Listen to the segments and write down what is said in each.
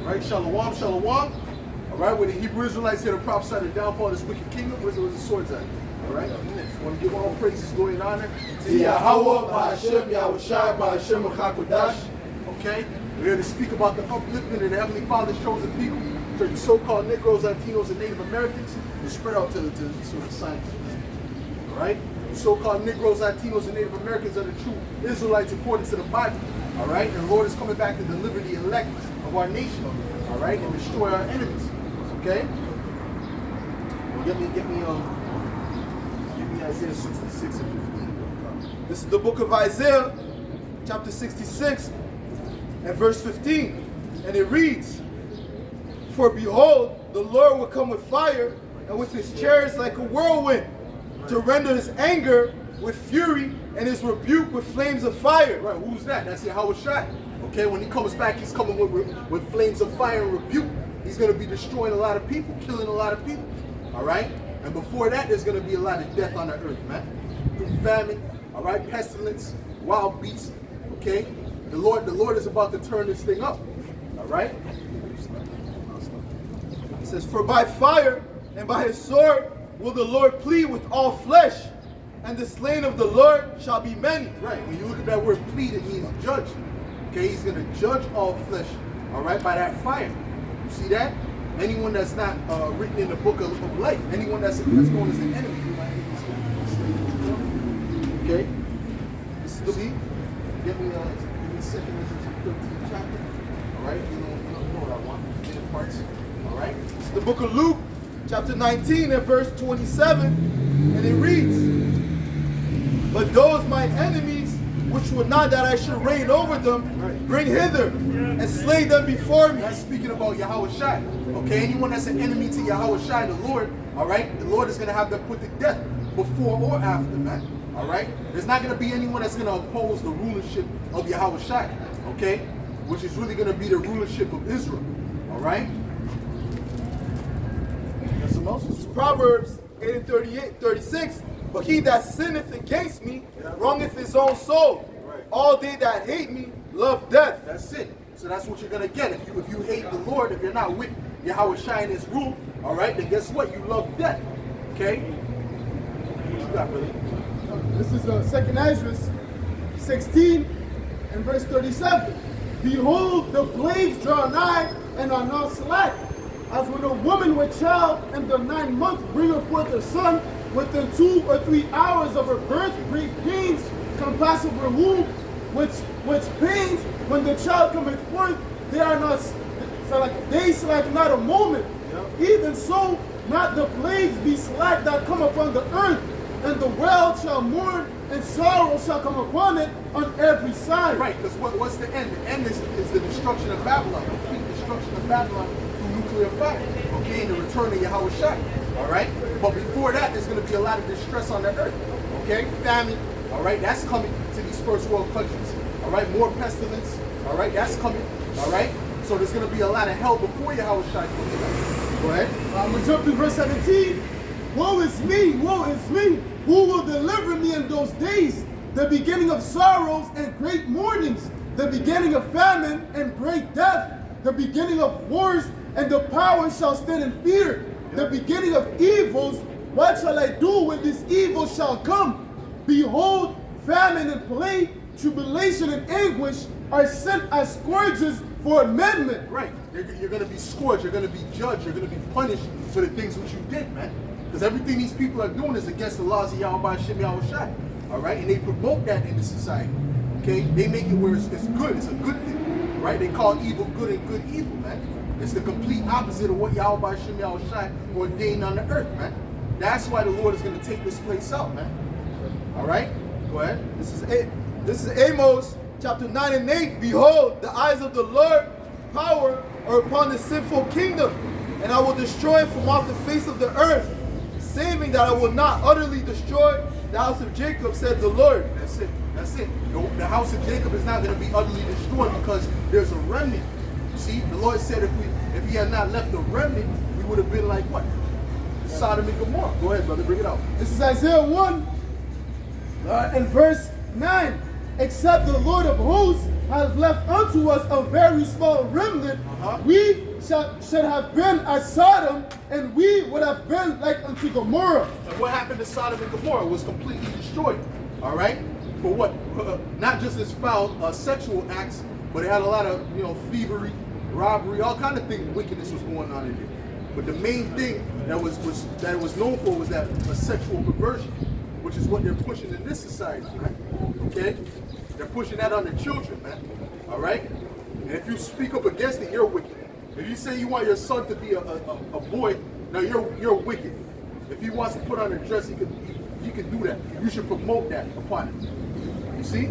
Right? Shalom, shalom. All right, when the Hebrew Israelites here to prophesy the downfall of this wicked kingdom, where's the swords at? All right? I want to give all praises, glory, and honor to Yahweh, Ba'Hashem, Yahushai, Ba'Hashem, Chakodash. Okay? We're here to speak about the upliftment of the Heavenly Father's chosen people, to the so-called Negroes, Latinos, and Native Americans, and spread out to the sort of scientists. All right? The so-called Negroes, Latinos, and Native Americans are the true Israelites according to the Bible. All right? And the Lord is coming back to deliver the elect of our nation. All right? And destroy our enemies. Okay? Well, give me Isaiah 66 and 15. This is the book of Isaiah, chapter 66, and verse 15. And it reads, "For behold, the Lord will come with fire, and with his chariots like a whirlwind, to render his anger with fury, and his rebuke with flames of fire." Right, who's that? That's Yahushua. Okay, when he comes back, he's coming with flames of fire and rebuke. He's going to be destroying a lot of people, killing a lot of people. All right? And before that, there's going to be a lot of death on the earth, man. Through famine, all right, pestilence, wild beasts. Okay? The Lord is about to turn this thing up. All right? It says, "For by fire and by his sword will the Lord plead with all flesh, and the slain of the Lord shall be many." Right. When you look at that word plead, it means judge. Okay? He's going to judge all flesh, all right, by that fire. You see that? Anyone that's not written in the book of life, anyone that's known as an enemy. Okay? See? Give me 2nd Ezra 13th chapter. All right? You know what I want. Middle parts. All right? It's the book of Luke, chapter 19 and verse 27. And it reads, "But those my enemies, which would not that I should reign over them, bring hither and slay them before me." That's speaking about Yahushua. Okay, anyone that's an enemy to Yahushua, the Lord, all right, the Lord is going to have them put to death before or after, man. All right, there's not going to be anyone that's going to oppose the rulership of Yahushua, okay, which is really going to be the rulership of Israel. All right. That's some else. It's Proverbs 8 and 36. "But he that sinneth against me wrongeth his own soul. All they that hate me love death." That's it. So that's what you're going to get. If you hate the Lord, if you're not with Yahushua in his rule, all right, then guess what? You love death. Okay? What you got, brother? This is 2nd Ezra 16 and verse 37. "Behold, the plagues draw nigh and are not slack. As when a woman with child in the 9th month bringeth forth a son, within 2 or 3 hours of her birth brings pains compasseth her womb, which pains when the child cometh forth, they are not they slack not a moment. Even so, not the plagues be slack that come upon the earth, and the world shall mourn, and sorrow shall come upon it on every side." Right, because what's the end? The end is the destruction of Babylon, complete destruction of Babylon through nuclear fire. Okay, and the return of Yahushua. All right, but before that, there's going to be a lot of distress on the earth. Okay, famine. All right, that's coming to these first world countries. All right, more pestilence. All right, that's coming. All right, so there's going to be a lot of hell before Yahushua comes back. Go ahead. I'm going to jump to verse 17. "Woe is me, woe is me. Who will deliver me in those days? The beginning of sorrows and great mournings, the beginning of famine and great death, the beginning of wars, and the powers shall stand in fear. The beginning of evils, what shall I do when this evil shall come? Behold, famine and plague, tribulation and anguish are sent as scourges for amendment." Right. You're going to be scourged. You're going to be judged. You're going to be punished for the things which you did, man. Because everything these people are doing is against the laws of Yahweh Shem Yahushua. All right? And they promote that in the society. Okay? They make it where it's good. It's a good thing. Right? They call evil good and good evil, man. It's the complete opposite of what Yahweh Shem Yahushua ordained on the earth, man. That's why the Lord is going to take this place out, man. All right? Go ahead. This is Amos chapter 9 and 8. "Behold, the eyes of the Lord power are upon the sinful kingdom, and I will destroy it from off the face of the earth, saving that I will not utterly destroy the house of Jacob, said the Lord." That's it. That's it. The house of Jacob is not going to be utterly destroyed because there's a remnant. See, the Lord said if he had not left a remnant, we would have been like what? Sodom and Gomorrah. Go ahead, brother, bring it out. This is Isaiah 1 and verse 9. "Except the Lord of hosts has left unto us a very small remnant, we should have been as Sodom, and we would have been like unto Gomorrah. And what happened to Sodom and Gomorrah was completely destroyed. All right? For what? Not just its foul sexual acts, but it had a lot of, thievery, robbery, all kind of things, wickedness was going on in it. But the main thing that it was known for was that a sexual perversion, which is what they're pushing in this society, man. Okay? They're pushing that on the children, man. All right? And if you speak up against it, you're wicked. If you say you want your son to be a boy, now you're wicked. If he wants to put on a dress, he can do that. You should promote that upon him. You see?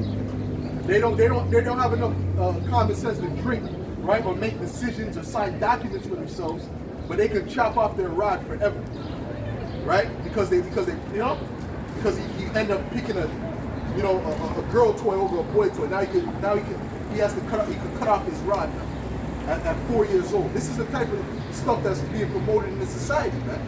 They don't have enough common sense to drink, right, or make decisions or sign documents for themselves, but they can chop off their rod forever, right? Because he end up picking a girl toy over a boy toy. He can cut off his rod now at 4 years old. This is the type of stuff that's being promoted in this society, man.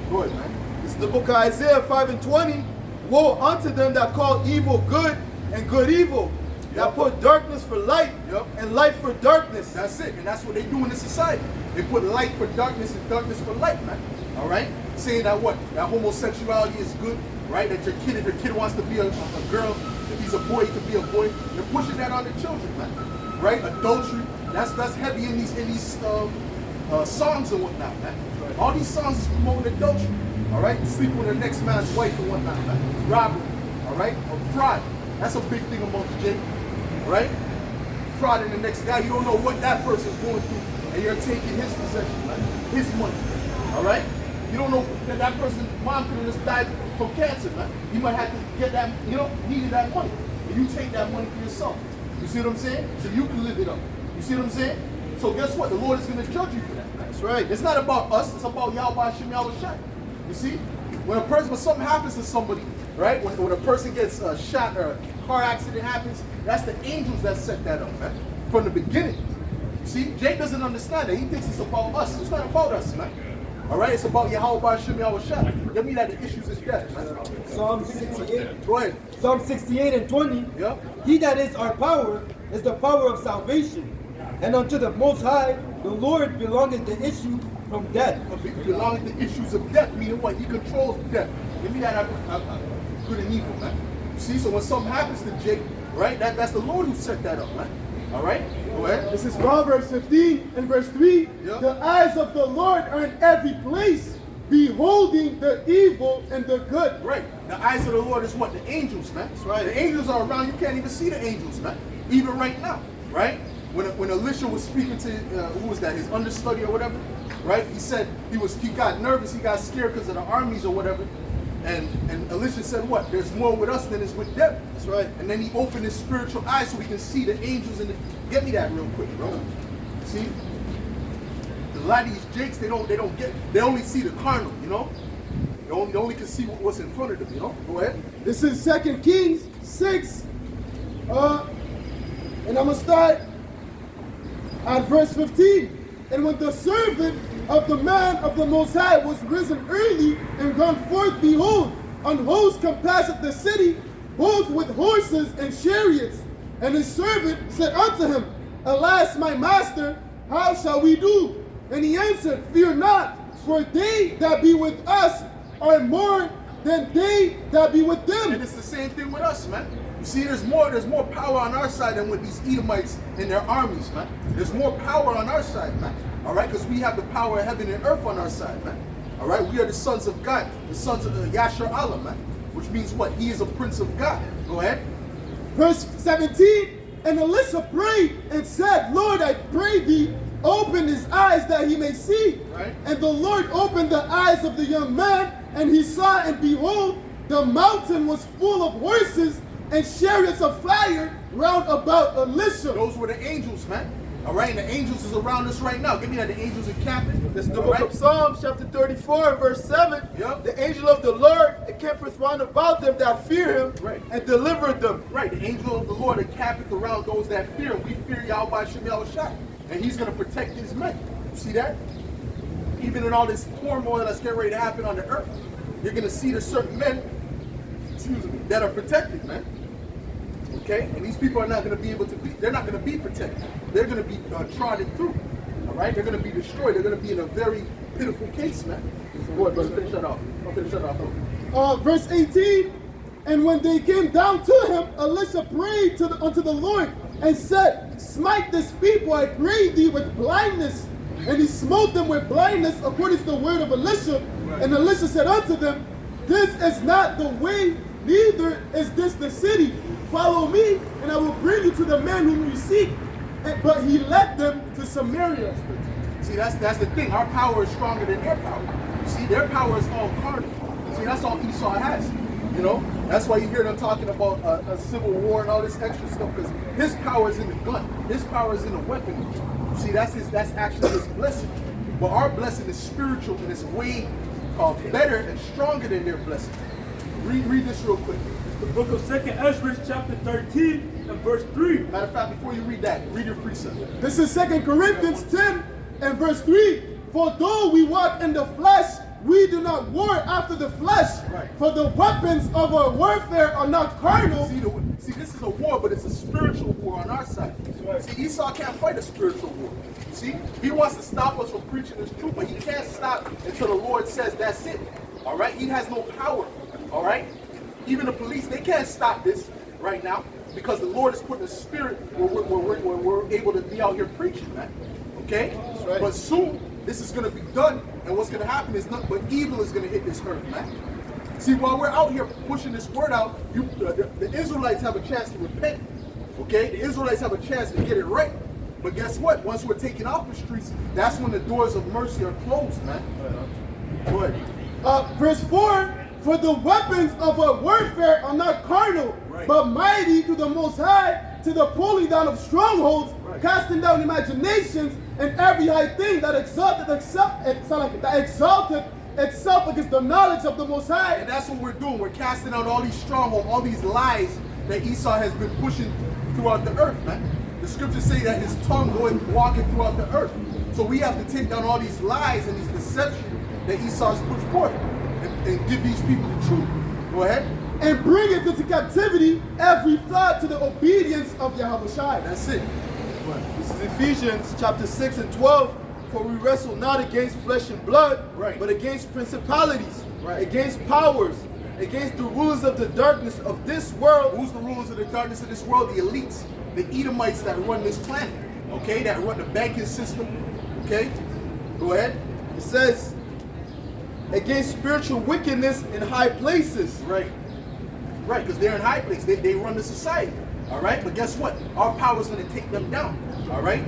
Go ahead, man. This is the book of Isaiah 5:20. Woe unto them that call evil good and good evil, that put darkness for light and light for darkness. That's it, and that's what they do in this society. They put light for darkness and darkness for light, man. All right? Saying that that homosexuality is good, right? That if your kid wants to be a girl, if he's a boy, he can be a boy. They're pushing that on the children, man. Right? Adultery, that's heavy in these songs and whatnot, man. All these songs is promoting adultery. All right? Sleeping with the next man's wife and whatnot, man. Robbery, all right? Or fraud. That's a big thing amongst Jake, right? Fraud in the next guy. You don't know what that person's going through, and you're taking his possession, man. His money, all right? You don't know that person's mom could have just died from cancer, man. You might have to get that, needed that money. And you take that money for yourself. You see what I'm saying? So you can live it up. You see what I'm saying? So guess what? The Lord is going to judge you for that. That's right. It's not about us. It's about Yahweh Hashem Yahweh Shai. You see? When something happens to somebody, right? When a person gets shot or a car accident happens, that's the angels that set that up, man. From the beginning. You see? Jay doesn't understand that. He thinks it's about us. It's not about us, man. All right? It's about Yahweh Hashem Yahweh Shai. Give me that the issues is death, man. Psalm 68. Go ahead. Psalm 68:20. Yeah. He that is our power is the power of salvation. And unto the Most High, the Lord belongeth the issue from death. Belonging to issues of death, meaning what? He controls death. Give me that good and evil, man. See, so when something happens to Jake, right, that's the Lord who set that up, man. All right? Go ahead. This is Proverbs 15:3. Yeah. The eyes of the Lord are in every place, beholding the evil and the good. Right. The eyes of the Lord is what? The angels, man. That's right. The angels are around. You can't even see the angels, man. Even right now, right? When Elisha was speaking to, who was that? His understudy or whatever, right? He said he got nervous. He got scared because of the armies or whatever. And Elisha said what? There's more with us than is with them. That's right. And then he opened his spiritual eyes so we can see the angels in the... Get me that real quick, bro. See? A lot of these jakes, they only see the carnal, They only can see what's in front of them, Go ahead. This is 2 Kings 6. And I'm going to start at verse 15. And when the servant of the man of the Most High was risen early and gone forth, behold, an host compasseth the city, both with horses and chariots. And his servant said unto him, Alas, my master, how shall we do? And he answered, Fear not, for they that be with us are more than they that be with them. And it's the same thing with us, man. You see, there's more power on our side than with these Edomites and their armies, man. There's more power on our side, man. All right, because we have the power of heaven and earth on our side, man. All right, we are the sons of God, the sons of Yashar Allah, man. Which means what? He is a prince of God. Go ahead. Verse 17, and Elisha prayed and said, Lord, I pray thee, open his eyes that he may see. Right. And the Lord opened the eyes of the young man, and he saw, and behold, the mountain was full of horses and chariots of fire round about Elisha. Those were the angels, man. All right, and the angels is around us right now. Give me that, the angels encamping. This is the book of Psalms, chapter 34, verse 7. Yep. The angel of the Lord encampeth round about them that fear him, and delivered them. Right, the angel of the Lord encampeth around those that fear him. We fear Yahweh Hashem Yahweh Shai, and he's going to protect his men. You see that? Even in all this turmoil that's getting ready to happen on the earth, you're going to see there's certain men, that are protected, man. Okay, and these people are not going to be able to be. They're not going to be protected. They're going to be trodden through. All right, they're going to be destroyed. They're going to be in a very pitiful case, man. Go ahead, brother. Finish that off. I'll finish that off. Verse 18. And when they came down to him, Elisha prayed unto the Lord and said, smite this people, I pray thee, with blindness. And he smote them with blindness according to the word of Elisha. Right. And Elisha said unto them, this is not the way, neither is this the city. Follow me, and I will bring you to the man whom you seek. But he led them to Samaria. See, that's the thing. Our power is stronger than their power. See, their power is all carnal. See, that's all Esau has. You know, that's why you hear them talking about a civil war and all this extra stuff, because his power is in the gun. His power is in the weapon. See, that's actually his blessing. But our blessing is spiritual, and it's way better and stronger than their blessing. Read this real quick. The book of 2nd Ezra, chapter 13 and verse 3. Matter of fact, before you read that, read your precept. This is 2 Corinthians 10 and verse 3. For though we walk in the flesh, we do not war after the flesh. Right. For the weapons of our warfare are not carnal. See, this is a war, but it's a spiritual war on our side. Right. See, Esau can't fight a spiritual war. See, he wants to stop us from preaching this truth, but he can't stop until the Lord says that's it. All right? He has no power. All right? Even the police, they can't stop this right now because the Lord is putting a spirit where we're able to be out here preaching, man. Okay? Right. But soon, this is going to be done, and what's going to happen is nothing but evil is going to hit this earth, man. See, while we're out here pushing this word out, the Israelites have a chance to repent. Okay? The Israelites have a chance to get it right. But guess what? Once we're taken off the streets, that's when the doors of mercy are closed, man. Go ahead. Verse 4. For the weapons of our warfare are not carnal, right, but mighty to the Most High, to the pulling down of strongholds, right, casting down imaginations, and every high thing that exalted itself against the knowledge of the Most High. And that's what we're doing. We're casting out all these strongholds, all these lies that Esau has been pushing throughout the earth, man. The scriptures say that his tongue going walking throughout the earth. So we have to take down all these lies and these deceptions that Esau's pushed forth. And give these people the truth. Go ahead. And bring it into captivity every thought to the obedience of Yahushua. That's it. This is Ephesians chapter 6 and 12. For we wrestle not against flesh and blood, right, but against principalities, right, against powers, against the rulers of the darkness of this world. Who's the rulers of the darkness of this world? The elites, the Edomites that run this planet. Okay, that run the banking system. Okay, go ahead. It says, against spiritual wickedness in high places. Right. Right, because they're in high places. They run the society. All right? But guess what? Our power is going to take them down. All right?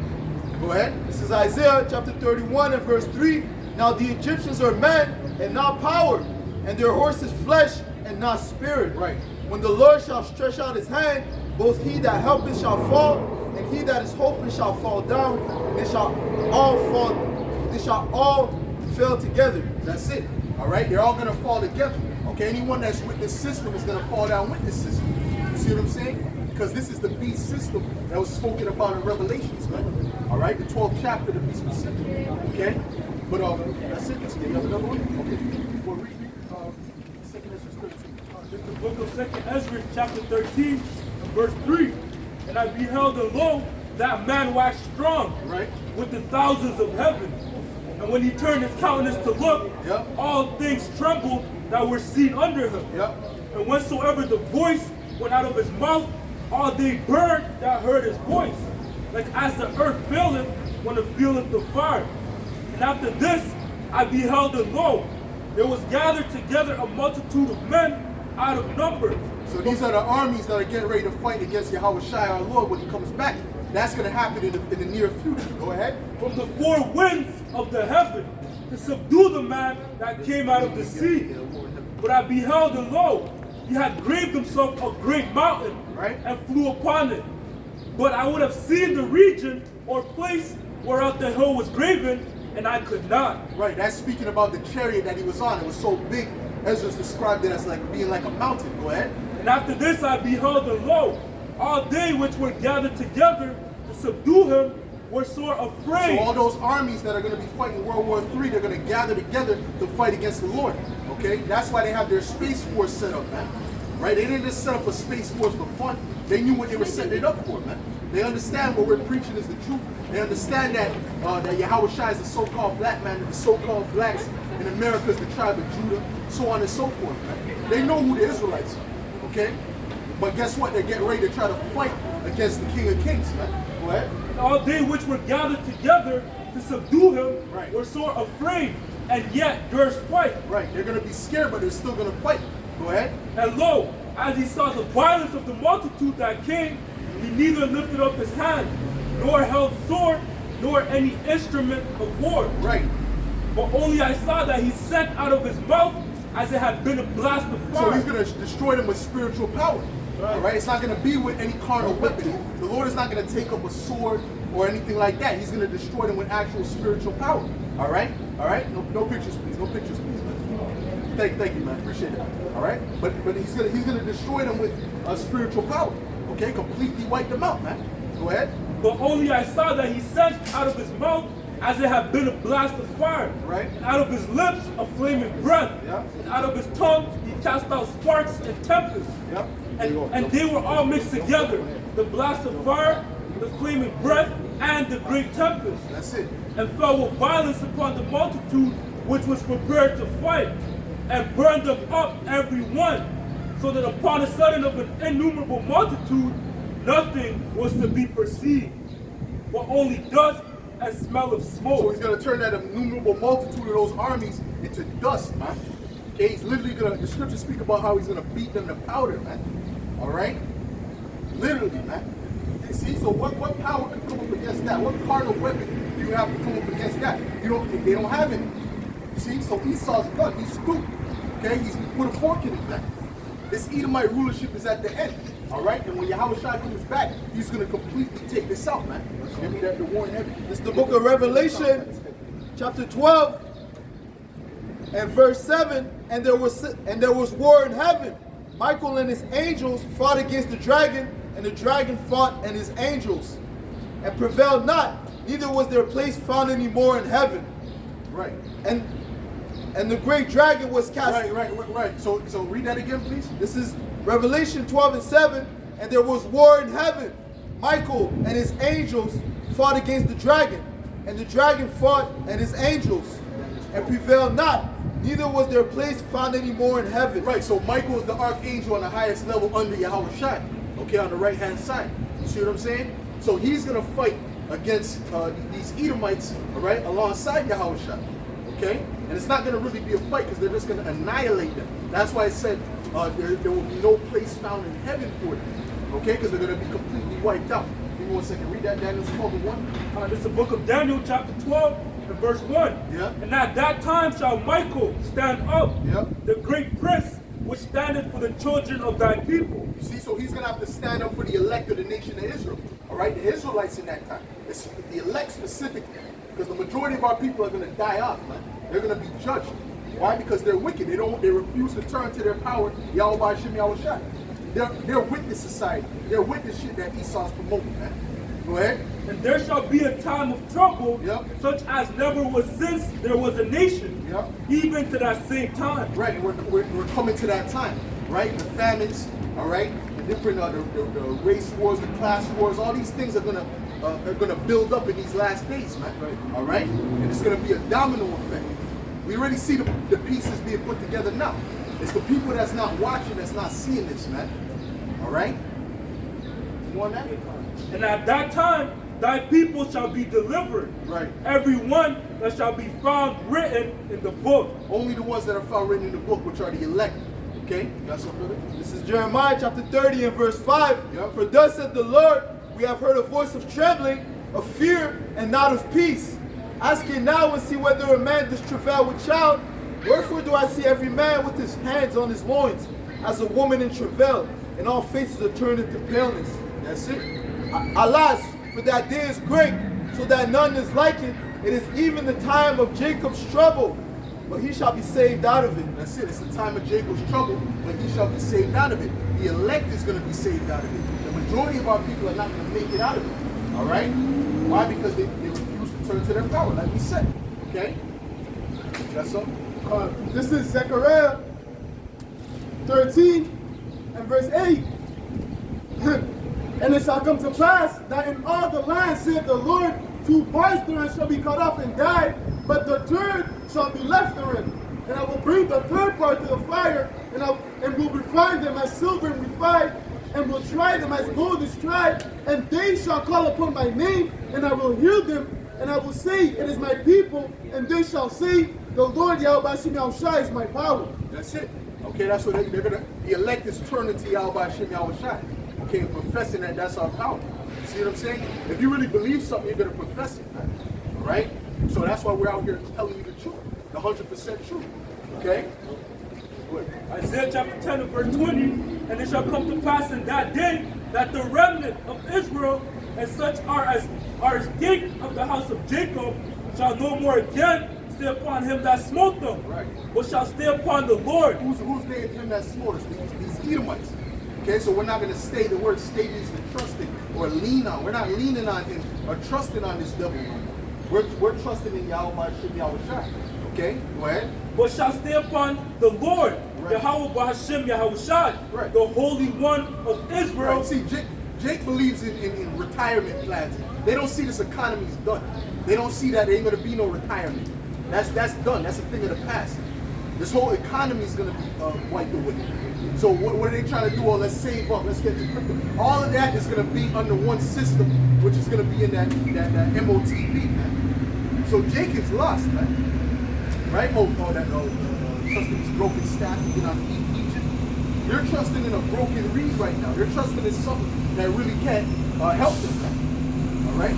Go ahead. This is Isaiah chapter 31 and verse 3. Now the Egyptians are men and not power, and their horses flesh and not spirit. Right. When the Lord shall stretch out his hand, both he that helpeth shall fall, and he that is hoping shall fall down, and they shall all fail together. That's it. All right? They're all going to fall together. Okay? Anyone that's with this system is going to fall down with this system. You see what I'm saying? Because this is the beast system that was spoken about in Revelations, man. All right? The 12th chapter to be specific. Okay? But that's it. Let's get another one. Okay. We'll read 2nd Ezra 13. It's the book of 2nd Ezra, chapter 13, and verse 3. And I beheld, and lo, that man waxed strong, right, with the thousands of heaven. And when he turned his countenance to look, yep, all things trembled that were seen under him. Yep. And whensoever the voice went out of his mouth, all they burned that heard his voice, like as the earth faileth when it feeleth the fire. And after this I beheld, and lo, there was gathered together a multitude of men out of number. So these are the armies that are getting ready to fight against Yahushua our Lord when he comes back. That's going to happen in the near future. Go ahead. From the four winds of the heaven to subdue the man that came out of the sea. But I beheld, and lo, he had graved himself a great mountain, right, and flew upon it. But I would have seen the region or place whereout the hill was graven, and I could not. Right, that's speaking about the chariot that he was on. It was so big, Ezra described it as like being like a mountain. Go ahead. And after this I beheld, and lo, all they which were gathered together to subdue him were sore afraid. So all those armies that are going to be fighting World War III, they're going to gather together to fight against the Lord. Okay? That's why they have their Space Force set up, man. Right? They didn't just set up a Space Force for fun. They knew what they were setting it up for, man. They understand what we're preaching is the truth. They understand that that Yahweh Shai is the so-called black man, and the so-called blacks in America is the tribe of Judah, so on and so forth, man. They know who the Israelites are, okay? But guess what? They're getting ready to try to fight against the King of Kings, man. Go ahead. And all they which were gathered together to subdue him Right. were sore afraid, and yet durst fight. Right, they're going to be scared, but they're still going to fight. Go ahead. And lo, as he saw the violence of the multitude that came, he neither lifted up his hand, nor held sword, nor any instrument of war. Right. But only I saw that he sent out of his mouth as it had been a blast of So he's fire. going to destroy them with spiritual power. All right, it's not going to be with any carnal weapon. The Lord is not going to take up a sword or anything like that. He's going to destroy them with actual spiritual power. All right, no pictures, please. No pictures, please, man. Thank you, man. Appreciate it. All right, but he's gonna destroy them with spiritual power. Okay, completely wipe them out, man. Go ahead. But only I saw that he sent out of his mouth as it had been a blast of fire. Right. And out of his lips a flaming breath. Yeah. And out of his tongue he cast out sparks and tempests. Yep. And they were all mixed together, the blast of fire, the flaming breath, and the great tempest. That's it. And fell with violence upon the multitude which was prepared to fight, and burned them up every one, so that upon a sudden of an innumerable multitude, nothing was to be perceived, but only dust and smell of So smoke. he's gonna turn that innumerable multitude of those armies into dust, man. Okay, he's literally gonna. The scriptures speak about how he's gonna beat them to powder, man. All right, literally, man. You see, so what power can come up against that? What carnal weapon do you have to come up against that? You don't. They don't have any. You see, so Esau's done. He's spooked. Okay, he's put a fork in it, man. This Edomite rulership is at the end. All right, and when Yahweh Shai comes back, he's gonna completely take this out, man. Give me that the warring heavy. This is the book of Revelation, chapter 12, and verse 7. And there was war in heaven. Michael and his angels fought against the dragon, and the dragon fought and his angels, and prevailed not. Neither was their place found any more in heaven. Right. And the great dragon was cast. Right. So read that again, please. This is Revelation 12 and 7. And there was war in heaven. Michael and his angels fought against the dragon, and the dragon fought and his angels, and prevailed not. Neither was their place found any more in heaven. Right, so Michael is the archangel on the highest level under Yahweh Shai, okay, on the right hand side. You see what I'm saying? So he's going to fight against these Edomites, all right, alongside Yahweh Shai, okay? And it's not going to really be a fight because they're just going to annihilate them. That's why it said there will be no place found in heaven for them, okay? Because they're going to be completely wiped out. Give me 1 second. Read that, Daniel 12 and 1. This is the book of Daniel, chapter 12, and verse 1. Yeah. And at that time shall Michael stand up, Yeah. the great prince, which standeth for the children of thy people. You see, so he's going to have to stand up for the elect of the nation of Israel. All right, the Israelites in that time. It's the elect specifically. Because the majority of our people are going to die off, man. They're going to be judged. Why? Because they're wicked. They refuse to turn to their power, Yahweh Shem Yahweh Shai. They're with this society. They're with this shit that Esau's promoting, man. Go ahead. And there shall be a time of trouble, Yep. such as never was since there was a nation, Yep. even to that same time. Right, and we're coming to that time, right? The famines, all right, the different the race wars, the class wars, all these things are gonna build up in these last days, man. Right. All right, and it's gonna be a domino effect. We already see the pieces being put together now. It's the people that's not watching, that's not seeing this, man. All right. You want that? And at that time thy people shall be delivered, Right. every one that shall be found written in the book. Only the ones that are found written in the book, which are the elect. Okay. You got something, brother? This is Jeremiah chapter 30 and verse 5. Yep. For thus said the Lord, we have heard a voice of trembling, of fear, and not of peace. Ask ye now and see whether a man does travail with child. Wherefore do I see every man with his hands on his loins, as a woman in travail, and all faces are turned into paleness. That's it. Alas, for that day is great, so that none is like it. It is even the time of Jacob's trouble, but he shall be saved out of it. That's it. It's the time of Jacob's trouble, but he shall be saved out of it. The elect is going to be saved out of it. The majority of our people are not going to make it out of it. All right? Why? Because they refuse to turn to their power, like we said. Okay? That's all. This is Zechariah 13 and verse 8. And it shall come to pass that in all the land, saith the Lord, 2 parts therein shall be cut off and die, but the third shall be left therein. And I will bring the third part to the fire, and will refine them as silver refined, and will try them as gold is tried, and they shall call upon my name, and I will hear them, and I will say, it is my people, and they shall say, the Lord Yahweh Shem Yahushai is my power. That's it. Okay, that's what they're gonna. The elect is turning to Yahweh Shem Yahushai. Okay, professing that that's our power. See what I'm saying? If you really believe something, you're gonna profess it, man. All right. So that's why we're out here telling you the truth, the 100% truth. Okay. Good. Isaiah chapter 10 and verse 20, and it shall come to pass in that day that the remnant of Israel and such are as escaped of the house of Jacob shall no more again stay upon him that smote them, Right. but shall stay upon the Lord. Who's named him that smote us? These Edomites. Okay, so we're not going to stay. The word stay means to trust in or lean on. We're not leaning on him or trusting on this devil. We're trusting in Yahweh Shem Yahushai. Okay, go ahead. But shall stay upon the Lord, Right. Yahweh Hashem Yahushai, Right. the Holy One of Israel. Right. See, Jake believes in retirement plans. They don't see this economy's done. They don't see that there ain't going to be no retirement. That's done. That's a thing of the past. This whole economy is going to be wiped away. So what are they trying to do? Well, let's save up. Let's get to crypto. All of that is going to be under one system, which is going to be in that MOTB, man. So Jake is lost, man. Right? Trusting this broken staff to get on Egypt. They're trusting in a broken reed right now. They're trusting in something that really can't help them, man. All right?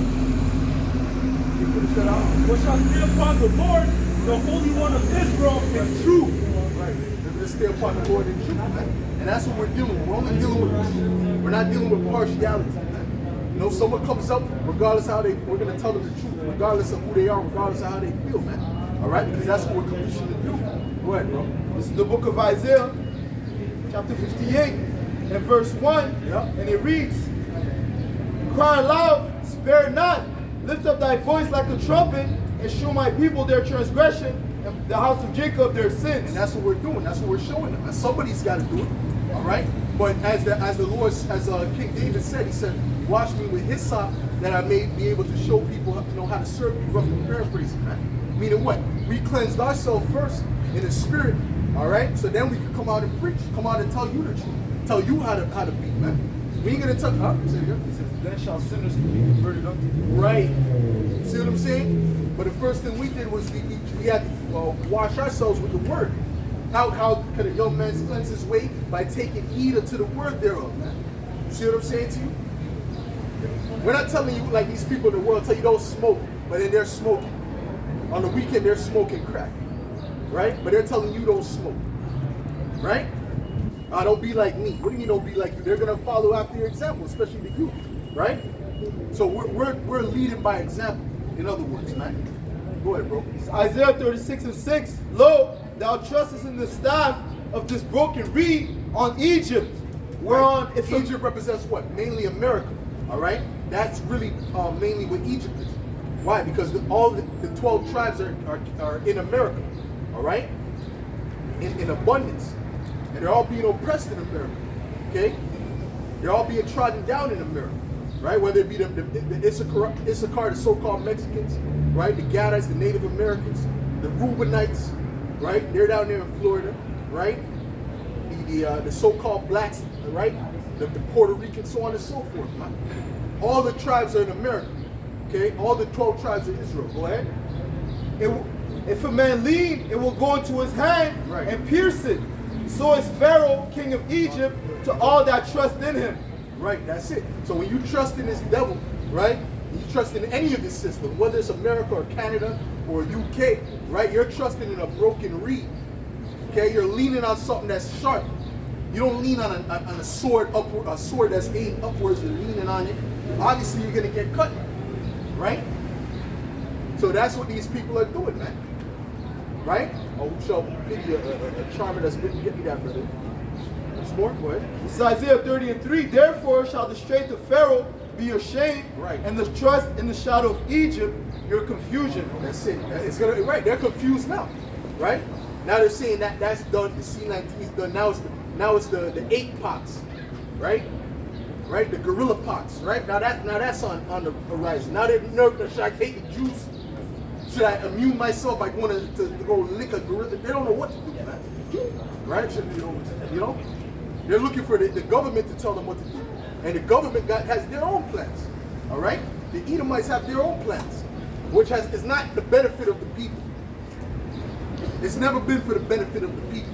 You finish that out? But shall stay upon the Lord, the Holy One of Israel, in truth. Right. They're going to stay upon the Lord in truth, man. And that's what we're dealing with. We're only dealing with truth. We're not dealing with partiality, man. You know, someone comes up, regardless of how we're going to tell them the truth, regardless of who they are, regardless of how they feel, man. All right? Because that's what we're commissioned to do. Go ahead, bro. This is the book of Isaiah, chapter 58, and verse 1. Yeah. And it reads, cry aloud, spare not, lift up thy voice like a trumpet, and show my people their transgression, and the house of Jacob their sins. And that's what we're doing. That's what we're showing them. And somebody's got to do it. All right? But as the Lord, as King David said, he said, wash me with hyssop that I may be able to show people how to serve me, roughly paraphrasing, man. Meaning what? We cleansed ourselves first in the spirit, all right? So then we can come out and preach, come out and tell you the truth, tell you how to be, man. We ain't gonna tell you. Say it again. It says, then shall sinners be converted unto thee. Right. See what I'm saying? But the first thing we did was we had to wash ourselves with the word. How could a young man cleanse his way? By taking heed unto the word thereof, man. You see what I'm saying to you? We're not telling you like these people in the world tell you don't smoke, but then they're smoking. On the weekend, they're smoking crack. Right? But they're telling you don't smoke. Right? Don't be like me. What do you mean don't be like you? They're going to follow after your example, especially the youth. Right? So we're leading by example, in other words, man. Go ahead, bro. Isaiah 36 and 6. Lo, thou trustest in the staff of this broken reed on Egypt. Whereon if Egypt represents what? Mainly America. All right? That's really mainly what Egypt is. Why? Because all the 12 tribes are in America. All right? In abundance. And they're all being oppressed in America. Okay? They're all being trodden down in America. Right? Whether it be the Issachar, the so-called Mexicans, right? The Gadites, the Native Americans, the Reubenites, right? They're down there in Florida, right? The so-called blacks, right? The Puerto Ricans, so on and so forth. Right? All the tribes are in America. Okay? All the 12 tribes of Israel. Go ahead. If a man lean, it will go into his hand Right. and pierce it. So is Pharaoh, king of Egypt, to all that trust in him. Right, that's it. So when you trust in this devil, right? You trust in any of this system, whether it's America or Canada or UK, right? You're trusting in a broken reed. Okay, you're leaning on something that's sharp. You don't lean on a sword upward, a sword that's aimed upwards. You're leaning on it. Obviously, you're gonna get cut, right? So that's what these people are doing, man. Right? Oh, who shall pity a charmer that's been get me that, brother? There's more. Go ahead. This is Isaiah 30 and 3. Therefore shall the strength of Pharaoh be your shame, Right. and the trust in the shadow of Egypt your confusion. That's it. It's gonna right. They're confused now, right? Now they're saying that that's done. The C19 is done. Now it's the 8 pox, right? right? The gorilla pox, right? Now that's on the horizon. Now they're nervous. Should I take the juice? Should I immune myself by going to go lick a gorilla? They don't know what to do, man. Right? You know? They're looking for the government to tell them what to do. And the government has their own plans. All right? The Edomites have their own plans, which is not the benefit of the people. It's never been for the benefit of the people.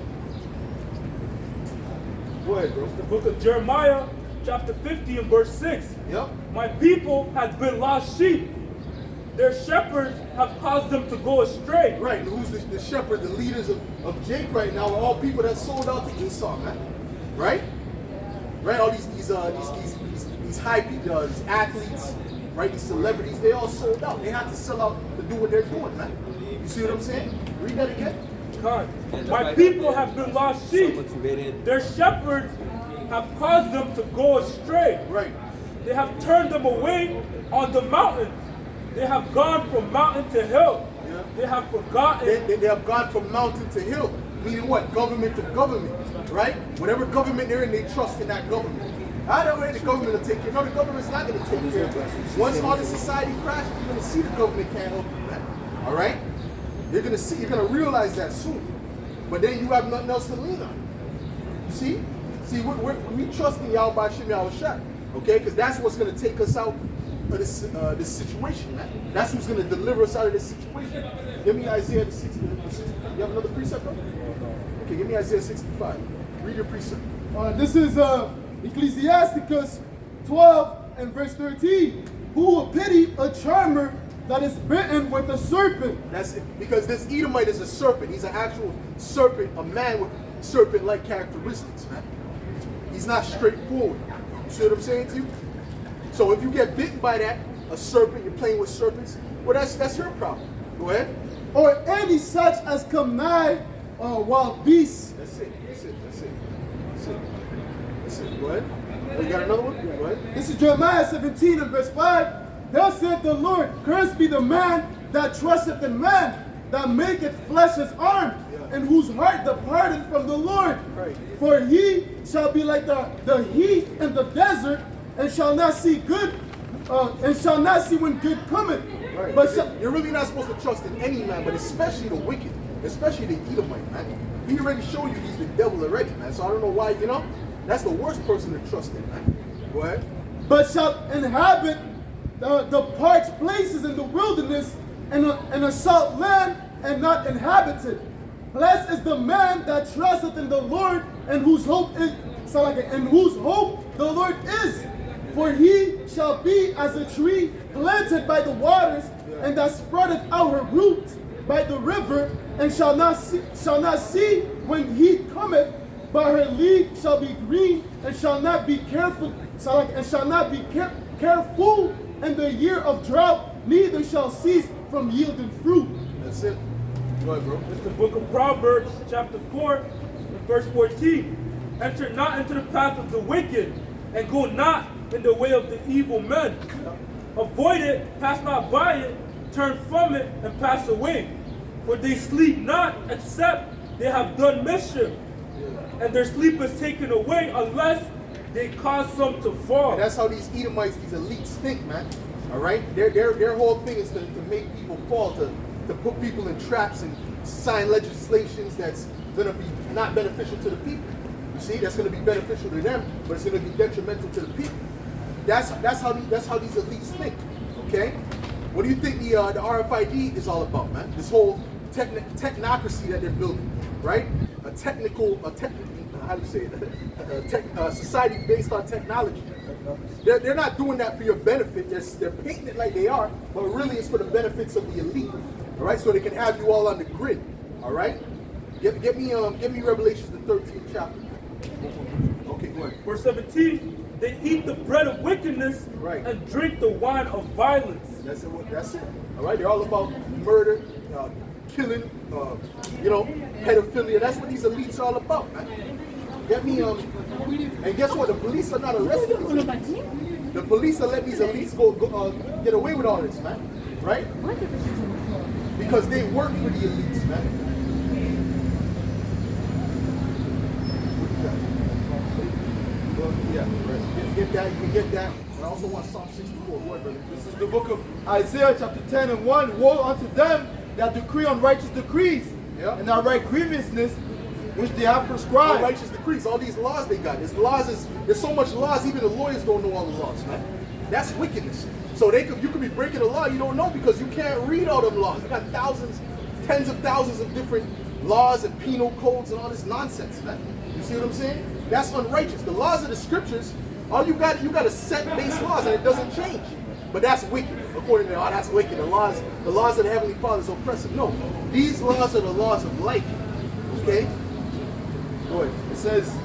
Go ahead, bro. The book of Jeremiah, chapter 50 and verse 6. Yep. My people have been lost sheep. Their shepherds have caused them to go astray. Right, and who's the shepherd, the leaders of Jake right now are all people that sold out to Esau, man. Right? Right? All these high people, these athletes, right? These celebrities, they all sold out. They had to sell out to do what they're doing, man. You see what I'm saying? Read that again. God. My people have been lost sheep. Their shepherds have caused them to go astray. Right. They have turned them away on the mountains. They have gone from mountain to hill. Yeah. They have forgotten. They have gone from mountain to hill. Meaning what? Government to government. Right? Whatever government they're in, they trust in that government. I don't know the government will take care. No, the government's not going to take care of it. Once all the society crashes, you're going to see the government can't help you, man. All right? You're going to realize that soon. But then you have nothing else to lean on. You see? See, we trust in Yahweh Hashem Yahushua. Okay? Because that's what's going to take us out of this situation, man. That's who's going to deliver us out of this situation. Give me Isaiah 65. You have another precept, bro? Okay, give me Isaiah 65. Read your precept. This is Ecclesiasticus 12 and verse 13. Who will pity a charmer that is bitten with a serpent? That's it. Because this Edomite is a serpent. He's an actual serpent, a man with serpent-like characteristics, man. He's not straightforward. You see what I'm saying to you? So if you get bitten by that, a serpent, you're playing with serpents, well, that's your problem. Go ahead. Or any such as come nigh wild beasts. That's it. Go ahead. Oh, you got another one? Go ahead. This is Jeremiah 17 and verse 5. Thus said the Lord, cursed be the man that trusteth in man, that maketh flesh his arm, and whose heart departeth from the Lord. Right. For he shall be like the heat in the desert, and shall not see good, and shall not see when good cometh. Right. But You're really not supposed to trust in any man, but especially the wicked, especially the Edomite, man. He already showed you he's the devil already, man. So I don't know why, that's the worst person to trust in, man. Go ahead. but shall inhabit the parched places in the wilderness, and a salt land, and not inhabited. Blessed is the man that trusteth in the Lord, and whose hope the Lord is. For he shall be as a tree planted by the waters, and that spreadeth out her roots by the river, and shall not see when heat cometh, but her leaf shall be green, and shall not be careful in the year of drought, neither shall cease from yielding fruit. That's it. Go ahead, bro. It's the book of Proverbs, chapter 4, verse 14. Enter not into the path of the wicked, and go not in the way of the evil men. Avoid it, pass not by it, turn from it, and pass away. For they sleep not, except they have done mischief, and their sleep is taken away, unless they cause some to fall. And that's how these Edomites, these elites think, man. All right? Their whole thing is to make people fall, to put people in traps and sign legislations that's going to be not beneficial to the people. You see, that's going to be beneficial to them, but it's going to be detrimental to the people. That's how these elites think. Okay? What do you think the RFID is all about, man? This whole technocracy that they're building, right? How do you say it? Society based on technology. They're not doing that for your benefit. They're painting it like they are, but really it's for the benefits of the elite. All right, so they can have you all on the grid. All right, give me Revelations the 13th chapter. Okay, go ahead. Verse 17. They eat the bread of wickedness, right, and drink the wine of violence. That's it. All right, they're all about murder, killing, pedophilia. That's what these elites are all about, man. Get me and guess what? The police are not arresting these elites. The police are letting these elites get away with all this, man. Right? Because they work for the elites, man. Go Yeah, right. You can get that. You can get that. But I also want Psalm 64. Go ahead, brother. This is the book of Isaiah, chapter 10 and 1. Woe unto them that decree unrighteous decrees, Yeah. and that write grievousness which they have prescribed. Righteous decrees, all these laws they got. There's so much laws, even the lawyers don't know all the laws, man. That's wickedness. So you could be breaking a law you don't know because you can't read all them laws. They got thousands, tens of thousands of different laws and penal codes and all this nonsense, man. You see what I'm saying? That's unrighteous. The laws of the scriptures, you got a set base laws and it doesn't change. But that's wicked, according to that's wicked. The laws of the Heavenly Father is oppressive. No, these laws are the laws of life. Okay? Go ahead. It says,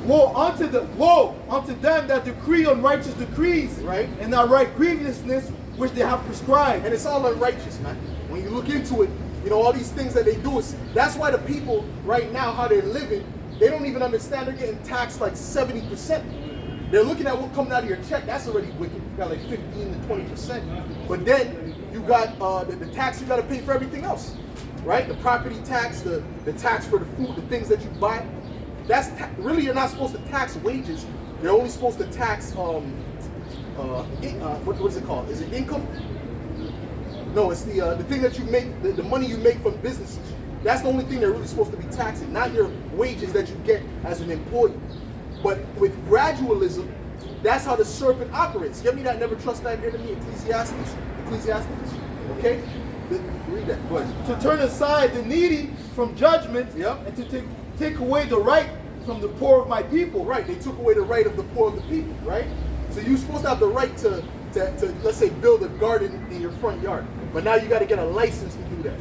woe unto them that decree unrighteous decrees, Right. and that write grievousness which they have prescribed. And it's all unrighteous, man. When you look into it, all these things that they do that's why the people right now, how they're living, they don't even understand. They're getting taxed like 70%. They're looking at what coming out of your check. That's already wicked. You got like 15 to 20%. But then you got the tax you got to pay for everything else, right? The property tax, the tax for the food, the things that you buy. That's really, you're not supposed to tax wages. You're only supposed to tax what is it called? Is it income? No, it's the thing that you make, the money you make from businesses. That's the only thing they're really supposed to be taxing, not your wages that you get as an employee. But with gradualism, that's how the serpent operates. Give me that never trust thy enemy, Ecclesiastes. Okay? Read that. Go ahead. To turn aside the needy from judgment, Yep. and to take away the right from the poor of my people. Right, they took away the right of the poor of the people, right? So you're supposed to have the right to let's say, build a garden in your front yard. But now you got to get a license to do that.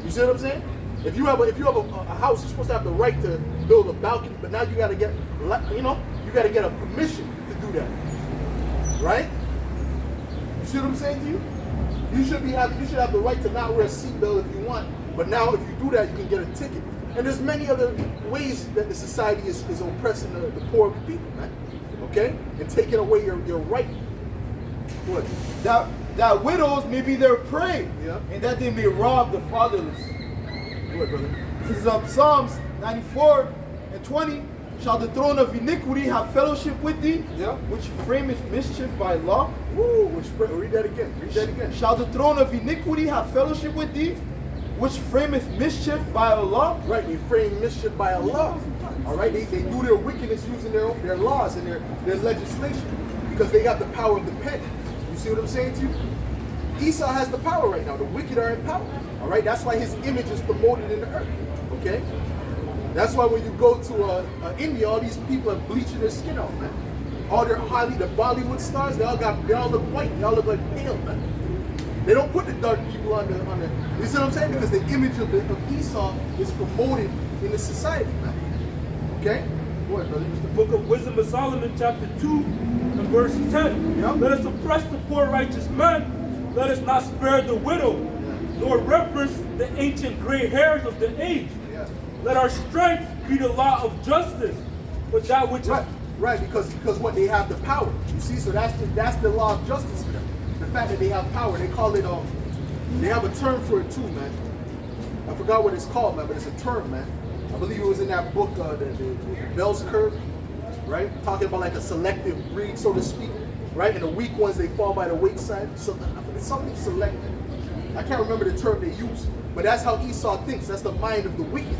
You see what I'm saying? If you have a house, you're supposed to have the right to build a balcony, but now you got to get, you got to get a permission to do that. Right? You see what I'm saying to you? You should have the right to not wear a seatbelt if you want, but now if you do that, you can get a ticket. And there's many other ways that the society is oppressing the poor of the people, man. Okay? And taking away your right. What? That widows may be their prey, Yeah. and that they may rob the fatherless. What, brother? This is Psalms 94 and 20. Shall the throne of iniquity have fellowship with thee, Yeah. which frameth mischief by law? Woo! Read that again. Read that again. Shall the throne of iniquity have fellowship with thee, which frameth mischief by a law? Right, they frame mischief by a law. All right, they do their wickedness using their laws and their legislation because they got the power of the pen. You see what I'm saying to you? Esau has the power right now. The wicked are in power. All right, that's why his image is promoted in the earth. Okay, that's why when you go to India, all these people are bleaching their skin out, man. All the Bollywood stars, they all look white. They all look like pale, man. They don't put the dark people on the. You see what I'm saying? Because the image of Esau is promoted in the society, man. Okay? Go ahead, brother. The book of Wisdom of Solomon, chapter 2, and verse 10. Yep. Let us oppress the poor righteous man. Let us not spare the widow, nor reverence the ancient gray hairs of the age. Yeah. Let our strength be the law of justice, but that which is Right, because what they have the power. You see, so that's the law of justice for them. The fact that they have power, they call it they have a term for it too, man. I forgot what it's called, man, but it's a term, man. I believe it was in that book, the Bell's Curve, right? Talking about like a selective breed, so to speak, right? And the weak ones, they fall by the wayside. So it's something selective. I can't remember the term they use, but that's how Esau thinks. That's the mind of the wicked.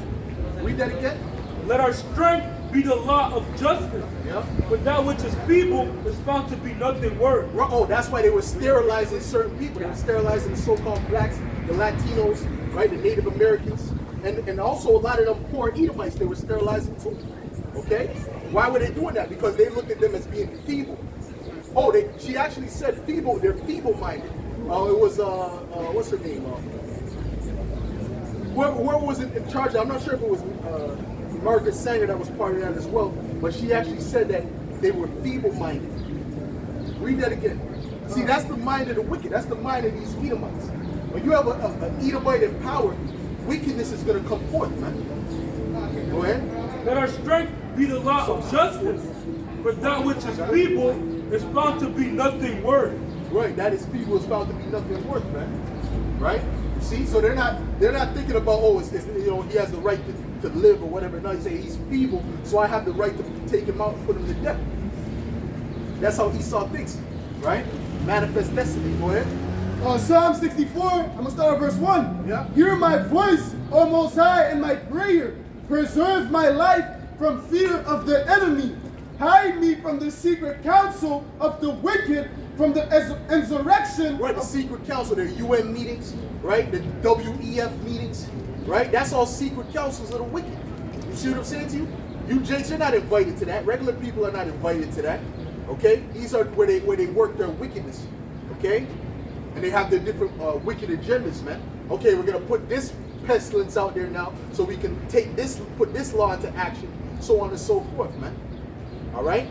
Read that again. let our strength be the law of justice. Yeah. But that which is feeble is found to be nothing worth. Oh, that's why they were sterilizing certain people. They were sterilizing the so-called blacks, the Latinos, right, the Native Americans, and also a lot of them poor Edomites they were sterilizing too. Okay? Why were they doing that? Because they looked at them as being feeble. Oh, she actually said feeble, they're feeble-minded. It was, what's her name? Whoever was in charge, I'm not sure if it was Margaret Sanger that was part of that as well, but she actually said that they were feeble-minded. Read that again. See, that's the mind of the wicked. That's the mind of these Edomites. When you have an Edomite in power, wickedness is going to come forth, man. Go ahead. Let our strength be the law of justice. For that which is feeble is found to be nothing worth. Right, that is feeble is found to be nothing worth, man. Right? You see, so they're not thinking about he has the right to. to live or whatever. No, he say he's feeble, so I have the right to take him out and put him to death. That's how Esau thinks, right? Manifest destiny. Go ahead. Psalm 64, I'm going to start at verse 1. Yeah. Hear my voice, O Most High, in my prayer. Preserve my life from fear of the enemy. Hide me from the secret counsel of the wicked, from the insurrection. Right, the secret council, their UN meetings, right? The WEF meetings, right? That's all secret councils of the wicked. You see what I'm saying to you? You Jakes, you're not invited to that. Regular people are not invited to that. Okay? These are where they work their wickedness. Okay? And they have their different wicked agendas, man. Okay, we're gonna put this pestilence out there now so we can take this, put this law into action, so on and so forth, man. All right?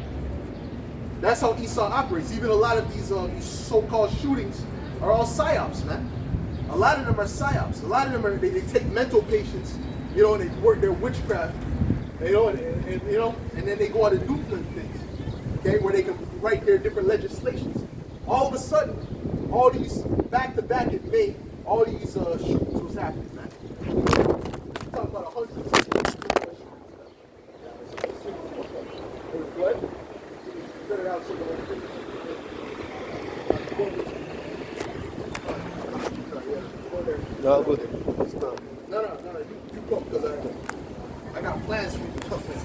That's how Esau operates. Even a lot of these so-called shootings are all psyops, man. A lot of them are psyops. A lot of them are, they take mental patients, you know, and they work their witchcraft, you know, and then they go out and do things, okay, where they can write their different legislations. All of a sudden, all these back-to-back in May, all these shootings was happening, man. We're talking about 100. What? No, good. No, you go, because I got plans for you to come in.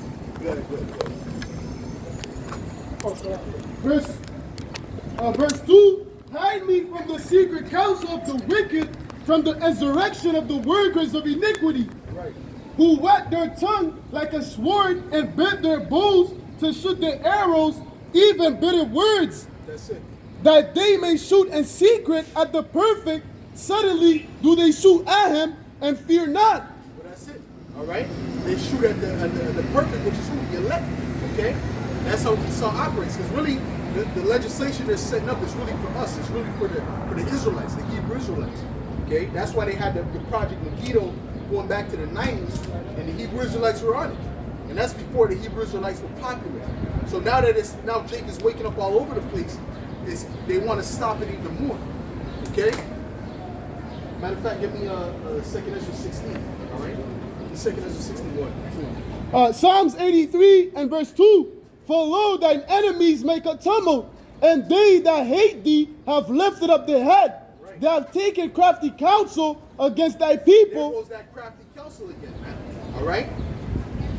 Good. Verse 2, hide me from the secret counsel of the wicked, from the insurrection of the workers of iniquity, Right. who whet their tongue like a sword and bent their bows to shoot their arrows, even bitter words, That's it. that they may shoot in secret at the perfect. Suddenly do they shoot at him and fear not. Well, that's it. All right? They shoot at the perfect, which is who? The elect. Okay? That's how Esau operates. Because really, the legislation they're setting up is really for us. It's really for the Israelites, the Hebrew Israelites. Okay? That's why they had the Project Megiddo going back to the 90s, and the Hebrew Israelites were on it. And that's before the Hebrew Israelites were popular. So now that now Jake is waking up all over the place, they want to stop it even more. Okay? Matter of fact, give me 2nd Ezra 16. All right? 2nd Ezra 61. Psalms 83 and verse 2. For lo, thine enemies make a tumult, and they that hate thee have lifted up their head. Right. They have taken crafty counsel against thy There people. goes that crafty counsel again, man. All right?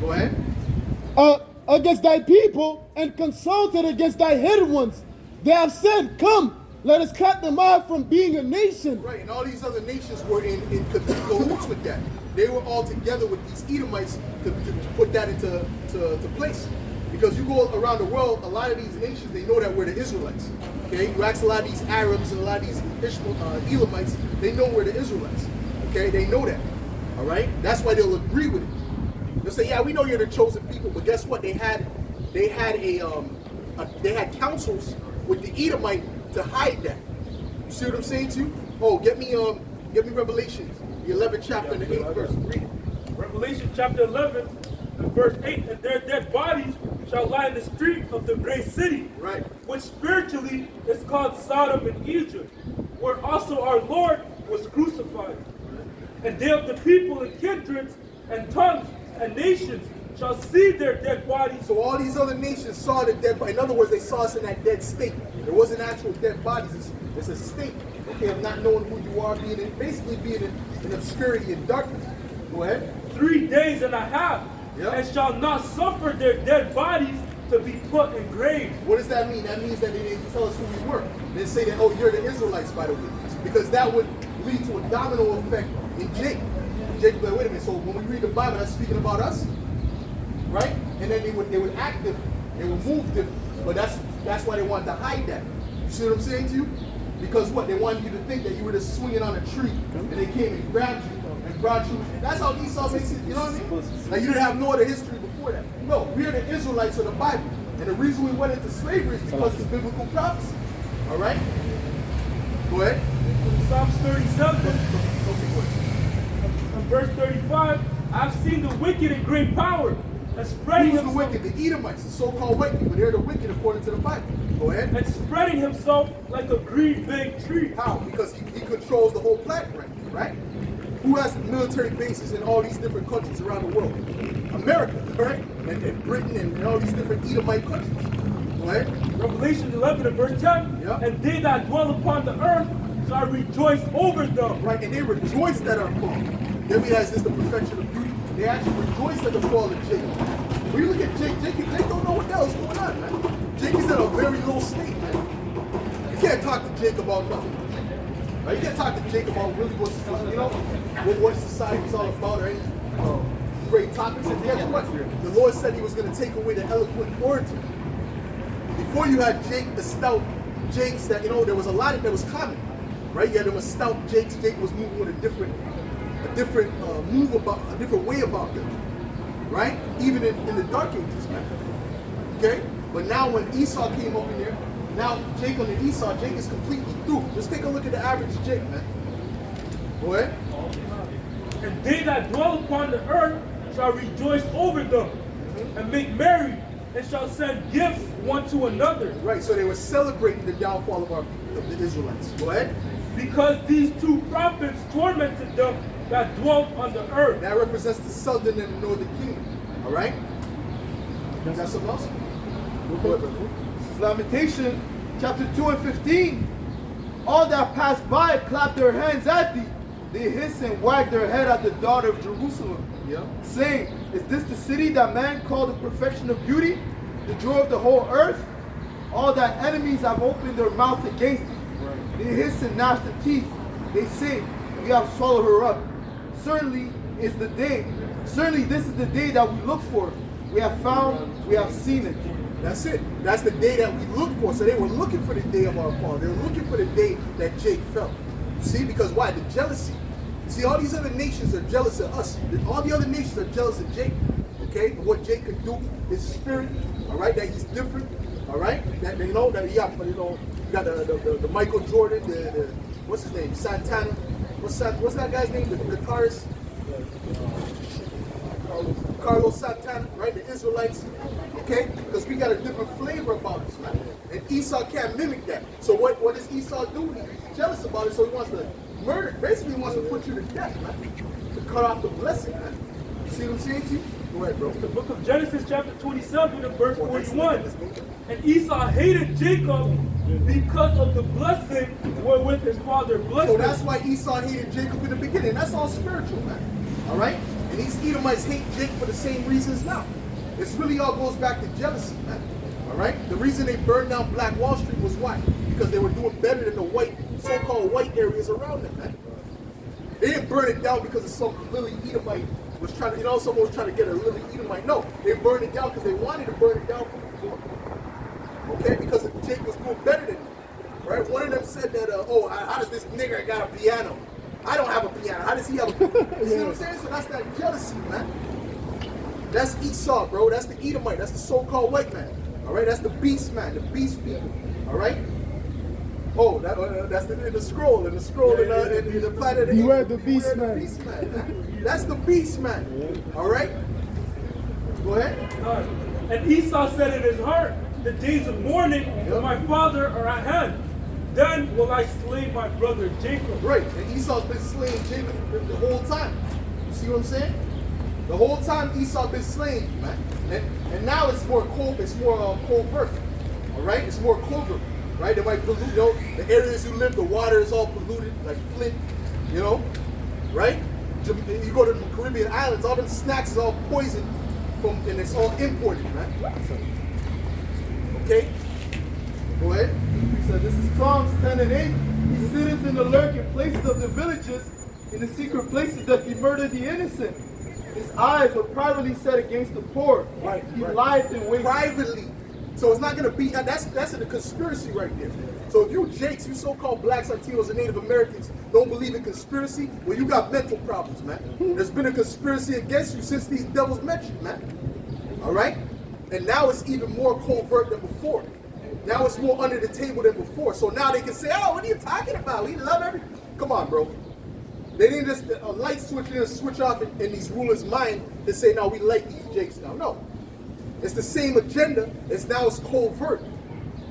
Go ahead. Against thy people, and consulted against thy hidden ones. They have said, come, let us cut them off from being a nation. Right, and all these other nations were in cahoots with that. They were all together with these Edomites to put that into place. Because you go around the world, a lot of these nations, they know that we're the Israelites. Okay, you ask a lot of these Arabs and a lot of these Elamites, they know we're the Israelites. Okay, they know that. All right, that's why they'll agree with it. They'll say, yeah, we know you're the chosen people, but guess what? They had councils with the Edomite to hide that. You see what I'm saying to you? Oh, get me Revelation, the 11th chapter and the 8th verse. Read it. Revelation chapter 11 and verse 8, and their dead bodies shall lie in the street of the great city, Right. which spiritually is called Sodom and Egypt, where also our Lord was crucified. And they of the people and kindreds and tongues and nations shall see their dead bodies. So all these other nations saw the dead body. In other words, they saw us in that dead state. There wasn't actual dead bodies. It's a state, okay, of not knowing who you are, basically being in obscurity and darkness. Go ahead. 3 days and a half, Yep. and shall not suffer their dead bodies to be put in graves. What does that mean? That means that they didn't tell us who we were. They didn't say that, oh, you're the Israelites, by the way. Because that would lead to a domino effect in Jake. Jake would be like, wait a minute, so when we read the Bible, that's speaking about us? Right? And then they would act different. They would move different. But that's why they wanted to hide that. You see what I'm saying to you? Because what? They wanted you to think that you were just swinging on a tree and they came and grabbed you and brought you. That's how Esau makes it, you know what I mean? Like you didn't have no other history before that. No, we're the Israelites of the Bible. And the reason we went into slavery is because it's biblical prophecy. All right? Go ahead. Psalms 37 Okay, go ahead. and verse 35, I've seen the wicked in great power, and spreading Who's the himself, wicked? The Edomites, the so-called wicked people. They're the wicked according to the Bible. Go ahead. and spreading himself like a green big tree. How? Because he controls the whole planet, right? Who has military bases in all these different countries around the world? America, right? And Britain and all these different Edomite countries. Go ahead. Revelation 11 and verse 10. Yeah. And they that dwell upon the earth shall rejoice over them. Right, and they rejoice at our fall. Then we has this the perfection of beauty. They actually rejoice at the fall of Jacob. When you look at Jake don't know what the hell's going on, man. Jake is in a very low state, man. You can't talk to Jake about nothing. Right? You can't talk to Jake about really what's, you know, what society's all about or any great topics. And guess what? The Lord said he was going to take away the eloquent orator. Before you had Jake, the stout Jakes that, you know, there was a lot of, that was common. Right? You had them a stout Jakes. Jake was moving with a different way about them. Right? Even in the dark ages, man. Okay? But now when Esau came up in there, now Jacob and Esau, Jake is completely through. Just take a look at the average Jake, man. Go ahead. And they that dwell upon the earth shall rejoice over them, and make merry, and shall send gifts one to another. Right, so they were celebrating the downfall of the Israelites. Go ahead. Because these two prophets tormented them that dwelt on the earth. That represents the southern and the northern kingdom. All right? You got something else? Go ahead, brother. Lamentation chapter 2 and 15. All that pass by clap their hands at thee. They hiss and wag their head at the daughter of Jerusalem. Yeah. Saying, is this the city that man called the perfection of beauty? The joy of the whole earth? All that enemies have opened their mouth against thee. Right. They hiss and gnash their teeth. They say, we have swallowed her up. Certainly this is the day that we look for. We have found, we have seen it. That's it. That's the day that we look for. So they were looking for the day of our fall. They were looking for the day that Jake fell. See, because why? The jealousy. See, all these other nations are jealous of us. All the other nations are jealous of Jake. Okay? And what Jake could do, his spirit, all right, that he's different, all right? That, you know, that he got, you know, you got the Michael Jordan, the what's his name? Santana. What's that guy's name? The guitarist? Carlos Santana, right? The Israelites, okay? Because we got a different flavor about us, man. And Esau can't mimic that. So what does Esau do? He's jealous about it, so he wants to murder. Basically, he wants to put you to death, man. To cut off the blessing, man. You see what I'm saying to you? Go ahead, bro. The book of Genesis chapter 27 and verse 41. And Esau hated Jacob because of the blessing wherewith his father blessed him. So that's why Esau hated Jacob in the beginning. That's all spiritual, man. All right? And these Edomites hate Jake for the same reasons now. It's really all goes back to jealousy, man. All right? The reason they burned down Black Wall Street was why? Because they were doing better than the white, so-called white areas around them, man. They didn't burn it down because of some Lily Edomite was trying to, you know, someone was trying to get a Lily Edomite. No, they burned it down because they wanted to burn it down from before. Okay? Because Jake was doing better than them. Right? One of them said that, oh, how does this nigger got a piano? I don't have a piano. How does he have a piano? You see what I'm saying? So that's that jealousy, man. That's Esau, bro. That's the Edomite. That's the so-called white man. All right? That's the beast man, the beast people. All right? Oh, that's the scroll. And the scroll in the planet. You are the beast man. The beast man. That's the beast man. All right? Go ahead. And Esau said in his heart, the days of mourning for my father are at hand. Then will I slay my brother Jacob. Right, and Esau's been slaying Jacob the whole time. You see what I'm saying? The whole time Esau's been slaying you, man. And now it's more covert. All right, it's more covert. Right, they might pollute. You know, the areas you live, the water is all polluted, like Flint. You know, right? You go to the Caribbean islands, all them snacks is all poisoned and it's all imported, man. Okay, go ahead. So this is Psalms 10 and 8. He sitteth in the lurking places of the villages. In the secret places doth he murder the innocent. His eyes were privately set against the poor. Right, He right. lieth in waste. Privately. So it's not going to be, that's a conspiracy right there. So if you Jakes, you so-called blacks, Latinos, and Native Americans don't believe in conspiracy, well, you got mental problems, man. There's been a conspiracy against you since these devils met you, man. All right? And now it's even more covert than before. Now it's more under the table than before. So now they can say, oh, what are you talking about? We love everything. Come on, bro. They didn't just a light switch in and switch off in these rulers' mind to say, no, we like these Jakes now. No. It's the same agenda. It's covert.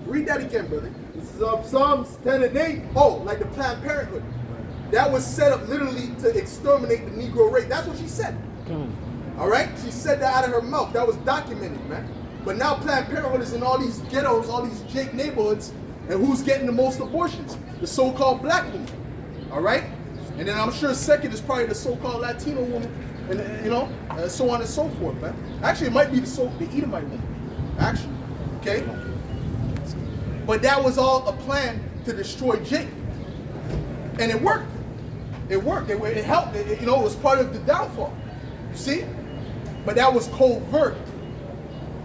Read that again, brother. This is Psalms 10 and 8. Oh, like the Planned Parenthood. that was set up literally to exterminate the Negro race. That's what she said. All right? She said that out of her mouth. That was documented, man. But now Planned Parenthood is in all these ghettos, all these Jake neighborhoods, and who's getting the most abortions? The so-called black woman. All right? And then I'm sure second is probably the so-called Latino woman, and you know, so on and so forth, man. Actually, it might be the Edomite woman. Actually, okay? But that was all a plan to destroy Jake. And it worked. It worked. It helped. It was part of the downfall. You see? But that was covert.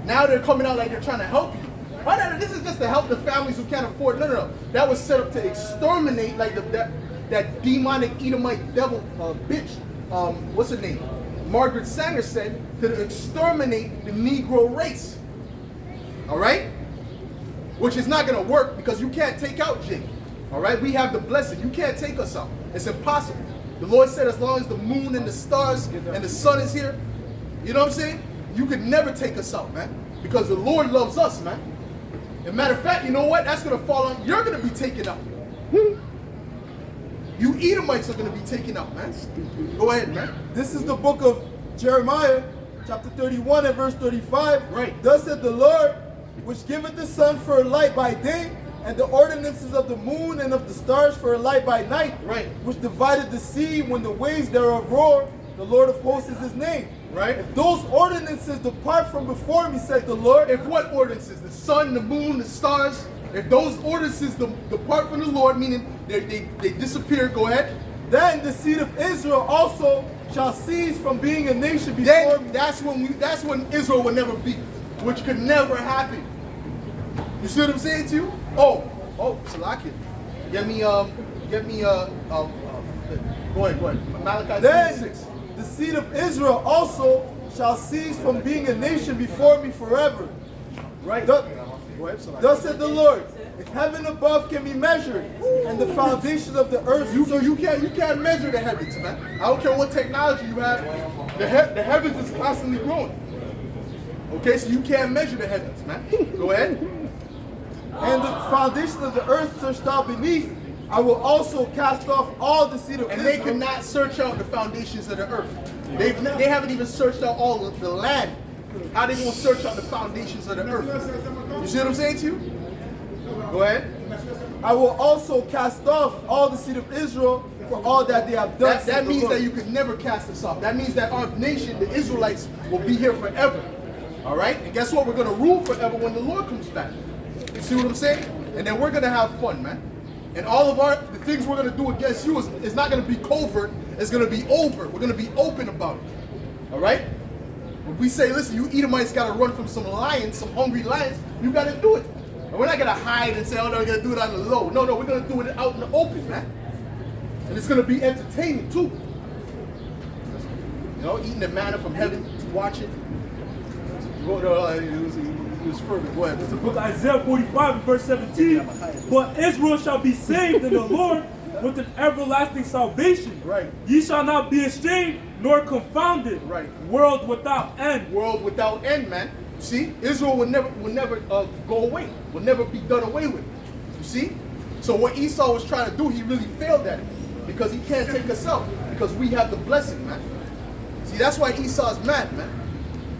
Now they're coming out like they're trying to help you. Why not? This is just to help the families who can't afford. No. That was set up to exterminate like that demonic Edomite devil bitch. What's her name? Margaret Sanger said to exterminate the Negro race. All right? Which is not going to work because you can't take out Jake. All right? We have the blessing. You can't take us out. It's impossible. The Lord said as long as the moon and the stars and the sun is here, you know what I'm saying? You could never take us out, man. Because the Lord loves us, man. As a matter of fact, you know what? That's going to fall on, you're going to be taken out. You Edomites are going to be taken out, man. Go ahead, man. This is the book of Jeremiah, chapter 31 and verse 35. Right. Thus said the Lord, which giveth the sun for a light by day, and the ordinances of the moon and of the stars for a light by night. Right. Which divided the sea when the waves thereof roar. The Lord of hosts is his name. Right. If those ordinances depart from before me, said the Lord. If what ordinances? The sun, the moon, the stars. If those ordinances depart from the Lord, meaning they disappear, go ahead. Then the seed of Israel also shall cease from being a nation before me. That's when Israel will never be, which could never happen. You see what I'm saying to you? Oh, Salakia. Go ahead. Malachi Then 6. the seed of Israel also shall cease from being a nation before me forever. Right. Thus, Go ahead, Salakia. thus said the Lord, if heaven above can be measured, and the foundations of the earth, You can't measure the heavens, man. I don't care what technology you have. The heavens is constantly growing. Okay, so you can't measure the heavens, man. Go ahead. and the foundations of the earth searched out beneath, I will also cast off all the seed of And Israel. they cannot search out the foundations of the earth. They haven't even searched out all of the land. How they gonna search out the foundations of the earth? You see what I'm saying to you? Go ahead. I will also cast off all the seed of Israel for all that they have done. That said the means Lord. that you could never cast us off. That means that our nation, the Israelites, will be here forever. All right? And guess what? We're going to rule forever when the Lord comes back. You see what I'm saying? And then we're going to have fun, man. And all of the things we're going to do against you is not going to be covert. It's going to be overt. We're going to be open about it. All right? If we say, listen, you Edomites got to run from some lions, some hungry lions, you got to do it. And we're not going to hide and say, oh, no, we're going to do it on the low. No, we're going to do it out in the open, man. And it's going to be entertaining, too. You know, eating the manna from heaven, watching. It was fervent. Go ahead. It's the book of Isaiah 45 and verse 17. But Israel shall be saved in the Lord with an everlasting salvation. Right. Ye shall not be ashamed nor confounded. Right. World without end. World without end, man. See, Israel will never go away. Will never be done away with. You see? So what Esau was trying to do, he really failed at it. Because he can't take us out. Because we have the blessing, man. See, that's why Esau's mad, man.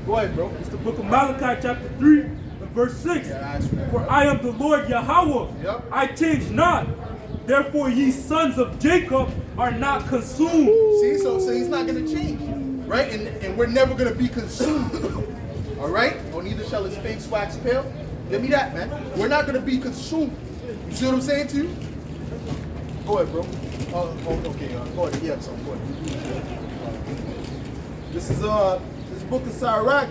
Go ahead, bro. It's the book of Malachi chapter 3 and verse 6. Yeah, that's right. For I am the Lord Yahweh. Yep. I change not. Therefore ye sons of Jacob are not consumed. See, so he's not going to change. Right? And we're never going to be consumed. All right? Or neither shall his face wax pale. Give me that, man. We're not going to be consumed. You see what I'm saying to you? Go ahead, bro. Okay. Go ahead. Yeah, so go ahead. This is this book of Sirach,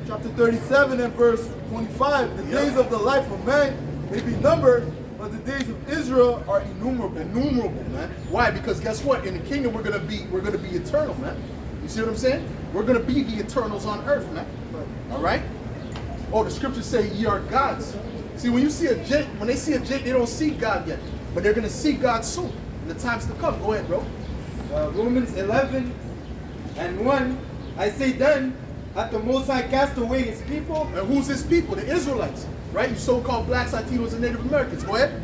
chapter 37 and verse 25. The days of the life of man may be numbered, but the days of Israel are innumerable. Innumerable, man. Why? Because guess what? In the kingdom, we're gonna be eternal, man. You see what I'm saying? We're gonna be the eternals on earth, man. All right? Oh, the scriptures say ye are gods. See, when they see a Jake, they don't see God yet, but they're gonna see God soon in the times to come. Go ahead, bro. Romans 11 and 1, I say then, hath the Most High cast away his people? And who's his people? The Israelites, right? You so-called blacks, Latinos, and Native Americans. Go ahead.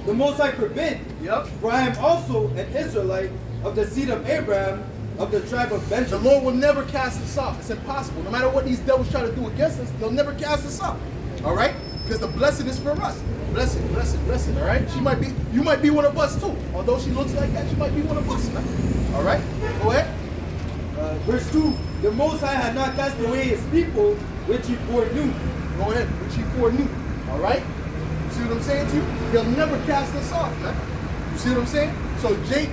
The Most High forbid. Yep. For I am also an Israelite of the seed of Abraham, of the tribe of The Benjamin. Lord will never cast us off. It's impossible. No matter what these devils try to do against us, they'll never cast us off. All right? Because the blessing is for us. Blessing, blessing, blessing. All right? You might be one of us too. Although she looks like that, she might be one of us, man. All right? Go ahead. Verse 2, the Most High had not cast away his people, which he foreknew. Go ahead. Which he foreknew. All right? You see what I'm saying to you? He'll never cast us off, man. You see what I'm saying? So Jake,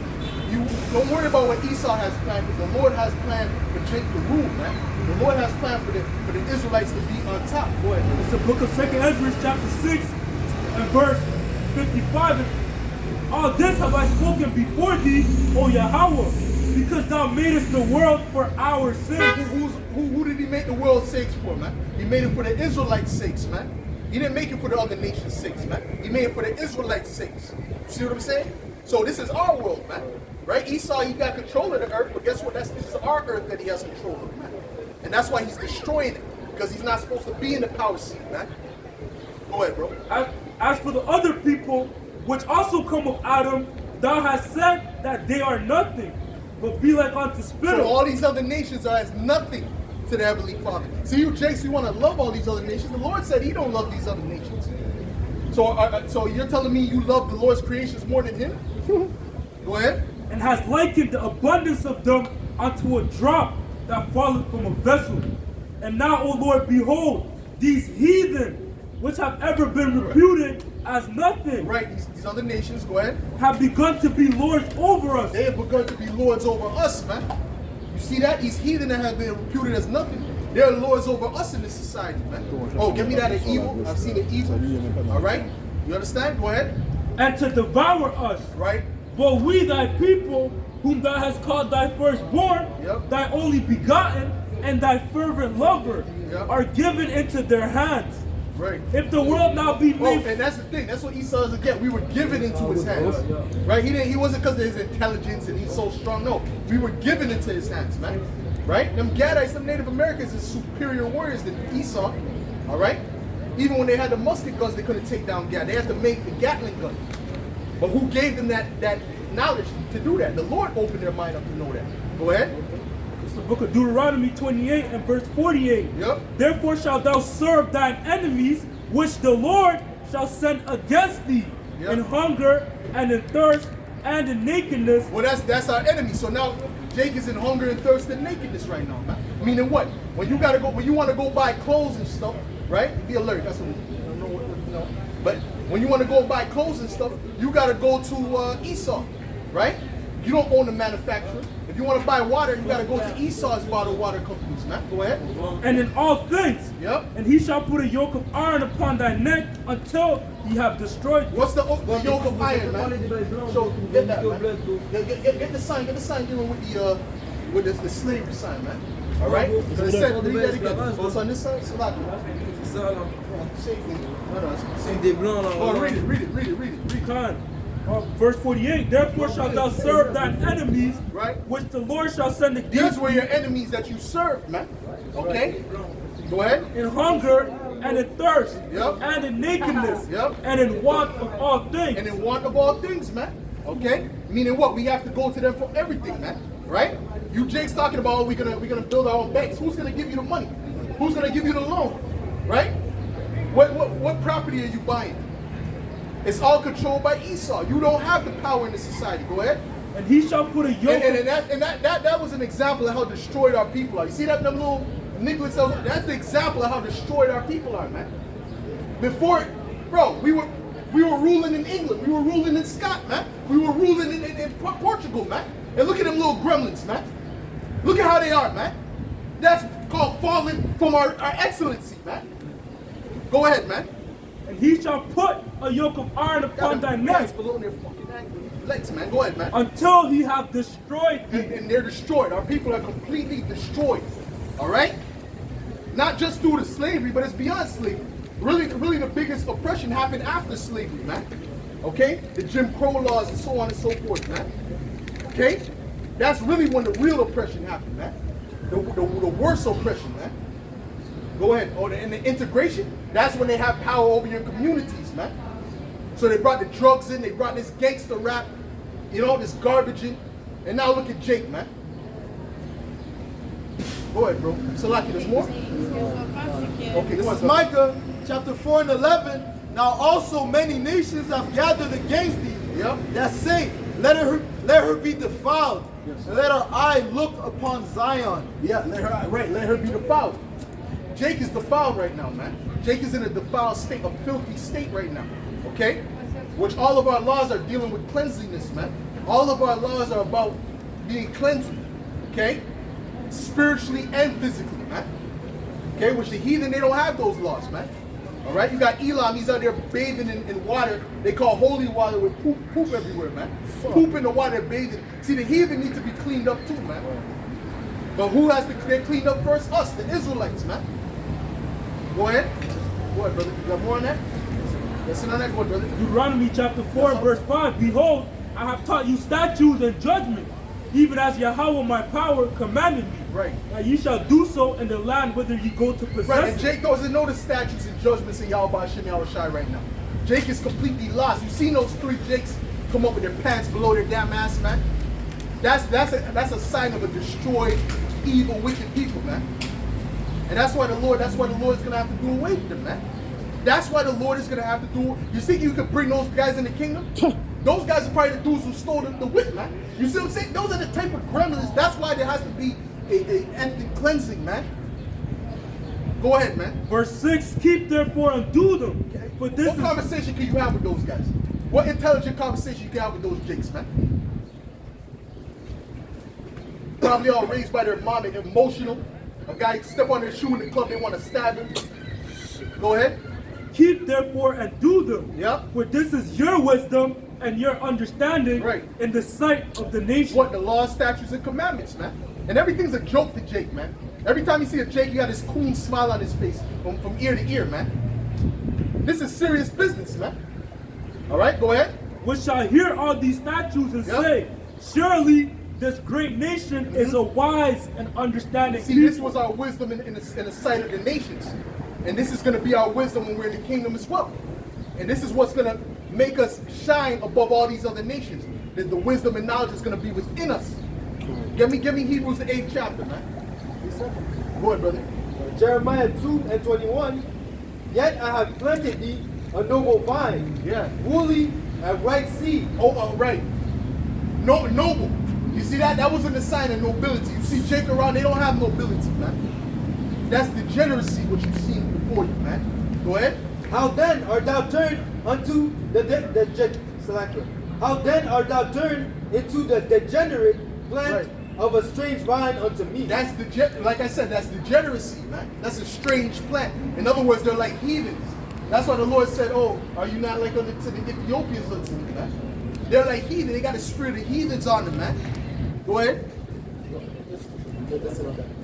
you don't worry about what Esau has planned, because the Lord has planned for Jake to rule, man. The Lord has planned for the Israelites to be on top. Go ahead. It's the book of 2nd Ezra, chapter 6, and verse 55. All this have I spoken before thee, O Yahweh, because thou madest the world for our sins. Who did he make the world's sakes for, man? He made it for the Israelites' sakes, man. He didn't make it for the other nations' sakes, man. He made it for the Israelites' sakes. You see what I'm saying? So this is our world, man. Right? Esau, he got control of the earth, but guess what? This is our earth that he has control of, man. And that's why he's destroying it, because he's not supposed to be in the power seat, man. Go ahead, bro. As for the other people, which also come of Adam, thou hast said that they are nothing, but be like unto So spittle. all these other nations are as nothing to the Heavenly Father. See, you, Jakes, you want to love all these other nations. The Lord said he don't love these other nations. So you're telling me you love the Lord's creations more than him? Go ahead. And has likened the abundance of them unto a drop that falleth from a vessel. And now, O Lord, behold, these heathen, which have ever been reputed as nothing, Right, these other nations, go ahead. have begun to be lords over us. They have begun to be lords over us, man. You see that? These heathen that have been reputed as nothing, they're lords over us in this society, man. Oh, give me that of evil. I've seen it evil. All right? You understand? Go ahead. And to devour us. Right? But we, thy people, whom thou hast called thy firstborn, Yep. thy only begotten, and thy fervent lover, Yep. are given into their hands. Right. If the world now be Oh, made and that's the thing. That's what Esau is again. We were given into his hands, right? He wasn't because of his intelligence and he's so strong. No, we were given into his hands, man. Right? Them Gadites, them Native Americans, is superior warriors than Esau. All right. Even when they had the musket guns, they couldn't take down Gad. They had to make the Gatling gun. But who gave them that knowledge to do that? The Lord opened their mind up to know that. Go ahead. It's the book of Deuteronomy 28 and verse 48. Yep. Therefore shalt thou serve thine enemies, which the Lord shall send against thee, Yep. in hunger and in thirst and in nakedness. Well, that's our enemy. So now Jake is in hunger and thirst and nakedness right now, man. Meaning what? When you want to go buy clothes and stuff, right? Be alert. That's what I don't know what you know. But when you want to go buy clothes and stuff, you gotta go to Esau, right? You don't own the manufacturer. If you want to buy water, you gotta go to Esau's bottled water companies, man. Go ahead. And in all things. Yep. And he shall put a yoke of iron upon thy neck until he have destroyed thee. What's the yoke of iron, man? So get that, man. Get the sign. Get the sign given with the slavery sign, man. All right. So it said, read that again. So it's on this side. So like, same thing. No, same thing. Oh, read it. Con. Verse 48, therefore shalt thou serve thine enemies, Right. which the Lord shall send These against were thee your enemies that you served, man. Okay? Go ahead. in hunger and in thirst Yep. and in nakedness Yep. and in want of all things. And in want of all things, man. Okay? Meaning what? We have to go to them for everything, man. Right? You Jake's talking about, oh, we're gonna build our own banks. Who's gonna give you the money? Who's gonna give you the loan? Right? What property are you buying? It's all controlled by Esau. You don't have the power in the society. Go ahead. And he shall put a yoke And that was an example of how destroyed our people are. You see that them little Nicholas? That's the example of how destroyed our people are, man. Before, bro, we were ruling in England. We were ruling in Scotland, man. We were ruling in Portugal, man. And look at them little gremlins, man. Look at how they are, man. That's called falling from our excellency, man. Go ahead, man. and he shall put a yoke of iron upon thy neck below their fucking legs, man. Go ahead, man. until he have destroyed thee. And they're destroyed. Our people are completely destroyed. All right? Not just through the slavery, but it's beyond slavery. Really the biggest oppression happened after slavery, man. Okay? The Jim Crow laws and so on and so forth, man. Okay? That's really when the real oppression happened, man. The worst oppression, man. Go ahead. Oh, and the integration, that's when they have power over your communities, man. So they brought the drugs in, they brought this gangster rap, you know, this garbage in. And now look at Jake, man. Go ahead, bro. Salaki, there's more? Okay, This go on, is brother. Micah chapter 4 and 11. Now also many nations have gathered against thee. Yep. That say, let her be defiled, and let her eye look upon Zion. Yeah, let her be defiled. Jake is defiled right now, man. Jake is in a defiled state, a filthy state right now. Okay? Which all of our laws are dealing with cleanliness, man. All of our laws are about being cleansed. Okay? Spiritually and physically, man. Okay, which the heathen, they don't have those laws, man. All right, you got Elam, he's out there bathing in water. They call holy water with poop everywhere, man. Poop in the water, bathing. See, the heathen need to be cleaned up too, man. But who has to get cleaned up first? Us, the Israelites, man. Go ahead. Go ahead, brother. You got more on that? Listen on that, go ahead, brother. Deuteronomy chapter 4 and verse 5. Behold, I have taught you statutes and judgment, even as Yahweh my power commanded me. Right. That ye shall do so in the land whither ye go to possess Right, and it. Jake doesn't know the statutes and judgments in Yahweh Hashem Yahushai right now. Jake is completely lost. You've seen those three Jakes come up with their pants below their damn ass, man. That's a sign of a destroyed, evil, wicked people, man. And that's why the Lord is gonna have to do away with them, man. That's why the Lord is gonna have to do. You think you could bring those guys in the kingdom? Those guys are probably the dudes who stole the whip, man. You see what I'm saying? Those are the type of gremlins. That's why there has to be a ethnic cleansing, man. Go ahead, man. Verse 6, keep therefore and do them. Okay. For this What is conversation can you have with those guys? What intelligent conversation you can have with those Jakes, man? Probably all raised by their mom and emotional. A guy step on their shoe in the club, they want to stab him. Go ahead. keep therefore and do them. Yep. For this is your wisdom and your understanding Right. in the sight of the nation. What the law, statutes, and commandments, man. And everything's a joke to Jake, man. Every time you see a Jake, you got this coon smile on his face from ear to ear, man. This is serious business, man. All right, go ahead. Which shall hear all these statutes and Yep. say, surely this great nation is a wise and understanding See, people. this was our wisdom in the sight of the nations. And this is going to be our wisdom when we're in the kingdom as well. And this is what's going to make us shine above all these other nations. That the wisdom and knowledge is going to be within us. Give me Hebrews the 8th chapter, man. Go ahead, brother. Jeremiah 2 and 21. Yet I have planted thee a noble vine, Yeah. woolly and right seed. Oh, right. No, noble. You see that? That wasn't a sign of nobility. You see Jake around, they don't have nobility, man. That's degeneracy, what you've seen before you, man. Go ahead. How then art thou turned unto How then art thou turned into the degenerate plant Right. of a strange vine unto me? That's like I said, that's degeneracy, man. That's a strange plant. In other words, they're like heathens. That's why the Lord said, oh, are you not like unto the Ethiopians unto me, man? They're like heathen. They got a spirit of heathens on them, man. Go ahead.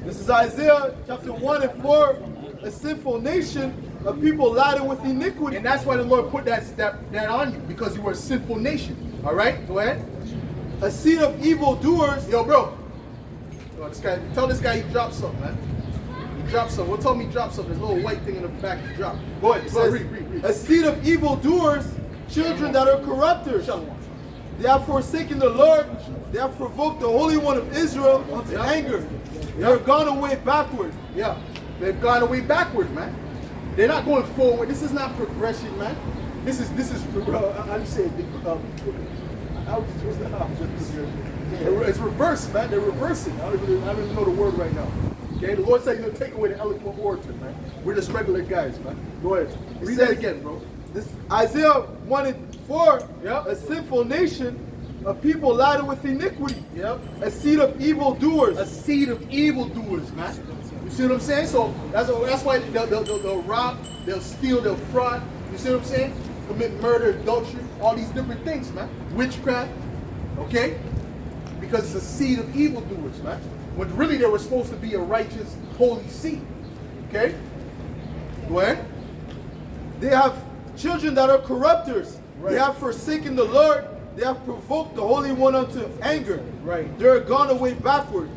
This is Isaiah chapter 1 and 4. A sinful nation, a people laden with iniquity. And that's why the Lord put that on you, because you were a sinful nation. All right? Go ahead. A seed of evildoers. Yo, bro. Tell this guy he dropped something, man. He dropped something. What told me he dropped something? There's a little white thing in the back he dropped. Go ahead. It Go ahead. says, Read. a seed of evildoers, children that are corrupters. Shalom. They have forsaken the Lord. They have provoked the Holy One of Israel unto Yeah. anger. They are gone away backward. Yeah. They've gone away backward, man. They're not going forward. This is not progression, man. This is how do you say it? It's reverse, man. They're reversing. I don't even know the word right now. Okay, the Lord said He's gonna take away the eloquent orator, man. We're just regular guys, man. Go ahead. Read that again, bro. This Isaiah 1 and 4. Yep. A sinful nation, a people laden with iniquity. Yep. A seed of evildoers. A seed of evildoers, man. You see what I'm saying? So that's why they'll rob, they'll steal, they'll fraud. You see what I'm saying? Commit murder, adultery, all these different things, man. Witchcraft, okay? Because it's a seed of evildoers, man. When really they were supposed to be a righteous, holy seed. Okay? Go ahead. They have children that are corrupters. Right. They have forsaken the Lord. They have provoked the Holy One unto anger. Right. They are gone away backward.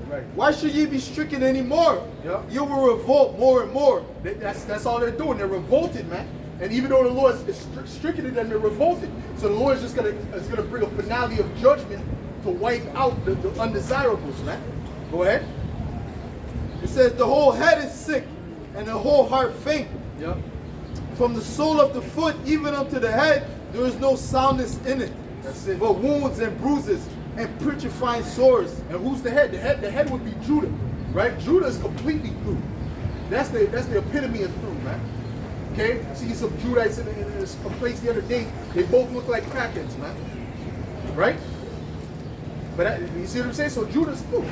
Right. Why should ye be stricken anymore? Yep. You will revolt more and more. That's all they're doing. They're revolted, man. And even though the Lord is stricken them, they're revolted. So the Lord is just gonna bring a finale of judgment to wipe out the undesirables, man. Go ahead. It says the whole head is sick and the whole heart faint. Yep. From the sole of the foot even unto the head, there is no soundness in it. That's it. But wounds and bruises and putrefying sores. And who's the head? The head would be Judah, right? Judah is completely through. That's the epitome of through, man. Okay? See some Judites in a place the other day. They both look like crackheads, man. Right? But you see what I'm saying? So Judah's through.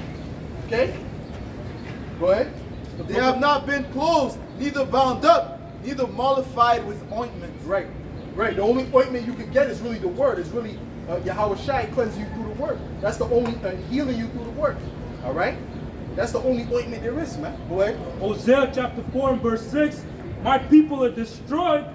Okay? Go ahead. They have not been closed, neither bound up, neither mollified with ointment. Right. Right. The only ointment you can get is really the word. It's really Yahweh Shai cleansing you through the word. That's the only healing you through the word. All right? That's the only ointment there is, man. Go ahead. Hosea chapter 4 and verse 6, my people are destroyed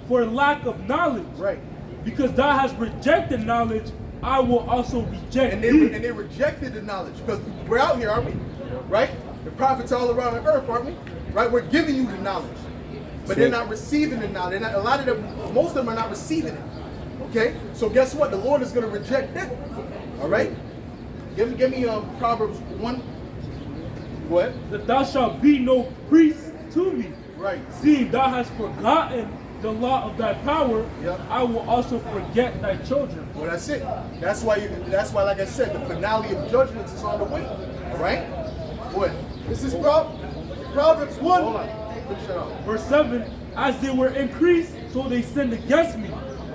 for lack of knowledge. Right. Because thou hast rejected knowledge, I will also reject And thee. they rejected the knowledge because we're out here, aren't we? Right? The prophets all around the earth, aren't we? Right? We're giving you the knowledge. But they're not receiving the knowledge. A lot of them, most of them are not receiving it. Okay? So guess what? The Lord is going to reject that. All right? Give me Proverbs 1. Go ahead. That thou shalt be no priest to me. Right. Seeing thou hast forgotten the law of thy power, Yep. I will also forget thy children. Well, that's it. That's why, like I said, the finale of judgments is on the way. All right? Go ahead. This is Proverbs 1. Hold on. Finish that out. Verse 7, as they were increased, so they sinned against me.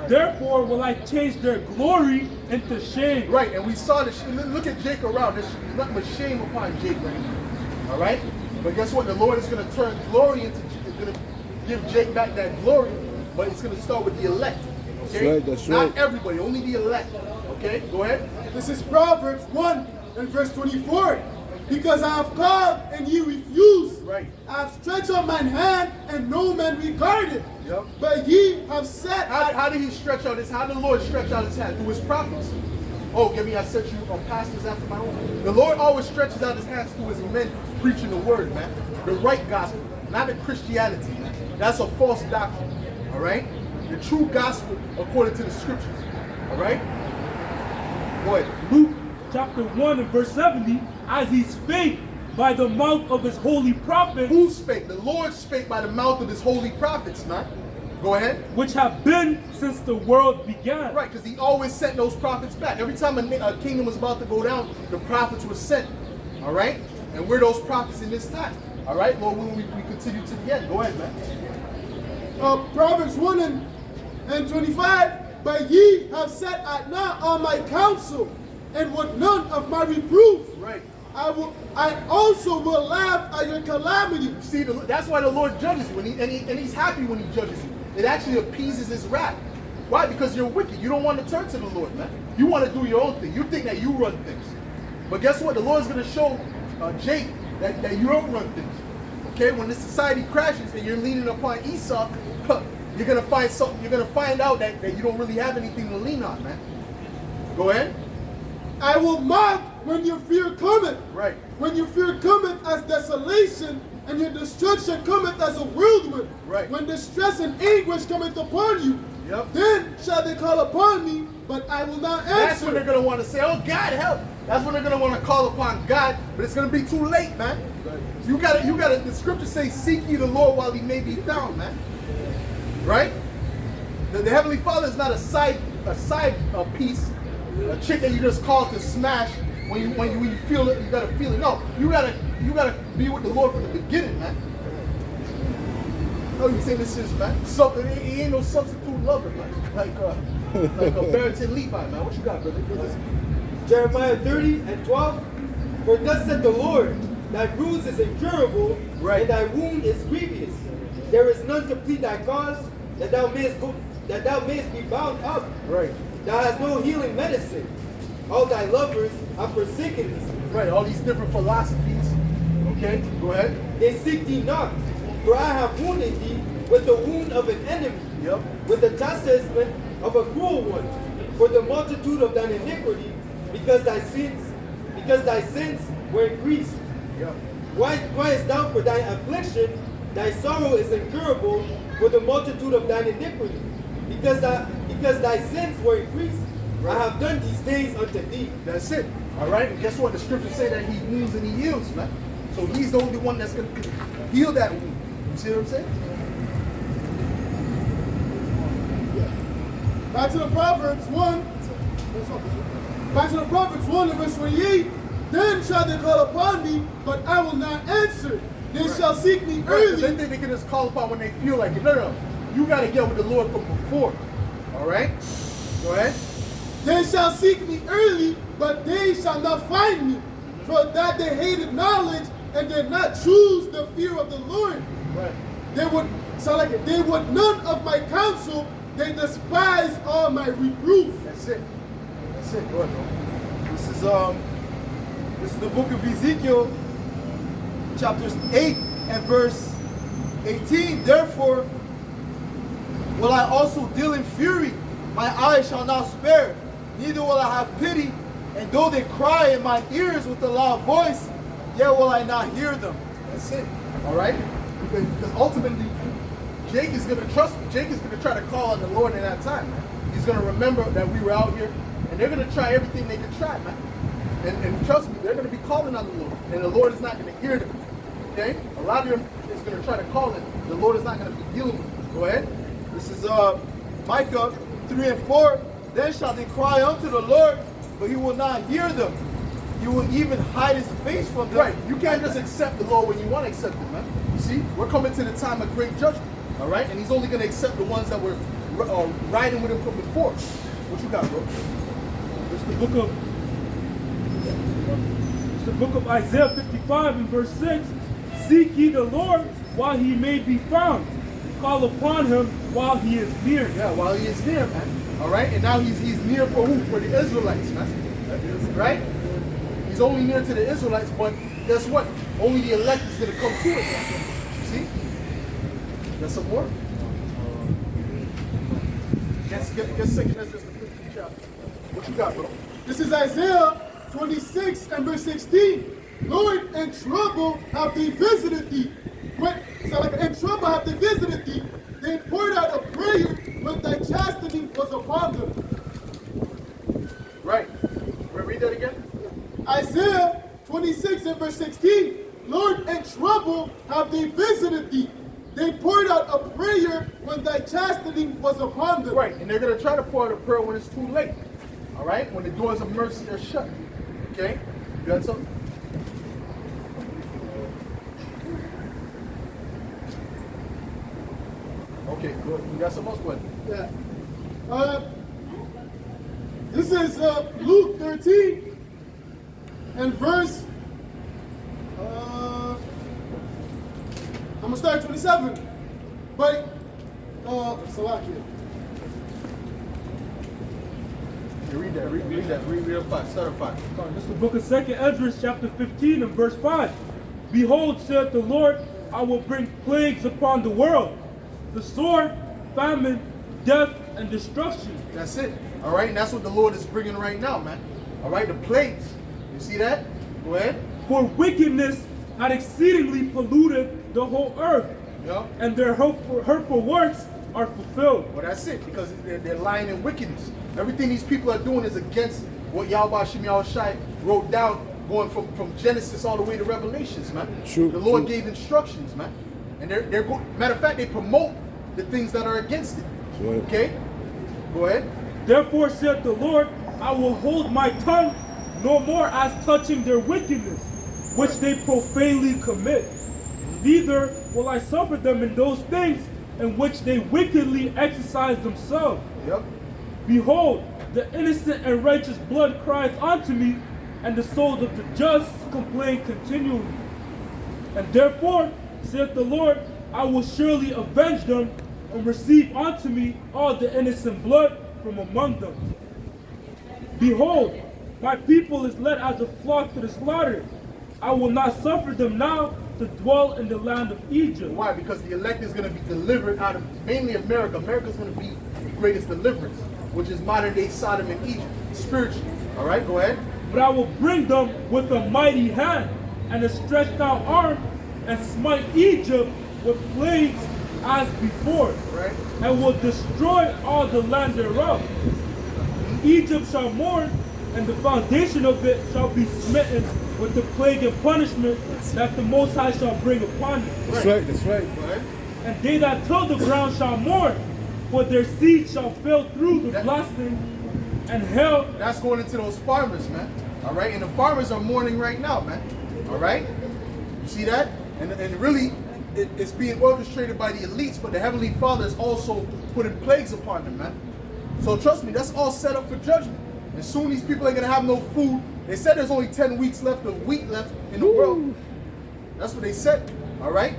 Therefore will I change their glory into shame. Right, and we saw this. Look at Jake around. There's nothing but shame upon Jake right now. All right? But guess what? The Lord is going to turn glory into, going to give Jake back that glory, but it's going to start with the elect. Okay? That's Not right. everybody, only the elect. Okay? Go ahead. This is Proverbs 1 and verse 24. Because I have called and ye refuse. Right. I have stretched out mine hand and no man regarded. Yep. But ye have said, How did he stretch out his? How did the Lord stretch out his hand? Through his prophets. Oh, give me, I set you on pastors after my own. The Lord always stretches out his hands through his men preaching the word, man. The right gospel, not the Christianity, man. That's a false doctrine. All right? The true gospel according to the scriptures. All right? Go ahead. Luke chapter 1 and verse 70, as he spake by the mouth of his holy prophets, Who spake? The Lord spake by the mouth of his holy prophets, man. Go ahead. which have been since the world began. Right, because he always sent those prophets back. Every time a kingdom was about to go down, the prophets were sent. All right? And we're those prophets in this time. All right, Lord, when we continue to the end. Go ahead, man. Proverbs 1 and 25. But ye have set at naught all my counsel, and would none of my reproof. Right. I also will laugh at your calamity. See, that's why the Lord judges you, and he's happy when he judges you. It actually appeases his wrath. Why? Because you're wicked. You don't want to turn to the Lord, man. You want to do your own thing. You think that you run things. But guess what? The Lord's going to show Jake that you don't run things. Okay? When this society crashes and you're leaning upon Esau, you're going to find something. You're going to find out that you don't really have anything to lean on, man. Go ahead. I will mock when your fear cometh. Right. When your fear cometh as desolation, and your destruction cometh as a whirlwind. Right. When distress and anguish cometh upon you, Yep. then shall they call upon me, but I will not That's when they're answer. going to want to say, oh, God, help. That's when they're going to want to call upon God, but it's going to be too late, man. You gotta, the scriptures say, seek ye the Lord while he may be found, man. Right? The Heavenly Father is not a side piece, a chick that you just call to smash when you feel it, you gotta feel it. No, you gotta be with the Lord from the beginning, man. No, you say this is, man. Something, he ain't no substitute lover, man. Like a Barrington Levi, man. What you got, brother? Jeremiah 30 and 12. For thus said the Lord, thy bruise is incurable, Right. and thy wound is grievous. There is none to plead thy cause, that thou mayest be bound up. Right. Thou hast no healing medicine. All thy lovers have forsaken thee. Right, all these different philosophies. Okay, go ahead. They seek thee not, for I have wounded thee with the wound of an enemy, Yep. with the chastisement of a cruel one, for the multitude of thine iniquity, because thy sins were increased. Yep. Why criest thou for thy affliction, thy sorrow is incurable for the multitude of thine iniquity. Because thy sins were increased, I have done these things unto thee. That's it. All right. And guess what? The scriptures say that he wounds and he heals, man. So he's the only one that's going to heal that wound. You see what I'm saying? Back to the Proverbs 1. Back to the Proverbs 1 and verse 28. Then shall they call upon me, but I will not answer. They shall seek me Because they early. think they can just call upon when they feel like it. No. You got to get with the Lord from before. All right? Go ahead. They shall seek me early, but they shall not find me. For that they hated knowledge and did not choose the fear of the Lord. Right. They would none of my counsel. They despise all my reproof. That's it. That's it. Go ahead, bro. This is the book of Ezekiel, chapters 8 and verse 18. Therefore will I also deal in fury, my eyes shall not spare, neither will I have pity, and though they cry in my ears with a loud voice, yet will I not hear them. That's it. All right? Because ultimately, Jake is going to trust me. Jake is going to try to call on the Lord in that time, man. He's going to remember that we were out here, and they're going to try everything they can try, man. And trust me, they're going to be calling on the Lord, and the Lord is not going to hear them. Okay? A lot of them is going to try to call him. The Lord is not going to be dealing with them. Go ahead. This is Micah 3 and 4. Then shall they cry unto the Lord, but he will not hear them. He will even hide his face from them. Right. You can't just accept the Lord when you want to accept him, man. You see, we're coming to the time of great judgment. All right? And he's only going to accept the ones that were riding with him from before. What you got, bro? It's the book of Isaiah 55 and verse 6. Seek ye the Lord while he may be found. Call upon him while he is near. Yeah, while he is near, man. All right? And now he's near for who? For the Israelites, man. Right? He's only near to the Israelites, but guess what? Only the elect is going to come to it. You see? Got some more? Get 2 Ezra, the 15th chapter. What you got, bro? This is Isaiah 26 and verse 16. Lord, in trouble have they visited thee. In trouble have they visited thee. They poured out a prayer when thy chastening was upon them. Right. Read that again. Isaiah 26 and verse 16. Lord, in trouble have they visited thee. They poured out a prayer when thy chastening was upon them. Right. And they're going to try to pour out a prayer when it's too late. All right? When the doors of mercy are shut. Okay? You got something? Okay, good. You got something else? Go ahead. Yeah. This is Luke 13 and verse. I'm gonna start at 27. But Salakia. Read that. Read a 5. Start at 5. This is the book of 2 Ezra, chapter 15 and verse 5. Behold, saith the Lord, I will bring plagues upon the world, the sword, famine, death, and destruction. That's it. All right? And that's what the Lord is bringing right now, man. All right? The plagues. You see that? Go ahead. For wickedness had exceedingly polluted the whole earth, Yeah. and their hurtful works are fulfilled. Well, that's it, because they're lying in wickedness. Everything these people are doing is against what Yahweh Shem Yahushai wrote down, going from Genesis all the way to Revelations, man. True, the Lord true. gave instructions, man. And matter of fact, they promote the things that are against it. Right. Okay? Go ahead. Therefore saith the Lord, I will hold my tongue no more as touching their wickedness, which they profanely commit. Neither will I suffer them in those things in which they wickedly exercise themselves. Yep. Behold, the innocent and righteous blood crieth unto me, and the souls of the just complain continually. And therefore, saith the Lord, I will surely avenge them, and receive unto me all the innocent blood from among them. Behold, my people is led as a flock to the slaughter. I will not suffer them now to dwell in the land of Egypt. Why? Because the elect is going to be delivered out of mainly America. America is going to be the greatest deliverance, which is modern day Sodom and Egypt, spiritually. All right, go ahead. But I will bring them with a mighty hand and a stretched out arm, and smite Egypt with plagues as before, Right. and will destroy all the land thereof. Egypt shall mourn, and the foundation of it shall be smitten with the plague and punishment that the Most High shall bring upon it. That's right, that's right. Right. And they that till the ground shall mourn, for their seed shall fail through the That- blasting, and hell. That's going into those farmers, man. All right, and the farmers are mourning right now, man. All right, you see that? And really, it's being orchestrated by the elites, but the Heavenly Father is also putting plagues upon them, man. So trust me, that's all set up for judgment. And soon these people ain't gonna have no food. They said there's only 10 weeks left of wheat left in the world. That's what they said. All right,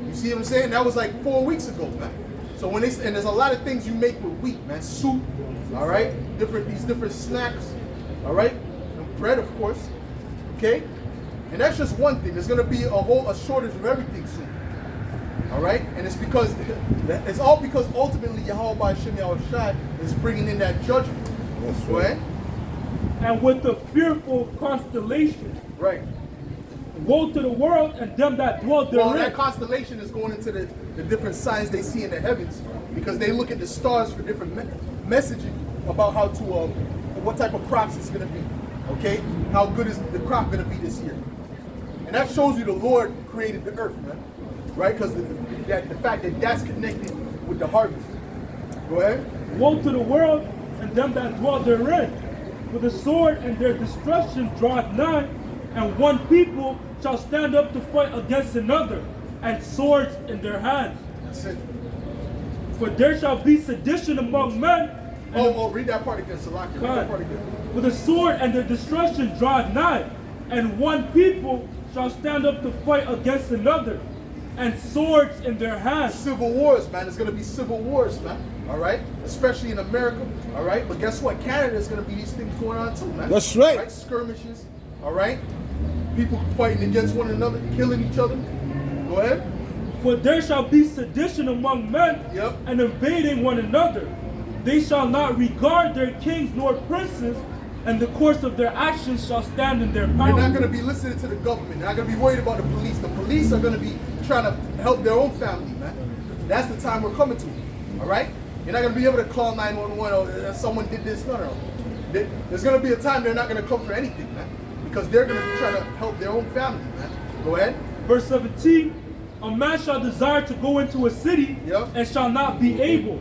you see what I'm saying? That was like 4 weeks ago, man. So when they and there's a lot of things you make with wheat, man. Soup, all right, these different snacks, all right, and bread, of course, okay. And that's just one thing. There's gonna be a shortage of everything soon, all right. And it's because it's all because ultimately Yahweh Shem Yahushai is bringing in that judgment. That's Go right. ahead. And with the fearful constellation, Right. woe to the world and them that dwell Well, therein. that constellation is going into the different signs they see in the heavens because they look at the stars for different messaging about how to what type of crops it's going to be. Okay, how good is the crop going to be this year? And that shows you the Lord created the earth, man. Right? Because the fact that that's connected with the harvest. Go ahead. Woe to the world and them that dwell therein. For the sword and their destruction draweth nigh, and one people shall stand up to fight against another, and swords in their hands. That's it. For there shall be sedition among men. And Read that part again, Salaki. Read God. that part again. For the sword and their destruction draweth nigh, and one people shall stand up to fight against another, and swords in their hands. Civil wars, man. There's going to be civil wars, man. All right? Especially in America. All right? But guess what? Canada is going to be these things going on too, man. That's right. Skirmishes. All right? People fighting against one another, killing each other. Go ahead. For there shall be sedition among men, Yep. and invading one another. They shall not regard their kings nor princes, and the course of their actions shall stand in their They're power. not going to be listening to the government. They're not going to be worried about the police. The police are going to be trying to help their own family, man. That's the time we're coming to. All right? You're not going to be able to call 911 or someone did this. No. There's going to be a time they're not going to come for anything, man. Because they're going to try to help their own family, man. Go ahead. Verse 17, a man shall desire to go into a city, Yep. and shall not be able,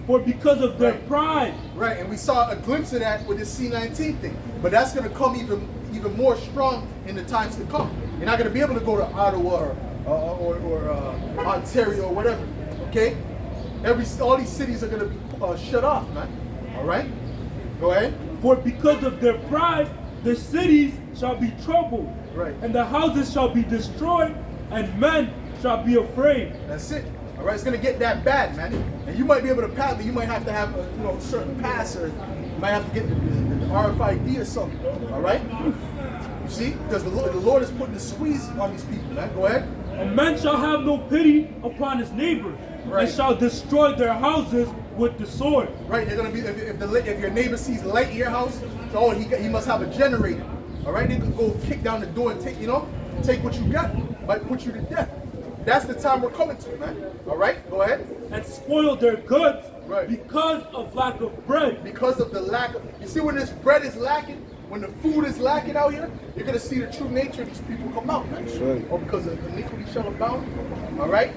for because of their Right. pride. Right, and we saw a glimpse of that with the C-19 thing. But that's going to come even more strong in the times to come. You're not going to be able to go to Ottawa or Ontario or whatever. Okay, all these cities are going to be shut off, man. All right, go ahead. For because of their pride, the cities shall be troubled, Right. and the houses shall be destroyed, and men shall be afraid. That's it. All right, it's going to get that bad, man. And you might be able to pass, but you might have to have a certain pass, or you might have to get the RFID or something. All right. You see, because the Lord is putting the squeeze on these people, man. Go ahead. A man shall have no pity upon his neighbor, Right. and shall destroy their houses with the sword. Right, they're gonna be if your neighbor sees light in your house, so he must have a generator. All right, they can go kick down the door and take what you got, might put you to death. That's the time we're coming to, man. All right, go ahead. And spoil their goods, Right. because of lack of bread. Because of the lack of, you see, when this bread is lacking, when the food is lacking out here, you're gonna see the true nature of these people come out, man. That's right. Or because of iniquity shall abound. All right.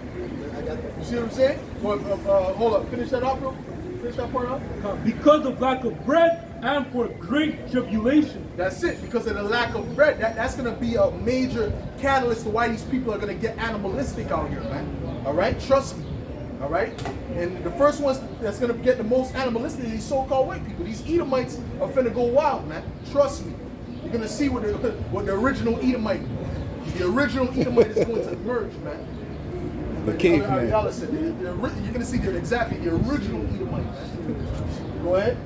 You see what I'm saying? Hold up, finish that off, bro. Finish that part off. Because of lack of bread, and for great tribulation. That's it, because of the lack of bread. That's going to be a major catalyst to why these people are going to get animalistic out here, man. All right? Trust me. All right? And the first ones that's going to get the most animalistic are these so-called white people. These Edomites are finna go wild, man. Trust me. You're going to see what the original Edomite is going to emerge, man. The caveman. Y'all listen, you're going to see the original Edomite, man. Go ahead.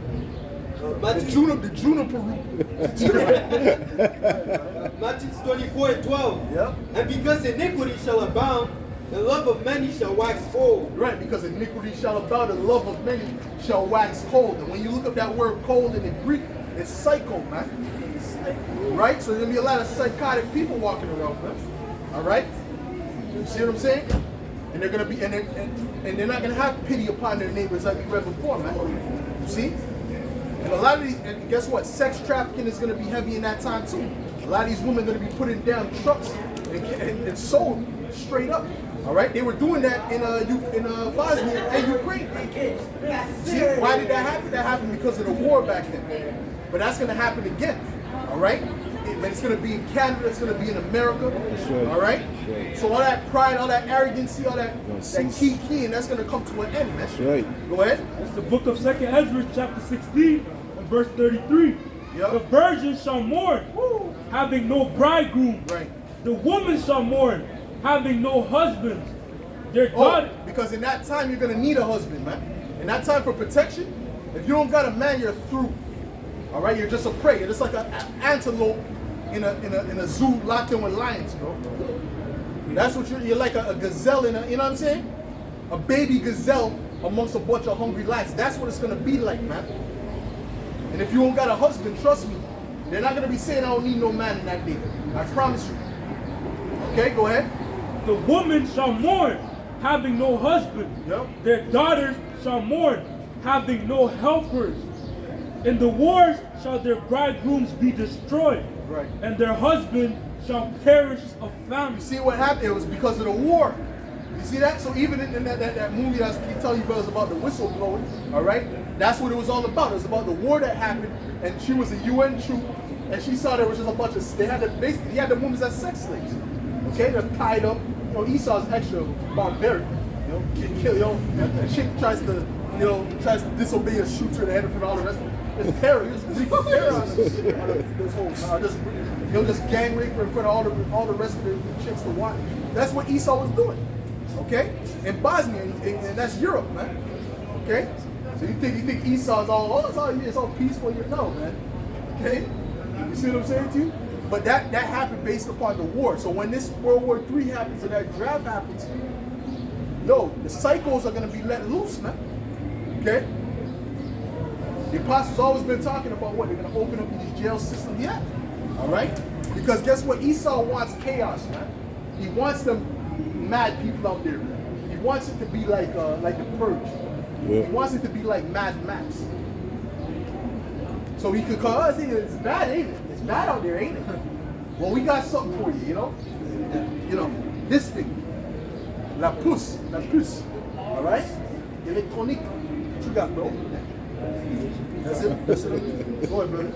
The juniper root. Matthew 24:12. Yep. And because iniquity shall abound, the love of many shall wax cold. Right, because iniquity shall abound, the love of many shall wax cold. And when you look up that word cold in the Greek, it's psycho, man. Right? So there's going to be a lot of psychotic people walking around, man. All right? You see what I'm saying? And they're gonna be and they're not gonna have pity upon their neighbors like we read before, man. You see? And a lot of these, and guess what? Sex trafficking is gonna be heavy in that time too. A lot of these women are gonna be put in down trucks and sold straight up. All right, they were doing that in Bosnia and Ukraine. See, why did that happen? That happened because of the war back then. But that's gonna happen again. All right, but it's gonna be in Canada. It's gonna be in America. That's right. All right. That's right. So all that pride, all that arrogancy, all that cease. key, and that's gonna come to an end, man. That's right. Go ahead. It's the book of 2nd Ezra, chapter 16, and verse 33. Yep. The virgin shall mourn, having no bridegroom. Right. The woman shall mourn, having no husbands. Their Oh, daughter, because in that time you're gonna need a husband, man. In that time for protection, if you don't got a man, you're through. All right, you're just a prey. You're just like an antelope in a zoo locked in with lions, bro. That's what you're like a gazelle in a, you know what I'm saying? A baby gazelle amongst a bunch of hungry lions. That's what it's gonna be like, man. And if you don't got a husband, trust me, they're not gonna be saying I don't need no man in that day. I promise you. Okay, go ahead. the woman shall mourn, having no husband. Yep. Their daughters shall mourn, having no helpers. In the wars shall their bridegrooms be destroyed, Right. and their husband shall perish of famine. You see what happened? It was because of the war. You see that? So even in that movie that I keep telling you brothers about the whistleblowing, all right? That's what it was all about. It was about the war that happened, and she was a UN troop, and she saw there was just a bunch of, they had the women as sex slaves. Okay, they're tied up. You know, Esau's extra barbaric. You know, kill, you know, a chick tries to disobey and shoots her in the head in front of all the rest of them. It's terror. It's wreaking terror on this whole, he'll just gang rape her in front of all the rest of the chicks to watch. That's what Esau was doing. Okay, in Bosnia, and that's Europe, man. Okay, so you think Esau's it's all peaceful? No, man. Okay, you see what I'm saying to you? But that happened based upon the war. So when this World War III happens and that draft happens, the cycles are gonna be let loose, man. Okay. The apostles always been talking about what they're gonna open up these jail systems. Yeah. All right. Because guess what? Esau wants chaos, man. He wants them mad people out there. He wants it to be like the Purge. Yeah. He wants it to be like Mad Max. So he could call us. It's bad, ain't it? It's bad out there, ain't it? Well, we got something for you, you know. This thing, la puce. All right, electronic. What you got, bro? That's it. Go ahead, brother.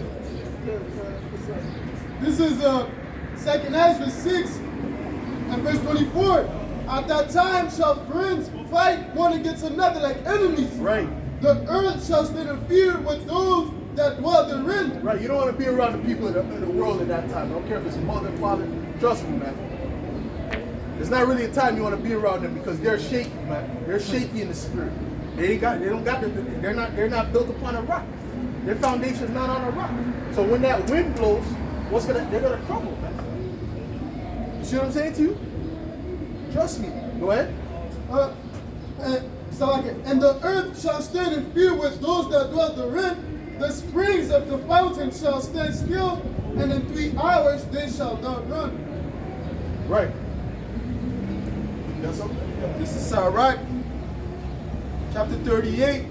This is 2nd Ezra 6 and verse 24. At that time shall friends fight one against another like enemies. Right. The earth shall stand in fear with those that dwell therein. Right. You don't want to be around the people in the world at that time. I don't care if it's mother, father. Trust me, man. It's not really a time you want to be around them because they're shaky, man. They're shaky in the spirit. They're not built upon a rock. Their foundation's not on a rock. So when that wind blows, they're gonna crumble, man. You see what I'm saying to you? Trust me. Go ahead. And the earth shall stand in fear with those that dwell therein. The springs of the fountain shall stand still, and in 3 hours they shall not run. Right. That's something. This is Sirach, chapter 38,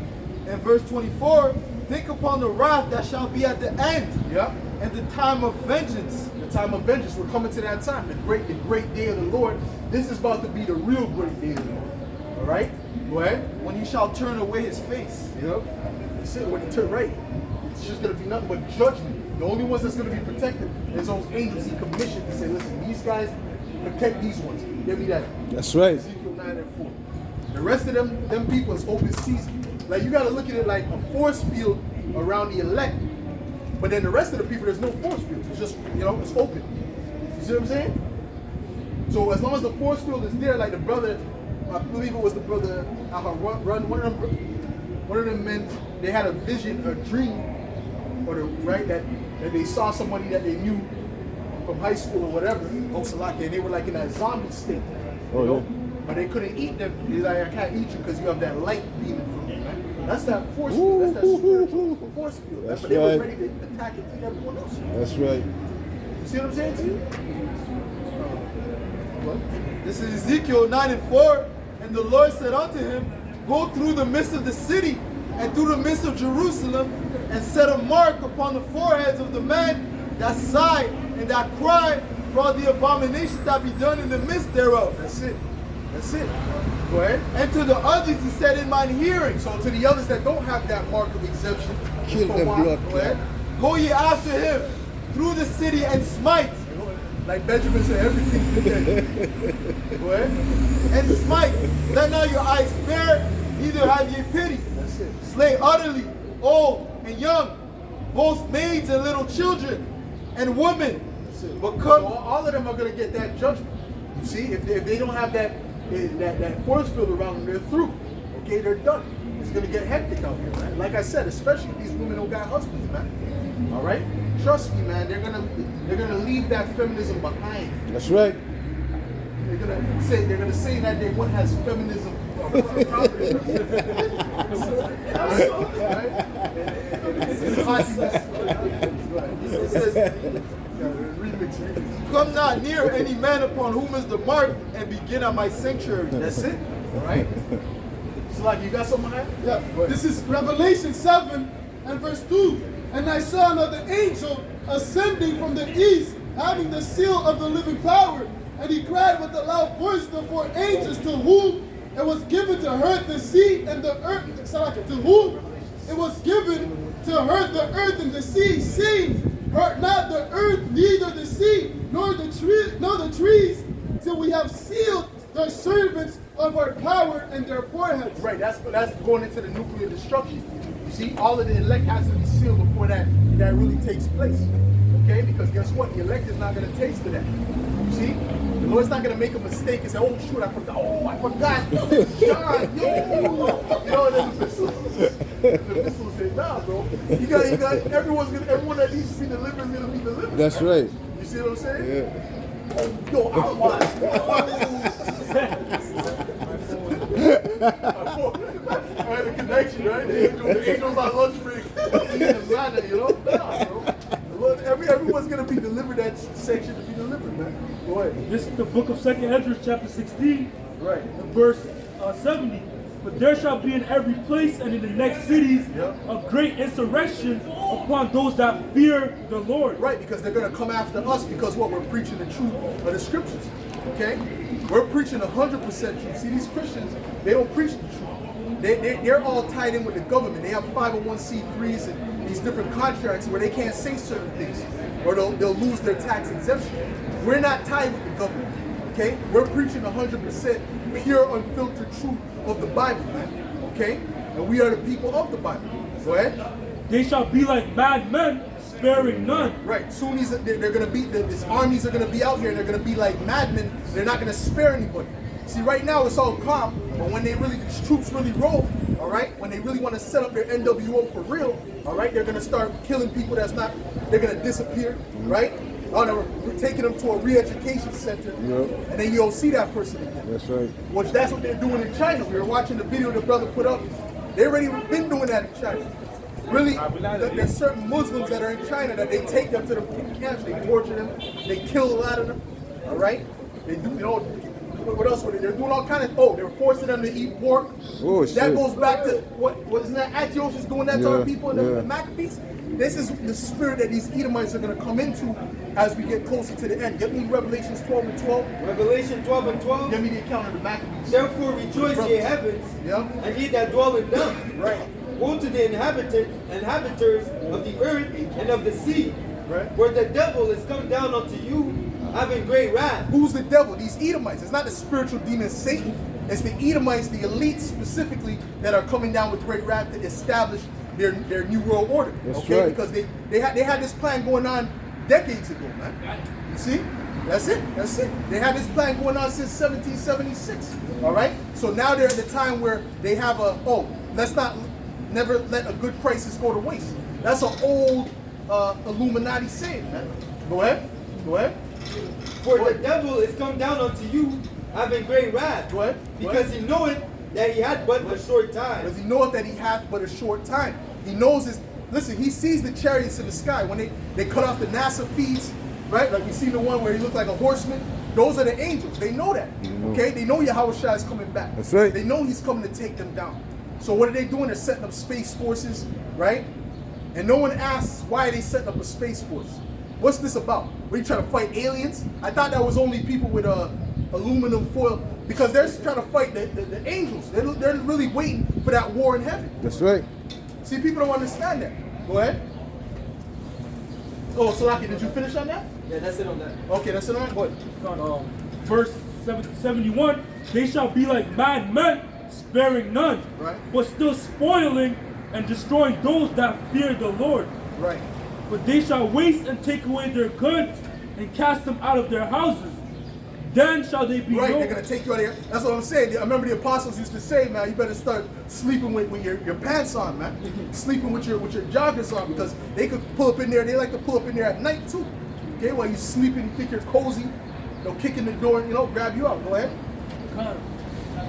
and verse 24. Think upon the wrath that shall be at the end, Yeah. and the time of vengeance. The time of vengeance. We're coming to that time. The great day of the Lord. This is about to be the real great day of the Lord. All right. Go ahead. When he shall turn away his face. Yep. That's it. When you turn right, it's just going to be nothing but judgment. The only ones that's going to be protected is those angels he commissioned to say, listen, these guys, protect these ones. Give me that. That's right. Ezekiel 9 and 4. The rest of them people is open season. Like you got to look at it like a force field around the elect. But then the rest of the people, there's no force field. It's just, it's open. You see what I'm saying? So as long as the force field is there, like the brother, I believe it was the brother, one of them men, they had a vision, a dream, that they saw somebody that they knew from high school or whatever, and they were like in that zombie state, you know? But they couldn't eat them. He's like, I can't eat you because you have that light beaming from you, man. That's that force field. That's that spiritual force field. That's But they were right. ready to attack and eat everyone else. That's right. You see what I'm saying to you? What? This is Ezekiel 9 and 4. And the Lord said unto him, Go through the midst of the city and through the midst of Jerusalem, and set a mark upon the foreheads of the men that sigh and that cry for all the abominations that be done in the midst thereof. That's it. That's it. Go ahead. And to the others he said in mine hearing. So to the others that don't have that mark of exemption, Kill for them, why? blood Go ahead. Go ye after him through the city and smite. Like Benjamin said, everything today. Go ahead. And smite. Let not your eyes spare, neither have ye pity. That's it. Slay utterly, old and young, both maids and little children, and women. That's it. But So come, all of them are going to get that judgment. You see, if they don't have that force field around them, they're through. Okay, they're done. It's going to get hectic out here, man. Like I said, especially if these women don't got husbands, man. All right? Trust me, man. They're gonna leave that feminism behind. That's right. They're gonna say that they what has feminism. It says, remix. come not near any man upon whom is the mark, and begin at my sanctuary. That's it. All right. So like you got something on that? Yeah, this is Revelation 7 and verse 2. And I saw another angel ascending from the east, having the seal of the living power. And he cried with a loud voice the four angels to whom it was given to hurt the sea and the earth. To whom it was given to hurt the earth and the sea, saying, hurt not the earth, neither the sea, nor the trees, till we have sealed the servants of our power and their foreheads. Right. That's going into the nuclear destruction. You see, all of the elect has to be sealed before that really takes place. Okay? Because guess what? The elect is not going to taste of that. You see? The Lord's not going to make a mistake and say, oh, shoot, I forgot. Oh, I forgot. John, yo. You know, the missile say, nah, bro. You got, everyone that needs to be delivered is going to be delivered. That's right. You see what I'm saying? Yeah. Oh, yo, I watched. All right, the connection, right? The angels on lunch break. You know? Nah, bro. Look, everyone's going to be delivered that section to be delivered, man. Go ahead. This is the book of 2nd Ezra, chapter 16, Right. and verse 70. But there shall be in every place and in the next cities a great insurrection upon those that fear the Lord. Right, because they're going to come after us because what? We're preaching the truth of the scriptures. Okay? We're preaching 100% truth. See, these Christians, they don't preach the truth. They're all tied in with the government. They have 501c3s and these different contracts where they can't say certain things or they'll lose their tax exemption. We're not tied with the government. Okay? We're preaching 100% pure, unfiltered truth of the Bible, man. Okay? And we are the people of the Bible. Go ahead. They shall be like mad men, sparing none. Right. Sunnis, they're going to be, these armies are going to be out here and they're going to be like madmen. They're not going to spare anybody. See, right now it's all calm, but when these troops really roll, all right, when they really want to set up their NWO for real, all right, they're going to start killing people they're going to disappear, right? Oh, no, we're taking them to a re-education center, and then you don't see that person again. That's right. Which that's what they're doing in China. We were watching the video the brother put up. They already been doing that in China. Really, there's certain Muslims that are in China that they take them to the camps, they torture them, they kill a lot of them, all right? They do, what else were they? They're doing all kind of, they're forcing them to eat pork. Oh, that shit. goes back to, wasn't that Antiochus doing that to our people in the Maccabees? This is the spirit that these Edomites are going to come into as we get closer to the end. Give me Revelations 12 and 12. Revelation 12 and 12. Give me the account of the Maccabees. Therefore rejoice, ye heavens, and ye that dwell in them. Right. Woe to the inhabitants of the earth and of the sea, Right. where the devil is come down unto you, having great wrath. Who's the devil? These Edomites. It's not the spiritual demon Satan. It's the Edomites, the elites specifically, that are coming down with great wrath to establish their new world order. That's okay, right. because they had this plan going on decades ago, man. You see? That's it. That's it. They had this plan going on since 1776. All right? So now they're at the time where they have never let a good crisis go to waste. That's an old Illuminati saying, man. Go ahead. Go ahead. For the devil is come down unto you, having great wrath. Go ahead. Because he knoweth that he had but a short time. Because he knoweth that he hath but a short time. He knows his, listen, he sees the chariots in the sky. When they cut off the NASA feeds right? Like we seen the one where he looked like a horseman. Those are the angels. They know that. Okay? They know Yahushua is coming back. That's right. They know he's coming to take them down. So what are they doing? They're setting up space forces, right? And no one asks, why are they setting up a space force? What's this about? Were you trying to fight aliens? I thought that was only people with aluminum foil, because they're trying to fight the angels. They're really waiting for that war in heaven. That's right. See, people don't understand that. Go ahead. Oh, Salaki, did you finish on that? Yeah, that's it on that. Okay, that's it on that? Go ahead. Verse 71, they shall be like mad men, sparing none, Right. but still spoiling and destroying those that fear the Lord. Right. For they shall waste and take away their goods and cast them out of their houses. Then shall they be Right, known. they're going to take you out of here. That's what I'm saying. I remember the apostles used to say, man, you better start sleeping with your pants on, man. Sleeping with your joggers on, because they could pull up in there. They like to pull up in there at night, too. Okay, while you're sleeping, you think you're cozy. They'll kick in the door, grab you out. Go ahead.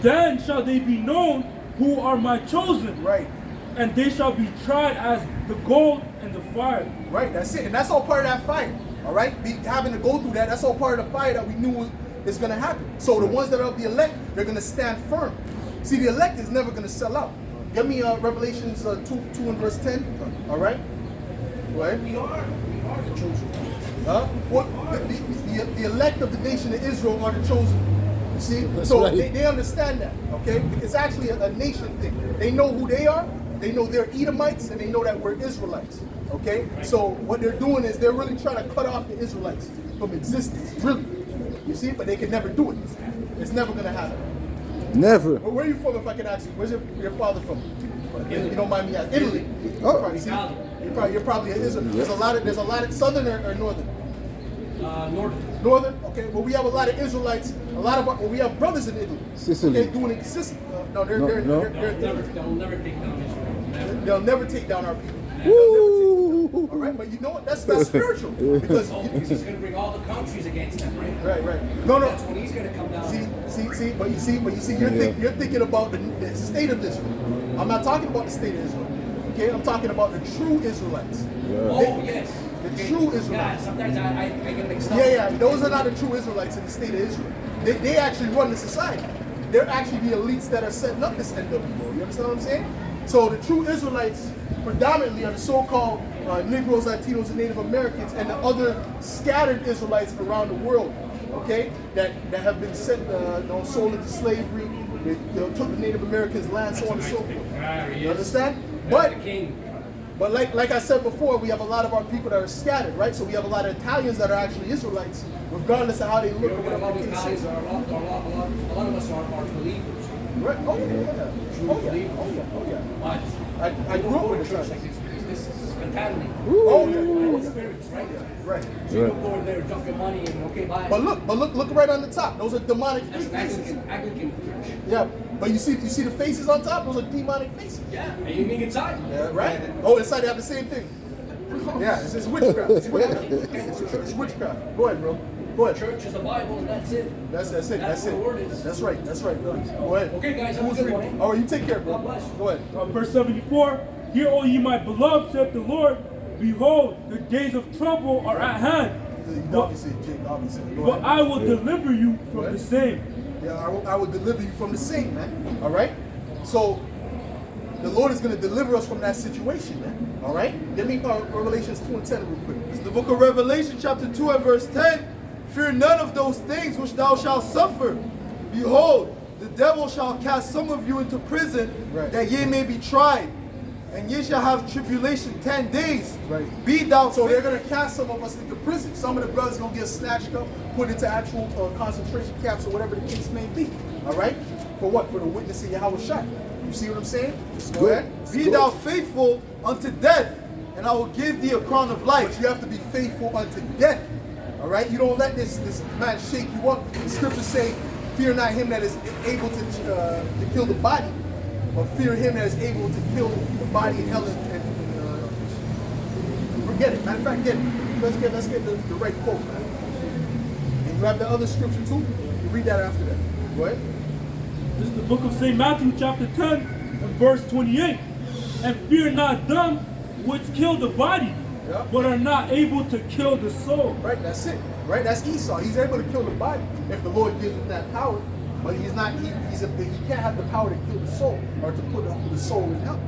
Then shall they be known who are my chosen. Right. And they shall be tried as the gold and the fire. Right, that's it. And that's all part of that fire. All right? Having to go through that, that's all part of the fire that we knew is going to happen. So the ones that are of the elect, they're going to stand firm. See, the elect is never going to sell out. Give me Revelations 2 and verse 10. All right? Go ahead. We are the chosen ones. Well, the elect of the nation of Israel are the chosen. You see? That's So right. they understand that, okay? It's actually a nation thing. They know who they are. They know they're Edomites, and they know that we're Israelites, okay? So what they're doing is they're really trying to cut off the Israelites from existence, really. You see? But they can never do it. It's never going to happen. Never. Where are you from, if I can ask you? Where's your father from? You don't mind me asking. Italy. Oh. You're probably an Israel. There's a lot of southern or northern. Northern. Northern. Okay. Well, we have a lot of Israelites. We have brothers in Italy. Sicily. Okay, doing it. Sicily. No, No. They'll never take down Israel. they'll never take down our people. Woo! All right, but you know what? That's spiritual, because Oh, because he's going to bring all the countries against them, right? right. No. That's when he's going to come down. But you see, you're thinking about the state of Israel. I'm not talking about the state of Israel. Okay, I'm talking about the true Israelites. Oh, yes. The true Israelites. Yeah, sometimes I get mixed up. Yeah. Those are not the true Israelites in the state of Israel. They actually run the society. They're actually the elites that are setting up this NWO. You understand what I'm saying? So the true Israelites predominantly are the so-called Negroes, Latinos, and Native Americans, and the other scattered Israelites around the world. Okay, that have been sold into slavery. They took the Native Americans' land, so on and so forth. You understand? But like I said before, we have a lot of our people that are scattered, right? So we have a lot of Italians that are actually Israelites, regardless of how they look. You Or know, whatever all the the case Italians is. are a lot of us are believers. Right? Oh yeah. But I grew up with church Italians. like this is contaminated. Oh yeah. Spirits, right? Right. So you don't go in there, dump your money, and okay, bye. But look right on the top. Those are demonic That's an faces. Anglican church. Yeah. But you see the faces on top? Those are demonic faces. Yeah, and you mean inside. Yeah, right? Oh, inside they have the same thing. Yeah, it's witchcraft. It's witchcraft. Go ahead, bro. Go ahead. Church is the Bible, and that's it. That's it. That's That's what it. the word is. That's right. Go ahead. Okay, guys, have a Who's good reading? one, eh? All right, you take care, bro. God bless. Go ahead. Verse 74, Hear, O ye my beloved, saith the Lord, behold, the days of trouble are at hand. Obviously, Jake, obviously. Go But ahead. I will deliver you from Right. the same. Yeah, I will deliver you from the same, man. All right? So, the Lord is going to deliver us from that situation, man. All right? Give me Revelations 2 and 10 real quick. It's the book of Revelation, chapter 2 and verse 10. Fear none of those things which thou shalt suffer. Behold, the devil shall cast some of you into prison, Right. that ye may be tried. And ye shall have tribulation 10 days. Right. Be thou So they're going to cast some of us into prison. Some of the brothers going to get snatched up, put into actual concentration camps or whatever the case may be. All right? For what? For the witness of Yahushua. You see what I'm saying? Go ahead. Be thou faithful unto death, and I will give thee a crown of life. But you have to be faithful unto death. All right? You don't let this man shake you up. The scriptures say, fear not him that is able to kill the body, but fear him that is able to kill the body in hell and forget it. Matter of fact, get it. Let's get the right quote, man. And you have the other scripture too. You read that after that. Go ahead. This is the book of St. Matthew, chapter 10, and verse 28. And fear not them which kill the body, Yeah. but are not able to kill the soul. Right, that's it. Right, that's Esau. He's able to kill the body if the Lord gives him that power, but he's not. He can't have the power to kill the soul or to put the soul in hell.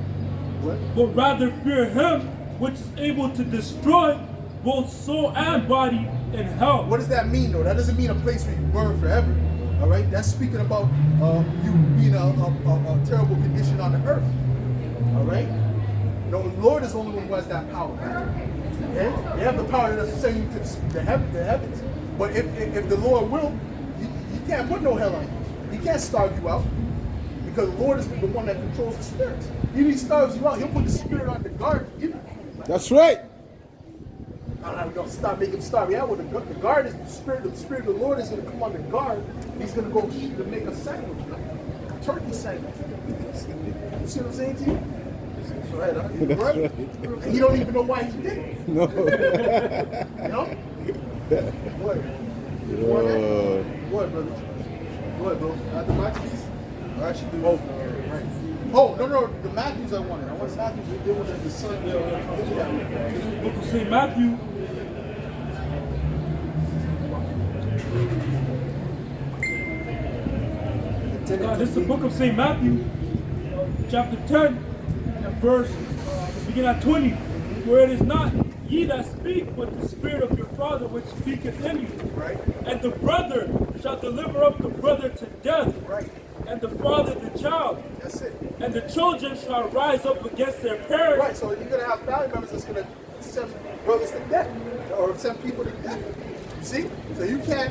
What? But rather fear him which is able to destroy both soul and body in hell. What does that mean, though? That doesn't mean a place where you burn forever. All right, that's speaking about you being a terrible condition on the earth. All right, the Lord is the only one who has that power. Okay, they have the power to send you to the heavens. But if the Lord will, you can't put no hell on you. He can't starve you out because the Lord is the one that controls the spirits. If he starves you out, he'll put the spirit on the guard to give you. That's right. I don't know, don't stop making him starve. Yeah, well, the guard is the spirit of the Lord is going to come on the guard. And he's going to go to make a sandwich, a turkey sandwich. You see what I'm saying to you? Go ahead, huh? That's Right? right. And you don't even know why he did it. No. You know? What? What, brother? What, bro? The Maccabees. I actually do. Oh, right. Oh, no, the Matthews I wanted. I wanted Matthews. They wanted the son. Yeah. Book of St. Matthew, this is the book of St. Matthew, chapter 10, and verse, begin at 20. For it is not ye that speak, but the Spirit of your Father which speaketh in you. Right. And the brother shall deliver up the brother to death, Right. and the father the child. That's it. And the children shall rise up against their parents. Right, so you're going to have family members that's going to send brothers to death or send people to death. You see? So you can't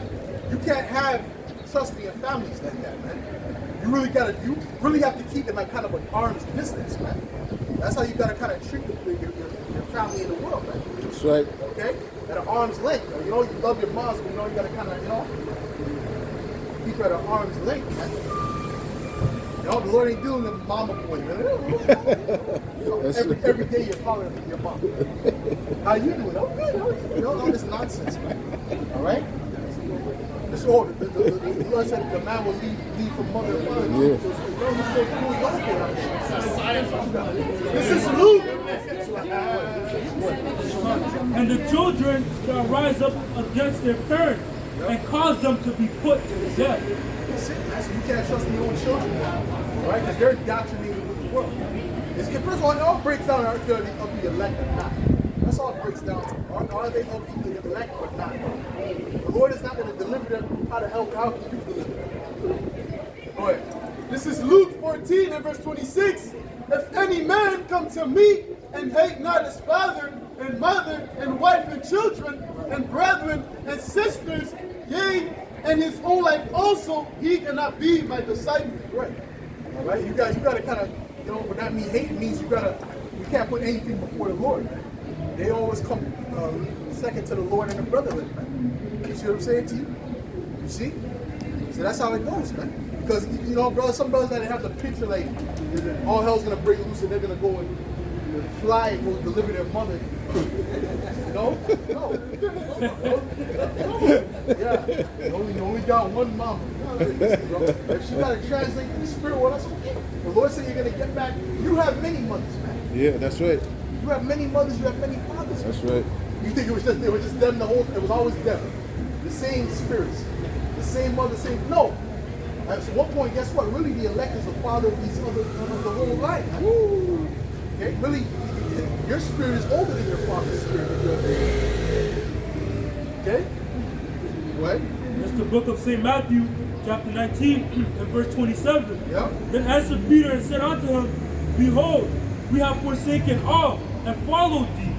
have trust in families like that, man. You really have to keep them at kind of an arm's distance, man. That's how you got to kind of treat your family in the world, man. That's right. Okay? At an arm's length. You know, you love your moms, but you know, you got to kind of, keep her at an arm's length, man. You know, the Lord ain't dealing with mama boy, man. Every day you're calling your mom. How you doing? Oh, good. How are you? You know, all this nonsense, man. All right? This order. The Lord said the man will leave from mother and father. Yeah. This is Luke. And the children shall rise up against their parents and cause them to be put to death. That's it, man. So you can't trust your own children, right? Because they're indoctrinated with the world. First of all, it all breaks down are they of the elect or not. That's all it breaks down to. Are they of the elect or not? The Lord is not going to deliver them. How can you deliver them? Go ahead. This is Luke 14 and verse 26. If any man come to me and hate not his father and mother and wife and children and brethren and sisters, yea, and his own life also, he cannot be my disciple. Right. All right. You got to kind of, what that means, hate means you can't put anything before the Lord, man. They always come second to the Lord and the brotherhood, man. You see what I'm saying to you? You see? So that's how it goes, man. Because, brothers, some brothers that have the picture like all hell's going to break loose and they're going to go and fly and go deliver their mother. No. Yeah. You only got one mama. If she got to translate the spirit, well, that's okay. The Lord said you're going to get back. You have many mothers, man. Yeah, that's right. You have many mothers, you have many fathers. That's right. You think it was just them the whole time? It was always them. The same spirits. The same mother, same. No. At one point, guess what? Really, the elect is the father of these other, of the whole life. Woo. Okay? Really, your spirit is older than your father's spirit. Okay? What? That's the book of St. Matthew, chapter 19, and verse 27. Yeah. Then answered Peter and said unto him, Behold, we have forsaken all and followed thee.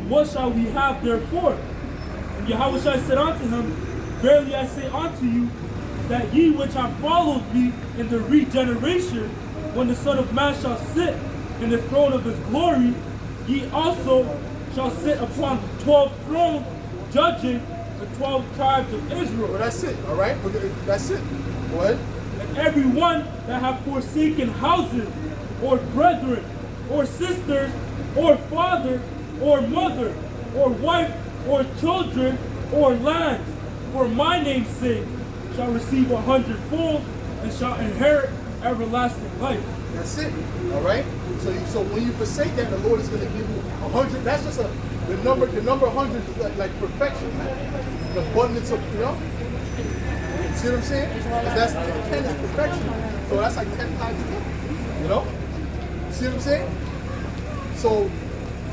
What shall we have therefore? And Yahushua said unto him, Verily I say unto you, that ye which have followed me in the regeneration, when the Son of Man shall sit in the throne of his glory, ye also shall sit upon 12 thrones, judging the 12 tribes of Israel. Well, that's it, all right? That's it. What? And every one that hath forsaken houses, or brethren, or sisters, or father, or mother, or wife, or children, or lands, for my name's sake, shall receive 100-fold, and shall inherit everlasting life. That's it. All right? So when you forsake that, the Lord is going to give you 100. That's just The number 100 is like perfection, man. The abundance of, you know? You see what I'm saying? 'Cause that's 10 is perfection. So that's like 10 times 10. You know? You see what I'm saying? So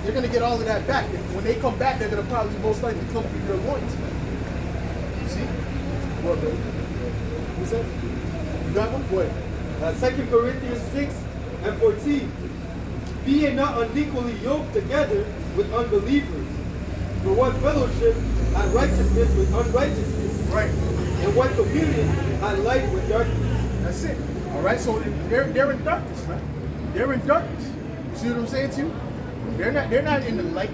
you're gonna get all of that back. When they come back, they're gonna probably most likely come through your loins, man. You see? What, man? What's that? You got one? Go ahead. 2 Corinthians 6 and 14. Be ye not unequally yoked together with unbelievers. For what fellowship had righteousness with unrighteousness? Right. And what communion had light with darkness? That's it. All right. So they're in darkness, man. They're in darkness. You see what I'm saying to you? They're not in the light.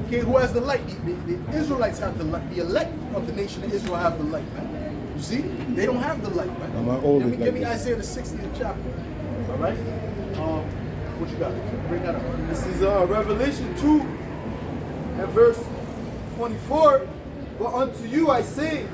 Okay. Who has the light? The Israelites have the light. The elect of the nation of Israel have the light, man. You see? They don't have the light, man. I'm not old Give me like this. Isaiah the 60th chapter. All right. What you got? Bring that up. This is Revelation 2 and verse 24. But unto you I say,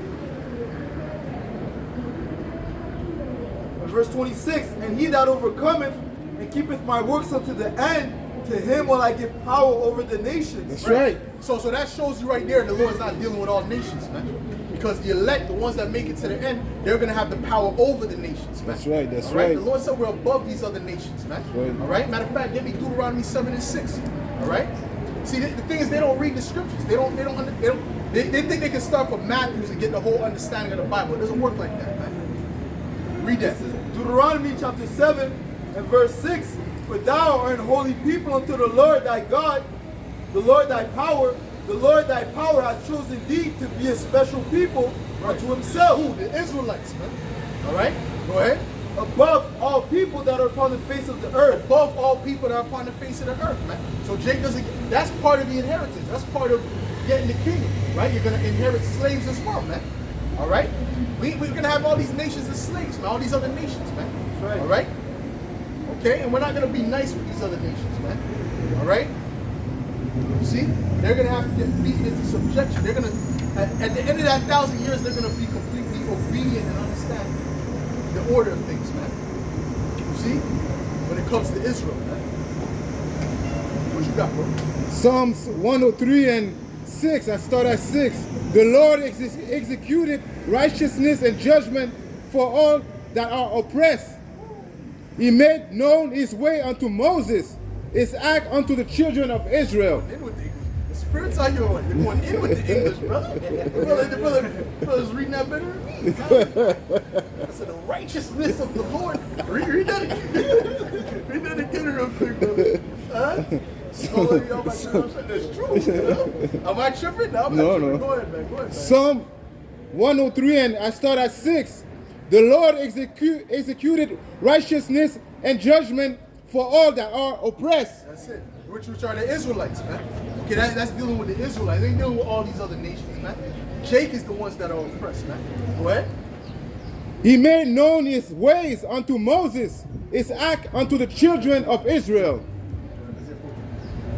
and verse 26, and he that overcometh and keepeth my works unto the end, to him will I give power over the nations. That's right. So that shows you right there the Lord's not dealing with all nations, man. Because the elect, the ones that make it to the end, they're going to have the power over the nations, man. That's right, that's All right. right. The Lord said we're above these other nations, man. That's right. All right. Matter of fact, give me Deuteronomy 7 and 6. All right. See, the thing is, they don't read the scriptures. They think they can start from Matthews and get the whole understanding of the Bible. It doesn't work like that, man. Read that. Deuteronomy chapter 7 and verse 6. For thou art an holy people unto the Lord thy God, the Lord thy power. The Lord thy power hath chosen thee to be a special people unto himself. Who? The Israelites, man. All right. Go ahead. Above all people that are upon the face of the earth. Above all people that are upon the face of the earth, man. So Jake doesn't. That's part of the inheritance. That's part of getting the kingdom, right? You're gonna inherit slaves as well, man. All right. We're gonna have all these nations as slaves, man. All these other nations, man. That's right. All right. Okay, and we're not gonna be nice with these other nations, man. All right. You see, they're gonna have to get beaten into subjection. They're gonna, at the end of that 1,000 years, they're gonna be completely obedient and understand the order of things, man. You see, when it comes to Israel, man. What you got, bro? Psalms 103 and 6. I start at 6. The Lord executed righteousness and judgment for all that are oppressed. He made known his way unto Moses, his act unto the children of Israel. In with the English. The spirits are yours. They're going in with the English, brother. The brother's reading that better than me. I said the righteousness of the Lord. Read that again. Read that again real quick, brother. Huh? That's true. You know? Am I tripping? No, I'm not tripping. No. Go ahead, man. Go ahead, man. Psalm 103 and I start at 6. The Lord executed righteousness and judgment for all that are oppressed. That's it. Which are the Israelites, man. Okay, that's dealing with the Israelites. They ain't dealing with all these other nations, man. Jake is the ones that are oppressed, man. Go ahead. He made known his ways unto Moses, his act unto the children of Israel.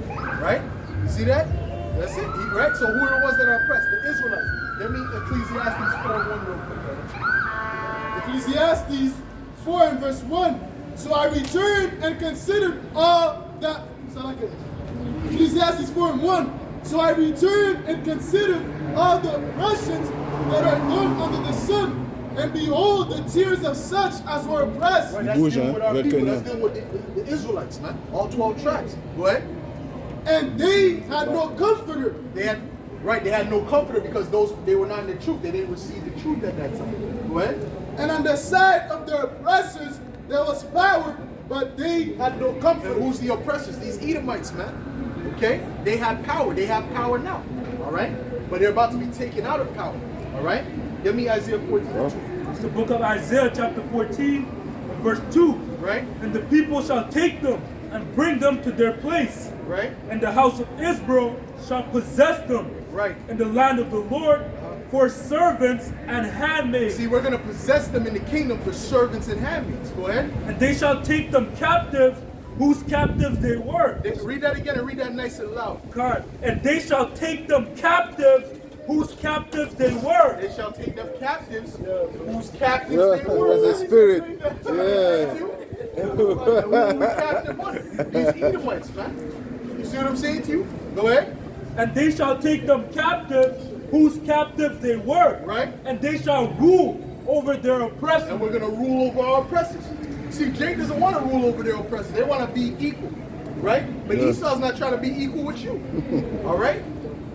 Right? You see that? That's it. Right? So who are the ones that are oppressed? The Israelites. Let me Ecclesiastes 4:1 real quick, brother. Ecclesiastes 4 and verse 1. So I returned and considered all that. Ecclesiastes 4 and 1. So I returned and considered all the oppressions that are done under the sun. And behold, the tears of such as were oppressed. Right, that's dealing with our people. That's dealing with the Israelites, man. All 12 tribes. Go ahead. And they had no comforter. They had no comforter because they were not in the truth. They didn't receive the truth at that time. Go ahead. And on the side of their oppressors there was power, but they had no comfort. And who's the oppressors? These Edomites, man. Okay? They had power. They have power now. All right? But they're about to be taken out of power. All right? Give me Isaiah 14:2. It's the book of Isaiah chapter 14, verse 2. Right? And the people shall take them and bring them to their place. Right? And the house of Israel shall possess them. Right. In the land of the Lord for servants and handmaids. See, we're going to possess them in the kingdom for servants and handmaids. Go ahead. And they shall take them captive, whose captives they were. Read that again and read that nice and loud. God. And they shall take them captive, whose captives they were. They shall take them captives, whose captives they were. That's the spirit. Who captive one? These Edomites, man. You see what I'm saying to you? Go ahead. and they shall take them captives, whose captives they were. Right. And they shall rule over their oppressors. And we're going to rule over our oppressors. See, Jake doesn't want to rule over their oppressors. They want to be equal, right? But Esau's not trying to be equal with you, all right?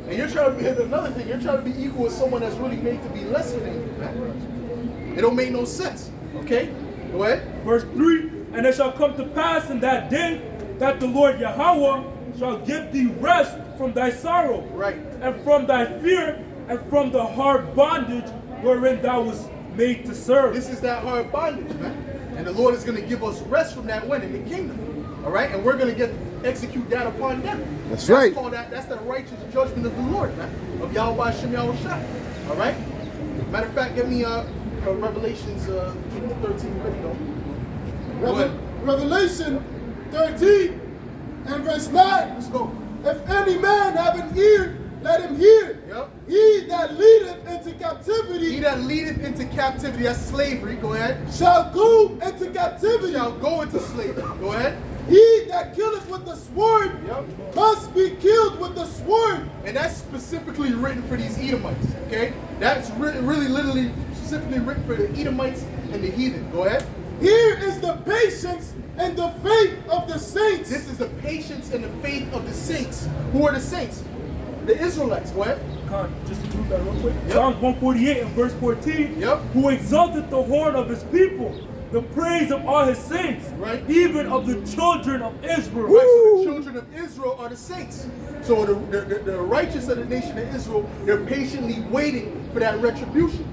And you're trying to be, here's another thing, you're trying to be equal with someone that's really made to be lesser than you, man. It don't make no sense, okay? Go ahead. Verse 3, and it shall come to pass in that day that the Lord Yahweh shall give thee rest from thy sorrow, Right. and from thy fear, and from the hard bondage wherein thou was made to serve. This is that hard bondage, man. And the Lord is going to give us rest from that when in the kingdom, all right? And we're going to get execute that upon them. That's right. Called that's the righteous judgment of the Lord, man, of Yahweh Hashem Yahweh Shai, all right? Matter of fact, give me Revelations 13, ready, though. Go ahead. Revelation 13 and verse 9. Let's go. If any man have an ear, let him hear. Yep. He that leadeth into captivity He that leadeth into captivity, that's slavery, go ahead, shall go into captivity. shall go into slavery. Go ahead. He that killeth with the sword Yep. must be killed with the sword. And that's specifically written for these Edomites, okay? That's really literally specifically written for the Edomites and the heathen. Go ahead. Here is the patience and the faith of the saints. This is the patience and the faith of the saints. Who are the saints? The Israelites. Go ahead. Con, just to prove that real quick. Yep. Psalms 148 and verse 14. Yep. Who exalted the horn of his people, the praise of all his saints, Right. even of the children of Israel. Right, so the children of Israel are the saints. So the righteous of the nation of Israel, they're patiently waiting for that retribution.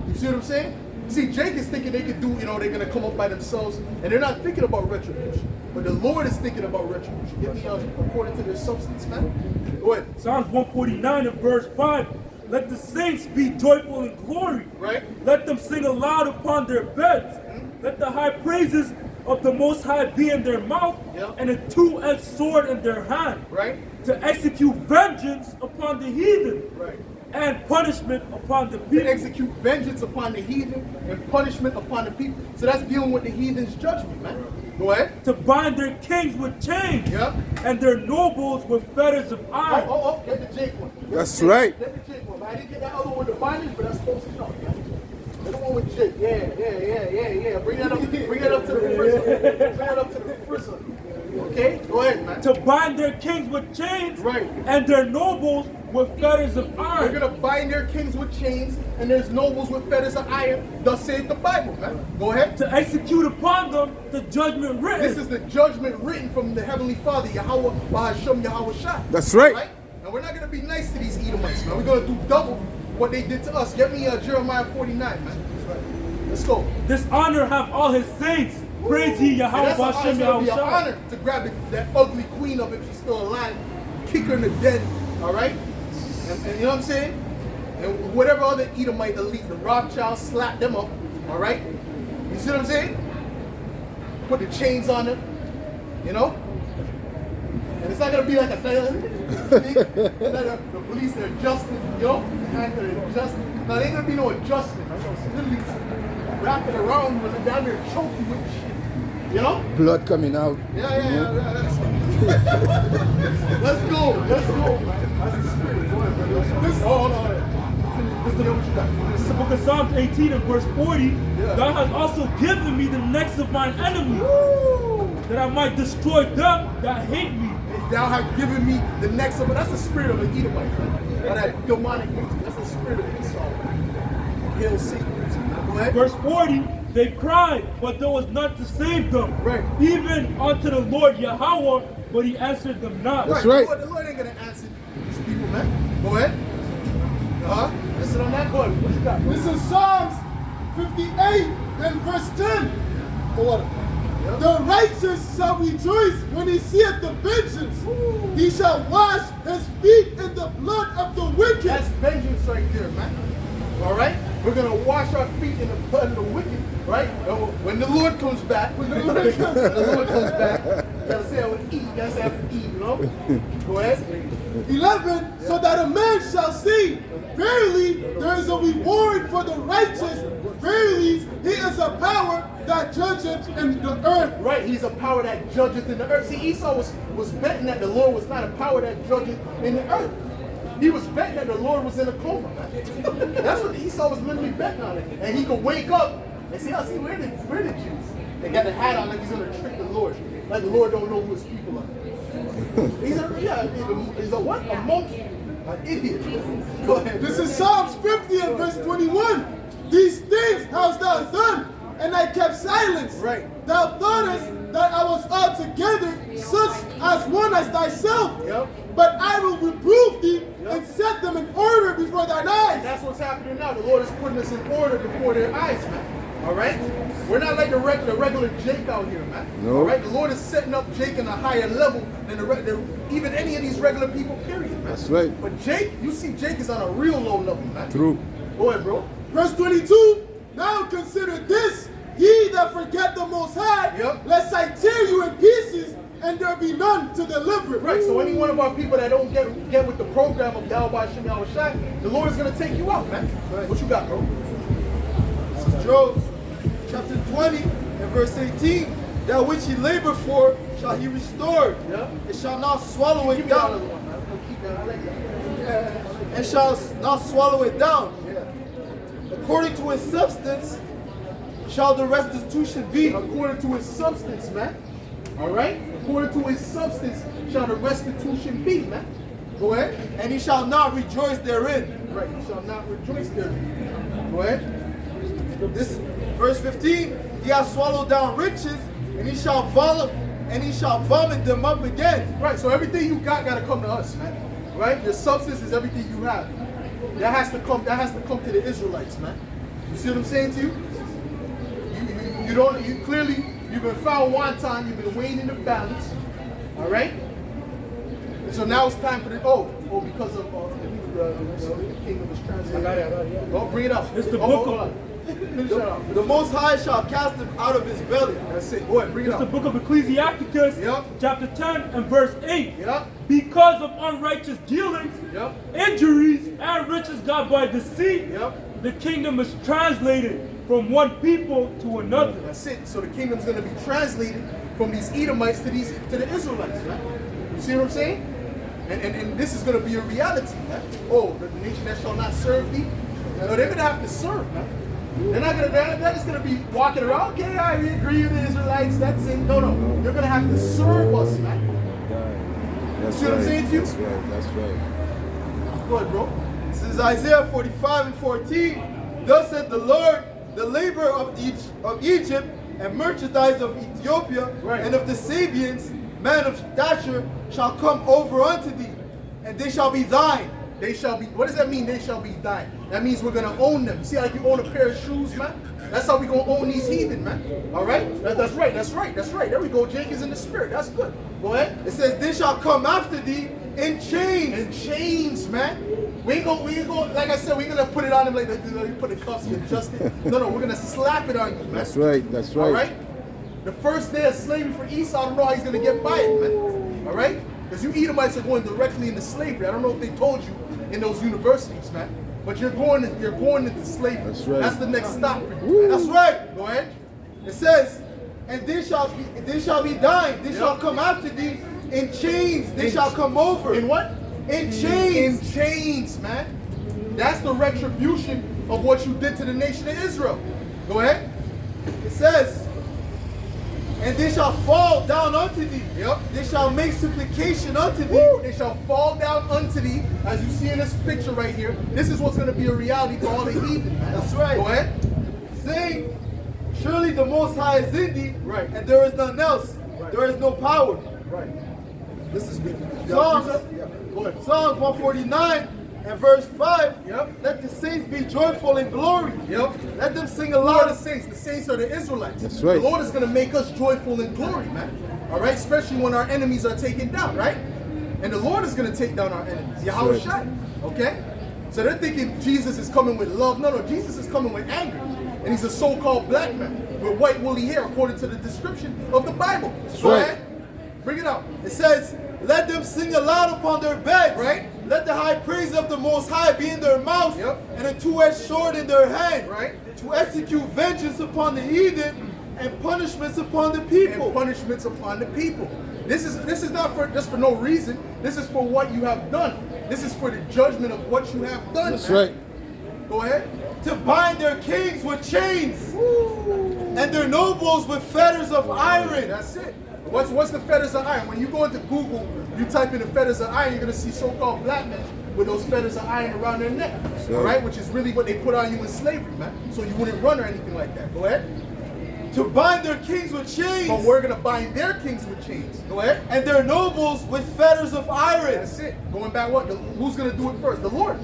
You see what I'm saying? See, Jake is thinking they could do, they're going to come up by themselves, and they're not thinking about retribution. But the Lord is thinking about retribution. Give me according to their substance, man. Go ahead. Psalms 149 and verse 5. Let the saints be joyful in glory. Right. Let them sing aloud upon their beds. Let the high praises of the Most High be in their mouth, Yep. and a two-edged sword in their hand, Right. to execute vengeance upon the heathen, Right. and punishment upon the To people. execute vengeance upon the heathen and punishment upon the people. So that's dealing with the heathen's judgment, man. Go ahead. To bind their kings with chains, Yep. and their nobles with fetters of iron. Get the Jake one. Get That's the Jake- right. Get the Jake one. I didn't get that other one, the binders, but that's close enough. Get the one with Jake. Yeah. Bring that up to the prison. Bring that up to the prison. Okay? Go ahead, man. To bind their kings with chains, Right. and their nobles with fetters of They're iron. gonna bind their kings with chains, and there's nobles with fetters of iron. Thus saith the Bible, man. Go ahead. To execute upon them the judgment written. This is the judgment written from the Heavenly Father, Yahweh Bahasham Yahweh Shai. That's right. And we're not going to be nice to these Edomites, man. We're going to do double what they did to us. Get me Jeremiah 49, man. Let's go. This honor have all his saints. Praise ye And Yahweh that's Hashem going to be Yahweh an Shai. honor to grab that ugly queen up if she's still alive, kick her in the den, all right? And you know what I'm saying? And whatever other Edomite elite, the Rothschilds, slap them up, all right? You see what I'm saying? Put the chains on them, you know? And it's not gonna be like a thing. The police are adjusting, you know? They're adjusting. Now, there ain't gonna be no adjustment. It's literally wrapping around you and down there choking with shit. You know? Blood coming out. Yeah. Let's go, man. That's the spirit. Go ahead, brother. Hold on. This is what you got. It's the book of Psalms 18 and verse 40. Yeah. Thou hast also given me the necks of mine enemies, that I might destroy them that hate me. Thou have given me the next of it. That's the spirit of an Edomite, man. Or that demonic nature. That's the spirit of Esau, man. Hail Satan. Go ahead. Verse 40, they cried, but there was none to save them. Right. Even unto the Lord Yahweh, but he answered them not. That's right. The Lord ain't gonna answer these people, man. Go ahead. Listen on that. Go ahead. What you got? This is Psalms 58 and verse 10. Order. The righteous shall rejoice when he seeth the vengeance. He shall wash his feet in the blood of the wicked. That's vengeance right there, man. All right? We're going to wash our feet in the blood of the wicked, right? When the Lord comes back, you got to say I would eat. You got to say I would eat, you know? Go ahead. 11, so that a man shall say, verily there is a reward for the righteous. Verily he is a power that judgeth in the earth. Right, he's a power that judges in the earth. See, Esau was betting that the Lord was not a power that judges in the earth. He was betting that the Lord was in a coma, man. That's what Esau was literally betting on it. And he could wake up and see, where the Jews? They got the hat on like he's gonna trick the Lord. Like the Lord don't know who his people are. He's a what? A monkey. An idiot. Go ahead. This is Psalms 50 and verse 21. These things hast thou done, and I kept silence. Right. Thou thoughtest that I was altogether such as one as thyself. Yep. But I will reprove thee and set them in order before thine eyes. And that's what's happening now. The Lord is putting us in order before their eyes, man. All right? We're not like the regular Jake out here, man. No. All right? The Lord is setting up Jake in a higher level than even any of these regular people, period, man. That's right. But Jake, you see Jake is on a real low level, man. True. Go ahead, bro. Verse 22. Now consider this, ye that forget the Most High, Yep. lest I tear you in pieces, and there be none to deliver. Right, so any one of our people that don't get with the program of Yahweh Shem Yahweh Shai, the Lord is going to take you out, man. What you got, bro? This is Job chapter 20 and verse 18. That which he labored for shall he restore. Yeah. It shall not swallow Give it me that other down. one, man. We'll keep that. I like that. And shall not swallow it down. Yeah. According to his substance shall the restitution be. According to his substance, man. All right? According to his substance shall the restitution be, man. Go ahead. And he shall not rejoice therein. Right, you shall not rejoice therein. Go ahead. This verse 15. He has swallowed down riches, and he shall vomit them up again. Right, so everything you got to come to us, man. Right? Your substance is everything you have. That has to come to the Israelites, man. You see what I'm saying to you? You clearly, you've been found wanton, you've been weighing in the balance. All right? And so now it's time for the, because of the kingdom is translated. I got it, yeah. Oh, bring it up. It's the hold book on. Finish that up. The Most High shall cast them out of his belly. That's it. Go ahead, bring it It's the up. book of Ecclesiasticus, Yep. chapter 10 and verse 8. Yep. Because of unrighteous dealings, Yep. injuries, and riches got by deceit, Yep. the kingdom is translated from one people to another. That's it. So the kingdom's going to be translated from these Edomites to the Israelites, right? You see what I'm saying? And this is going to be a reality, man. Oh, the nation that shall not serve thee. No, they're going to have to serve, man. They're just going to be walking around. Okay, I agree with the Israelites. That's it. No. They're going to have to serve us, man. That's See what I'm right. saying to you? That's right. That's right. Go ahead, bro. This is Isaiah 45 and 14. Thus said the Lord, the labor of Egypt and merchandise of Ethiopia Right. and of the Sabians, man of stature, shall come over unto thee, and they shall be thine. They shall be, what does that mean, they shall be thine? That means we're going to own them. See, like you own a pair of shoes, man? That's how we're going to own these heathen, man. All right? That's right. There we go. Jake is in the spirit. That's good. Go ahead. It says, they shall come after thee in chains. And chains, man. We ain't gonna, like I said, we ain't gonna put it on him like you put the cuffs and adjust it. No, we're gonna slap it on you, man. That's right. That's right. All right? The first day of slavery for Esau, I don't know how he's gonna get by it, man. All right? Because you Edomites are going directly into slavery. I don't know if they told you in those universities, man. But you're going into slavery. That's right. That's the next stop for you. Man. That's right. Go ahead. It says, and they shall be thine. They shall come after thee in chains. They shall come over. In what? In chains. In chains, man. That's the retribution of what you did to the nation of Israel. Go ahead. It says, and they shall fall down unto thee. Yep. They shall make supplication unto thee. Woo! They shall fall down unto thee, as you see in this picture right here. This is what's going to be a reality for all the heathen, man. That's right. Go ahead. Saying, surely the Most High is in thee, Right. and there is none else. Right. There is no power. Right. This is Psalms. Psalms, Go ahead. Psalms 149 and verse 5. Yep. Let the saints be joyful in glory. Yep. Let them sing Who are aloud. the saints? The saints are the Israelites. That's right. The Lord is going to make us joyful in glory, man. All right? Especially when our enemies are taken down, right? And the Lord is going to take down our enemies. Yahweh right. Shai. Okay? So they're thinking Jesus is coming with love. No, Jesus is coming with anger. And he's a so-called black man with white woolly hair, according to the description of the Bible. Go right. ahead. Bring it out. It says, let them sing aloud upon their beds. Right. Let the high praise of the Most High be in their mouth. Yep. And a two-edged sword in their hand. Right. To execute vengeance upon the heathen and punishments upon the people. And punishments upon the people. This is not for just for no reason. This is for what you have done. This is for the judgment of what you have done. That's man. right. Go ahead. To bind their kings with chains and their nobles with fetters of iron. That's it. What's the fetters of iron? When you go into Google, you type in the fetters of iron, you're gonna see so-called black men with those fetters of iron around their neck. Sure. All right, which is really what they put on you in slavery, man. So you wouldn't run or anything like that. Go ahead. To bind their kings with chains. But we're gonna bind their kings with chains. Go ahead. And their nobles with fetters of iron. That's it. Going back, who's gonna do it first? The Lord.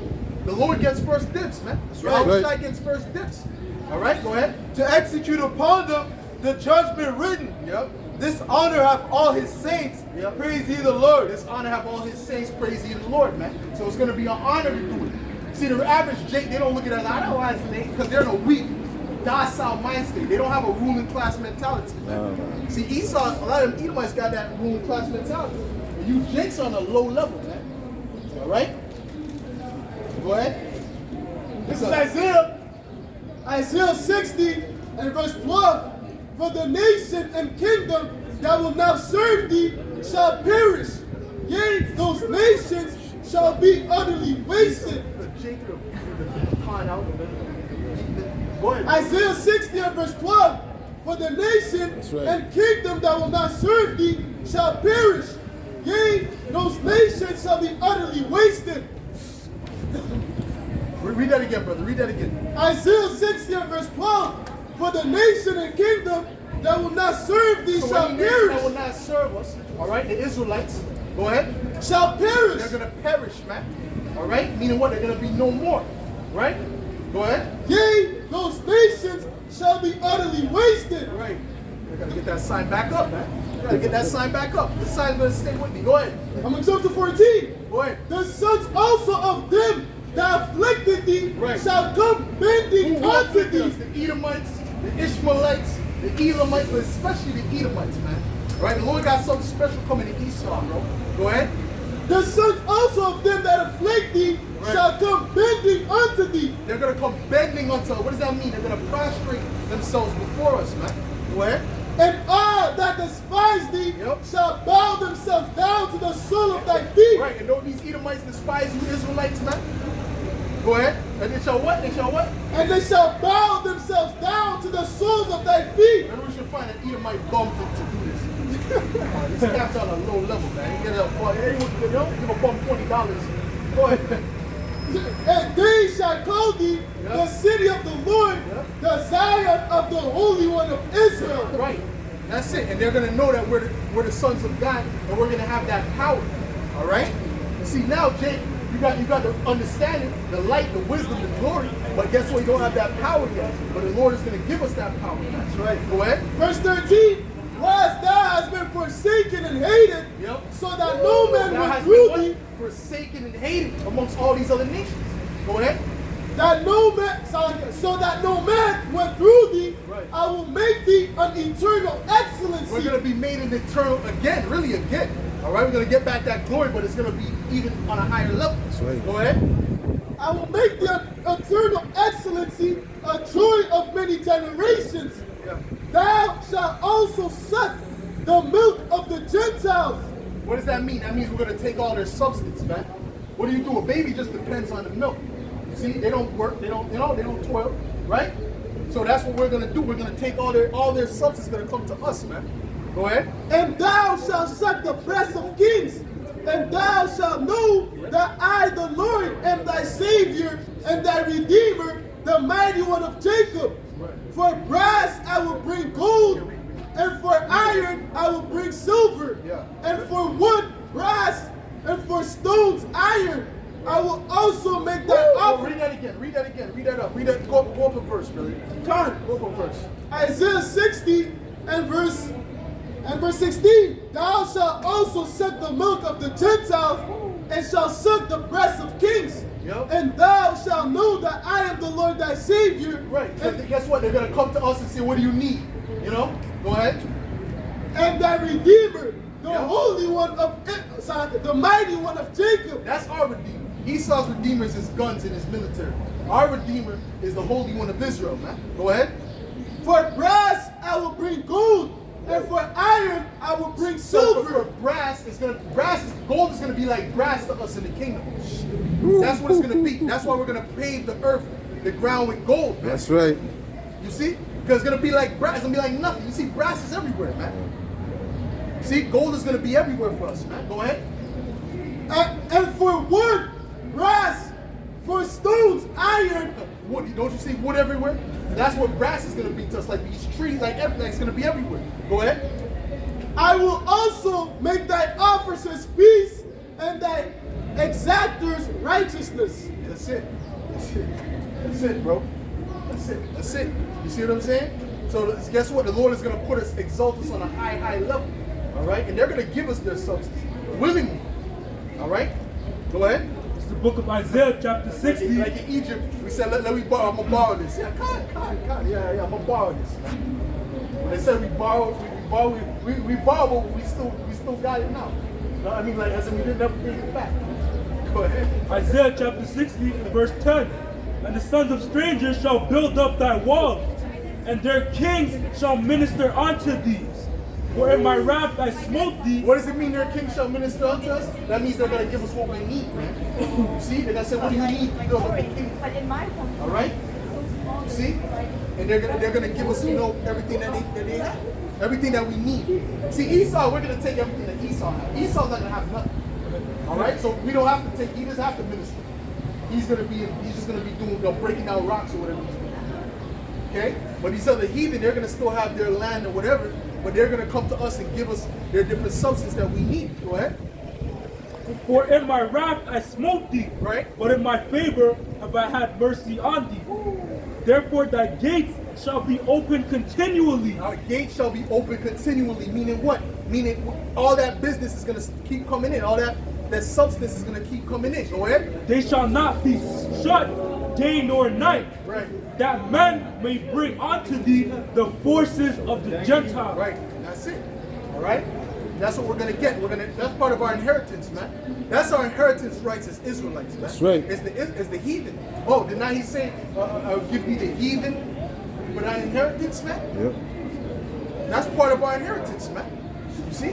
The Lord gets first dibs, man. That's right. Yahushua gets first dibs. All right, go ahead. To execute upon them the judgment written. Yep. This honor have all his saints. Yep. Praise ye the Lord. This honor have all his saints, praise ye the Lord, man. So it's gonna be an honor to do it. See, the average Jake, they don't look at it as I don't want to because they're in a weak, docile mind state. They don't have a ruling class mentality. Man. See, Esau, a lot of them Edomites got that ruling class mentality. And you Jake's on a low level, man. All right? Go ahead. This is Isaiah 60 and verse 12. For the nation and kingdom that will not serve thee shall perish. Yea, those nations shall be utterly wasted. Go ahead. Isaiah 60 and verse 12. For the nation right. and kingdom that will not serve thee shall perish. Yea, those nations shall be utterly wasted. Read that again, brother. Read that again. Isaiah 60 and verse 12. For the nation and kingdom that will not serve thee So shall any nation that will perish. not serve us, all right, the Israelites, go ahead. Shall perish. They're going to perish, man. All right? Meaning what? They're going to be no more. Right? Go ahead. Yea, those nations shall be utterly wasted. Right. They're going to get that sign back up, man. You got to get that sign back up. The sign's going to stay with me. Go ahead. I'm going to jump to 14. Go ahead. The sons also of them that afflicted thee Right. shall come bending Who unto afflicted thee. us? The Edomites, the Ishmaelites, the Elamites, but especially the Edomites, man. All right? The Lord got something special coming to Esau, bro. Go ahead. The sons also of them that afflict thee Right. shall come bending unto thee. They're going to come bending unto us. What does that mean? They're going to prostrate themselves before us, man. Go ahead. And all that despise thee Yep. shall bow themselves down to the sole of thy feet. Right, and don't these Edomites despise you Israelites, man? Go ahead. And they shall what? They shall what? And they shall bow themselves down to the soles of thy feet. Maybe we should find an Edomite bum to do this. This guy's on a low level, man. You get a boy, hey, you know, give a bum $20. Go ahead. And they shall call thee the city of the Lord, the Zion of the Holy One of Israel. Right. That's it. And they're gonna know that we're the sons of God and we're gonna have that power. All right? See now, Jake, you got the understanding, the light, the wisdom, the glory, but guess what? You don't have that power yet. But the Lord is gonna give us that power. That's right. Go ahead. Verse 13, whereas thou hast been forsaken and hated, Yep. so that no man Thou went hast through been thee, what? Forsaken and hated amongst all these other nations. Go ahead. that no man, so that no man went through thee, Right. I will make thee an eternal excellency. We're going to be made an eternal again, really again. All right, we're going to get back that glory, but it's going to be even on a higher level. That's right. Go ahead. I will make thee an eternal excellency, a joy of many generations. Yeah. Thou shalt also suck the milk of the Gentiles. What does that mean? That means we're going to take all their substance, man. What do you do? A baby just depends on the milk. You see, they don't work, they don't toil, right? So that's what we're going to do. We're going to take all their substance is going to come to us, man. Go ahead. And thou shalt suck the breast of kings, and thou shalt know that I, the Lord, am thy Savior and thy Redeemer, the mighty one of Jacob. For brass I will bring gold, and for iron I will bring silver, and for wood brass, and for stones iron. I will also make that Oh, offering. read that again. Read that again. Read that up. Read that. Go up a verse, brother. Turn. Go up a verse. Isaiah 60 and verse 16. Thou shalt also suck the milk of the Gentiles, and shalt suck the breasts of kings. Yep. And thou shalt know that I am the Lord thy Savior. Right. And, Guess what? They're going to come to us and say, what do you need? You know? Go ahead. and thy Redeemer, the Yep. Holy One of the mighty one of Jacob. That's our Redeemer. Esau's Redeemer is his guns and his military. Our Redeemer is the Holy One of Israel, man. Go ahead. For brass I will bring gold, And for iron, I will bring So for silver. gold is gonna be like brass to us in the kingdom. That's what it's gonna be. That's why we're gonna pave the earth, the ground with gold, man. That's right. You see? Because it's gonna be like brass, it's gonna be like nothing. You see, brass is everywhere, man. See, gold is gonna be everywhere for us, man. Go ahead. And for wood, brass. For stones, iron. Wood, don't you see wood everywhere? That's what brass is gonna be to us, like these trees, like everything. It's gonna be everywhere. Go ahead. I will also make thy officers peace and thy exactors righteousness. That's it. That's it. That's it, bro. That's it. That's it. You see what I'm saying? So guess what? The Lord is going to put us, exalt us on a high, high level. All right? And they're going to give us their substance willingly. All right? Go ahead. It's the book of Isaiah, chapter 60. Like in Egypt, we said, let me borrow. I'm going to borrow this. Yeah, God. Yeah, I'm going to borrow this. When they said we borrow, but we still got it now. You know what I mean? Like, as in we didn't ever pay it back. Go ahead. Isaiah chapter 60 and verse 10. And the sons of strangers shall build up thy walls, and their kings shall minister unto thee. For in my wrath I smote thee. What does it mean their king shall minister unto us? That means they're going to give us what we need, man. You see? They're going to say, what do you need? You know, the king. All right? You see? And they're gonna give us, everything that they have. Everything that we need. See, Esau, we're going to take everything that Esau has. Esau's not going to have nothing. All right? So we don't have to take, he doesn't have to minister. He's just going to be doing, breaking down rocks or whatever he's doing. Okay? But these other heathen, they're going to still have their land or whatever, but they're going to come to us and give us their different substance that we need. Go ahead. For in my wrath I smote thee, Right. but in my favor have I had mercy on thee. Therefore thy gates shall be open continually. Our gates shall be open continually, meaning what? Meaning all that business is going to keep coming in. All that substance is going to keep coming in. Go ahead. They shall not be shut day nor night, Right. that men may bring unto thee the forces of the Gentiles. Right. That's it. All right? That's what we're going to get. That's part of our inheritance, man. That's our inheritance rights as Israelites, man. That's right. It's the heathen. Oh, did not he say, I'll give you the heathen for thy inheritance, man? Yep. That's part of our inheritance, man. You see?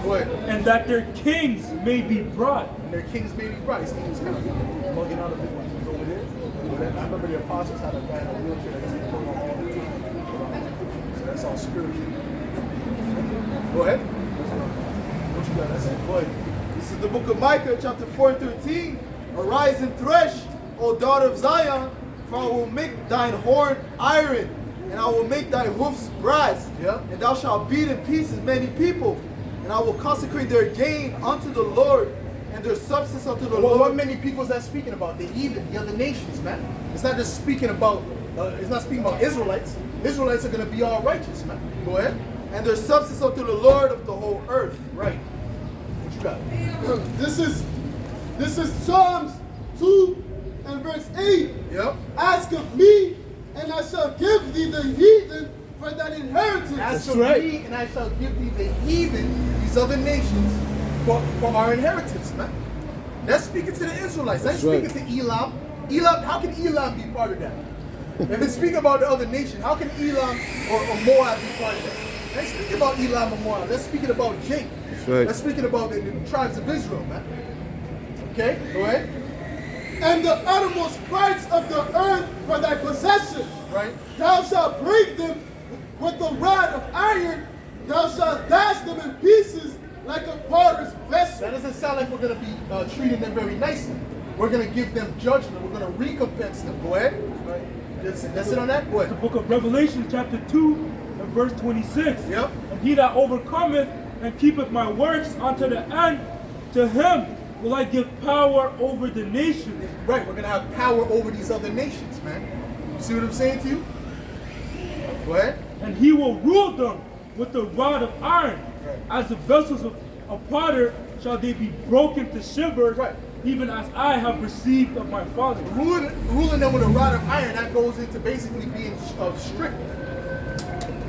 Go ahead. And that their kings may be brought. And their kings may be brought. His king was kind of mugging out a big one. Over there. I remember the apostles had a guy in a wheelchair that used to pull on all the time. So that's all spiritual. Go ahead. What you got? That's it. Go ahead. This is the book of Micah, chapter 4:13. Arise and thresh, O daughter of Zion, for I will make thine horn iron, and I will make thy hoofs brass. Yeah. And thou shalt beat in pieces many people, and I will consecrate their gain unto the Lord, and their substance unto the Well, what Lord. many people is that speaking about? The heathen, the other nations, man. It's not just speaking about, it's not speaking about Israelites. Israelites are going to be all righteous, man. Go ahead. And their substance unto the Lord of the whole earth. Right. What you got? This is Psalms 2 and verse 8. Yep. Ask of me, and I shall give thee the heathen for that inheritance. Ask That's of right. me, and I shall give thee the heathen, these other nations, for our inheritance, man. That's speaking to the Israelites. That's That's speaking to Elam. Elam, how can Elam be part of that? If it's speaking about the other nation, how can Elam or Moab be part of that? That's speaking about Elam or Moab. That's speaking about Jacob. That's right. That's speaking about the tribes of Israel, man. Okay, go ahead. And the uttermost parts of the earth for thy possession. Right. Thou shalt break them with the rod of iron. Thou shalt dash them in pieces like a potter's vessel. That doesn't sound like we're going to be treating them very nicely. We're going to give them judgment. We're going to recompense them. Go ahead. Right. That's it on that. Go The ahead. book of Revelation chapter 2 and verse 26. Yep. And he that overcometh and keepeth my works unto the end, to him will I give power over the nations. Right. We're going to have power over these other nations, man. You see what I'm saying to you? Go ahead. And he will rule them with the rod of iron. Right. As the vessels of a potter shall they be broken to shivers, Right. even as I have received of my Father. Ruling them with a rod of iron, that goes into basically being strict.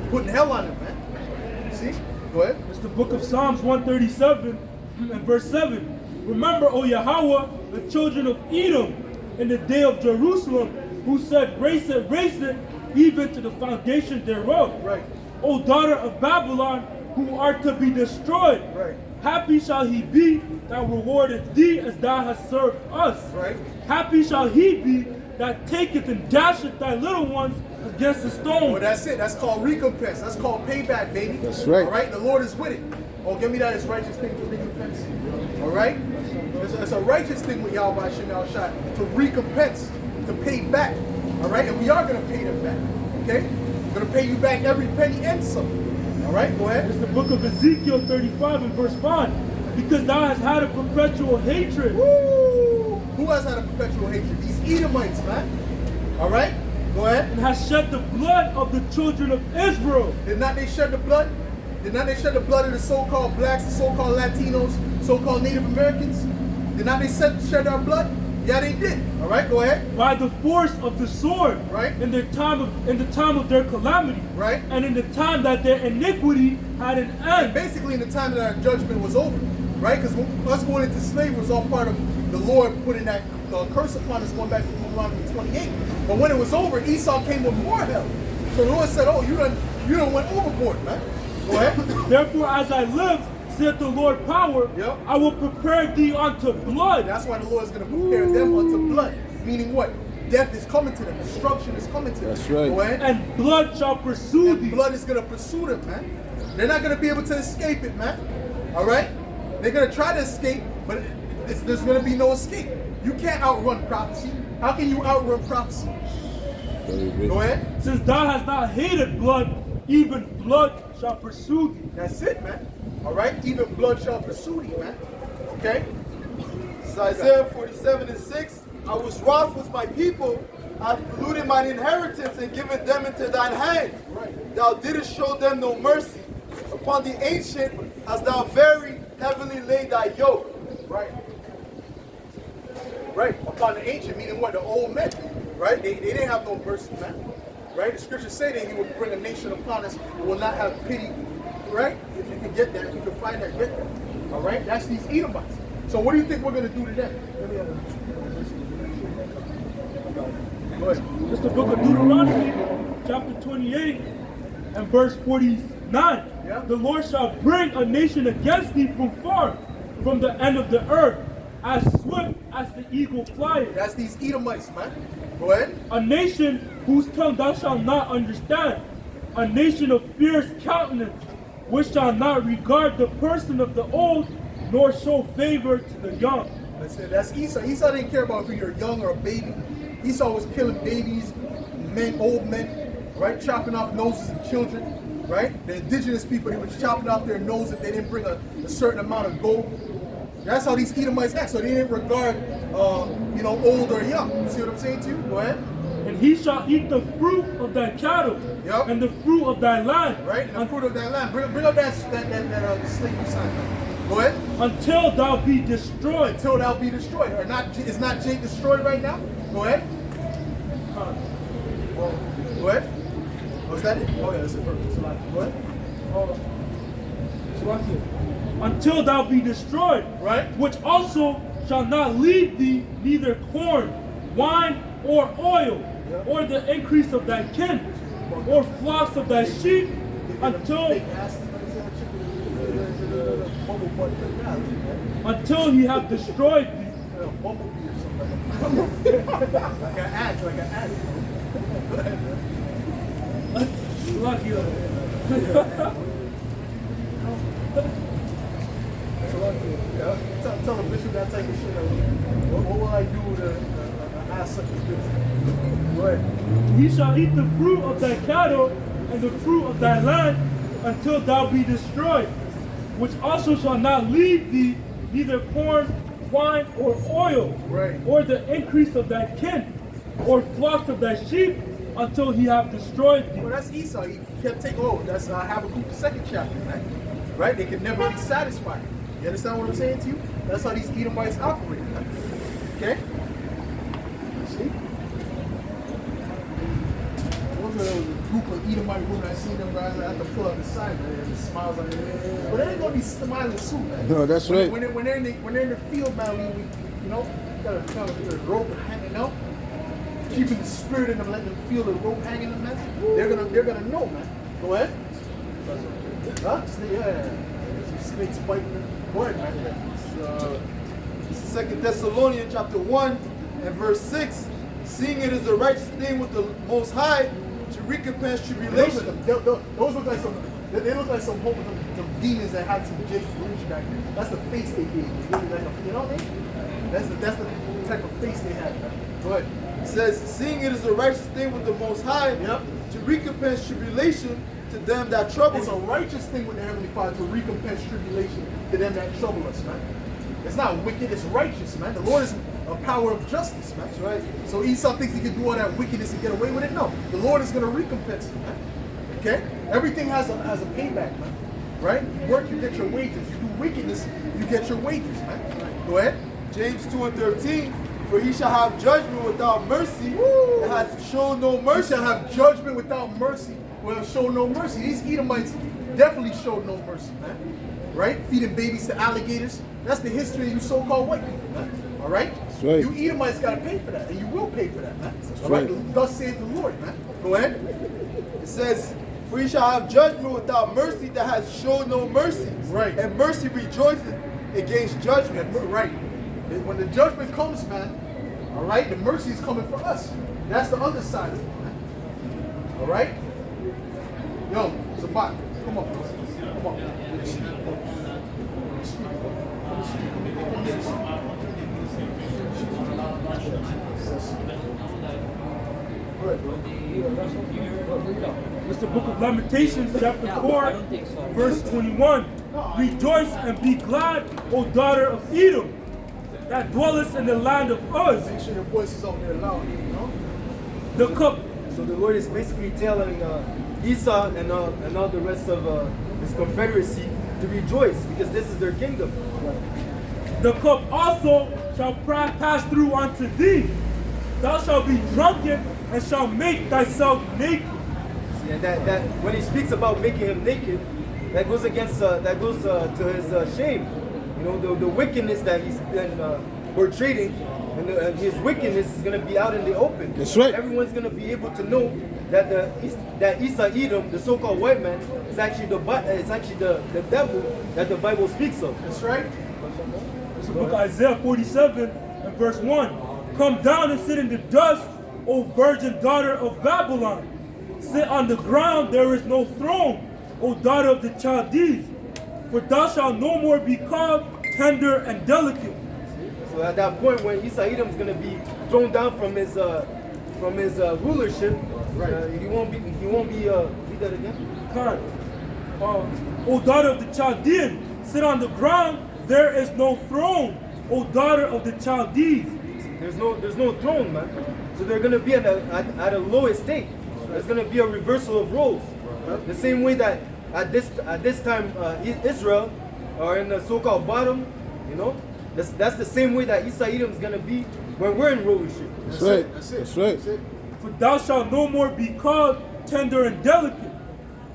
Putting hell on them, man. You see? Go ahead. It's the book of Psalms 137 and verse 7. Remember, O Yahweh, the children of Edom, in the day of Jerusalem, who said, race it, even to the foundation thereof. Right. O daughter of Babylon, who art to be destroyed. Right. Happy shall he be that rewardeth thee as thou hast served us. Right. Happy shall he be that taketh and dasheth thy little ones against the stone. Well, that's it. That's called recompense. That's called payback, baby. That's right. All right. The Lord is with it. Oh, give me that as righteous thing to recompense. All right. It's a righteous thing with Yahweh Hashem Shai to recompense, to pay back. All right. And we are going to pay them back. Okay. We're going to pay you back every penny and some. All right. Go ahead. It's the book of Ezekiel 35 and verse 5. Because thou hast had a perpetual hatred. Woo! Who has had a perpetual hatred? These Edomites, man. All right. Go ahead. And hast shed the blood of the children of Israel. Did not they shed the blood? Did not they shed the blood of the so-called blacks, the so-called Latinos, so-called Native Americans? Did not they shed our blood? Yeah, they did. All right, go ahead. By the force of the sword, Right. in the time of their calamity, Right. and in the time that their iniquity had an And end. basically in the time that our judgment was over, right? Because us going into slavery was all part of the Lord putting that curse upon us going back to Deuteronomy 28. But when it was over, Esau came with more hell. So the Lord said, oh, you done went overboard, man. Go ahead. Therefore, as I live, saith the Lord power, Yep. I will prepare thee unto blood. That's why the Lord is going to prepare them unto blood. Meaning what? Death is coming to them. Destruction is coming to them. That's right. Go ahead. And blood shall pursue And thee. blood is going to pursue them, man. They're not going to be able to escape it, man. All right? They're going to try to escape, but there's going to be no escape. You can't outrun prophecy. How can you outrun prophecy? Go ahead. Since thou hast not hated blood, even blood shall pursue thee. That's it, man. All right? Even blood shall pursue thee, man. Okay? This is Isaiah 47 and 6. I was wroth with my people. I have polluted mine inheritance and given them into thine hand. Right. Thou didst show them no mercy. Upon the ancient hast thou very heavily laid thy yoke. Right. Right. Upon the ancient, meaning what? The old men. Right? They didn't have no mercy, man. Right? The scriptures say that he will bring a nation upon us who will not have pity. Right? If you can get that, if you can find that, get that. All right? That's these Edomites. So what do you think we're going to do to them? Go ahead. It's the book of Deuteronomy, chapter 28 and verse 49. Yeah. The Lord shall bring a nation against thee from far, from the end of the earth, as swift as the eagle flieth. That's these Edomites, man. Go ahead. A nation whose tongue thou shalt not understand. A nation of fierce countenance, which shall not regard the person of the old, nor show favor to the young. That's Esau. Esau didn't care about if you're young or a baby. Esau was killing babies, men, old men, right? Chopping off noses of children, right? The indigenous people, they were chopping off their nose if they didn't bring a certain amount of gold. That's how these Edomites act. So they didn't regard, old or young. You see what I'm saying to you? Go ahead. And he shall eat the fruit of thy cattle, Yep. and the fruit of thy land, Right? And the fruit of that land. Bring up that slavery sign. Go ahead. until thou be destroyed. Until thou be destroyed. Or not? Is not Jake destroyed right now? Go ahead. Go ahead. Was that it? Oh yeah, that's it. Perfect. Go ahead. Until thou be destroyed, Right. which also shall not leave thee neither corn, wine, or oil, or the increase of thy kin, or flocks of thy sheep, until he have destroyed thee. Like an ant. Lucky. Tell the bishop that type of shit. What will I do to ask such a bitch? Go ahead. He shall eat the fruit of thy cattle and the fruit of thy land until thou be destroyed, which also shall not leave thee neither corn, wine, or oil, Right. or the increase of thy kin, or flocks of thy sheep, until he have destroyed thee. Well, that's Esau. He kept taking over. That's Habakkuk, the second chapter, right? Right? They can never be satisfied. You understand what I'm saying to you? That's how these Edomites operate. Right? Okay? See? Those are a group of Edomite women. I seen them guys. I have to pull out the sign, man. And smiles on their face. But they ain't gonna be smiling soon, man. No, that's right. When they're in the field, man, we gotta kind of the rope hanging out, keeping the spirit in them, letting them feel the rope hanging in them, man. They're gonna know, man. Go ahead. Huh? Yeah. Some snakes biting them. Go ahead, man. This is 2 Thessalonians chapter 1 and verse 6. Seeing it is a righteous thing with the Most High to recompense tribulation. Those look like some. They look like some demons that had some J Rouge back there. That's the face they gave. It's really like a, you know what I mean? That's the type of face they had. Go ahead. It says, seeing it is a righteous thing with the Most High to recompense tribulation to them that trouble. It's a righteous thing with the Heavenly Father to recompense tribulation to them that trouble us, man. It's not wicked, it's righteous, man. The Lord is a power of justice, man. That's right. So Esau thinks he can do all that wickedness and get away with it. No, the Lord is going to recompense him, man. Okay? Everything has a payback, man. Right? You work, you get your wages. You do wickedness, you get your wages, man. Go ahead. James 2 and 13. For he shall have judgment without mercy, and hath shown no mercy. He shall have judgment without mercy, will have shown no mercy. These Edomites definitely showed no mercy, man. Right? Feeding babies to alligators. That's the history of you so-called white people, man. All right? That's right. You Edomites got to pay for that, and you will pay for that, man. That's All right? right. Thus saith the Lord, man. Go ahead. It says, for he shall have judgment without mercy that hath showed no mercy. Right. And mercy rejoiceth against judgment. Right. When the judgment comes, man, all right, the mercy is coming for us. That's the other side of it, man. All right? Yo, Zabak, come on. Come on. It's the book of Lamentations, chapter 4, verse 21. Rejoice and be glad, O daughter of Edom, that dwellest in the land of Uz. Make sure your voice is out there loud, you know? The cup. So the Lord is basically telling Esau and all the rest of his confederacy to rejoice because this is their kingdom. The cup also shall pass through unto thee. Thou shalt be drunken and shalt make thyself naked. See, and that when he speaks about making him naked, that goes against to his shame. You know, the wickedness that he's been portraying, and his wickedness is going to be out in the open. That's right. Everyone's going to be able to know that that Esau Edom, the so-called white man, is actually the devil that the Bible speaks of. That's right. It's the book of Isaiah 47 and verse 1. Come down and sit in the dust, O virgin daughter of Babylon. Sit on the ground, there is no throne, O daughter of the Chaldees. For thou shalt no more be called tender and delicate. So at that point, when Esau Edom is going to be thrown down from his rulership, he won't be. Read that again. God. O daughter of the Chaldean, sit on the ground, there is no throne, O daughter of the Chaldees. There's no throne, man. So they're going to be at a low estate. There's going to be a reversal of roles. The same way that at this time Israel are in the so-called bottom, you know. That's the same way that Esau Edom is going to be when we're in rulership. That's right. That's right. For thou shalt no more be called tender and delicate.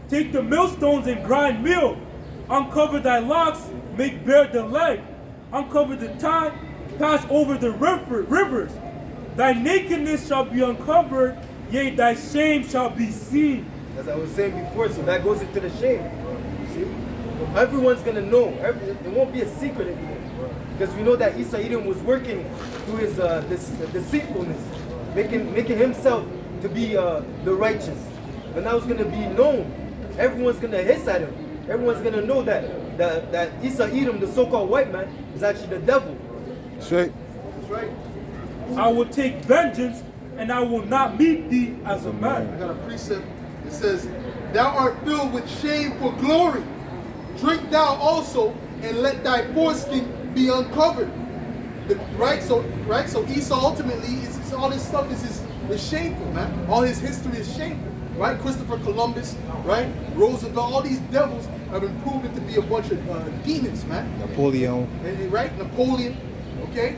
Take the millstones and grind meal. Uncover thy locks, make bare the leg. Uncover the thigh, pass over the rivers. Thy nakedness shall be uncovered, yea, thy shame shall be seen. As I was saying before, so that goes into the shame. You see? Everyone's going to know. It won't be a secret anymore. Because we know that Esau Edom was working through his this deceitfulness, making himself to be the righteous. And that was going to be known. Everyone's going to hiss at him. Everyone's going to know that Esau Edom, the so-called white man, is actually the devil. That's right. That's right. I will take vengeance, and I will not meet thee as a I man. got a precept. It says, thou art filled with shame for glory. Drink thou also, and let thy foreskin be uncovered. Right? So Esau ultimately, all this stuff is shameful, man. All his history is shameful. Right? Christopher Columbus, right? Roosevelt, all these devils have been proven to be a bunch of demons, man. Napoleon. Right? Napoleon. Okay?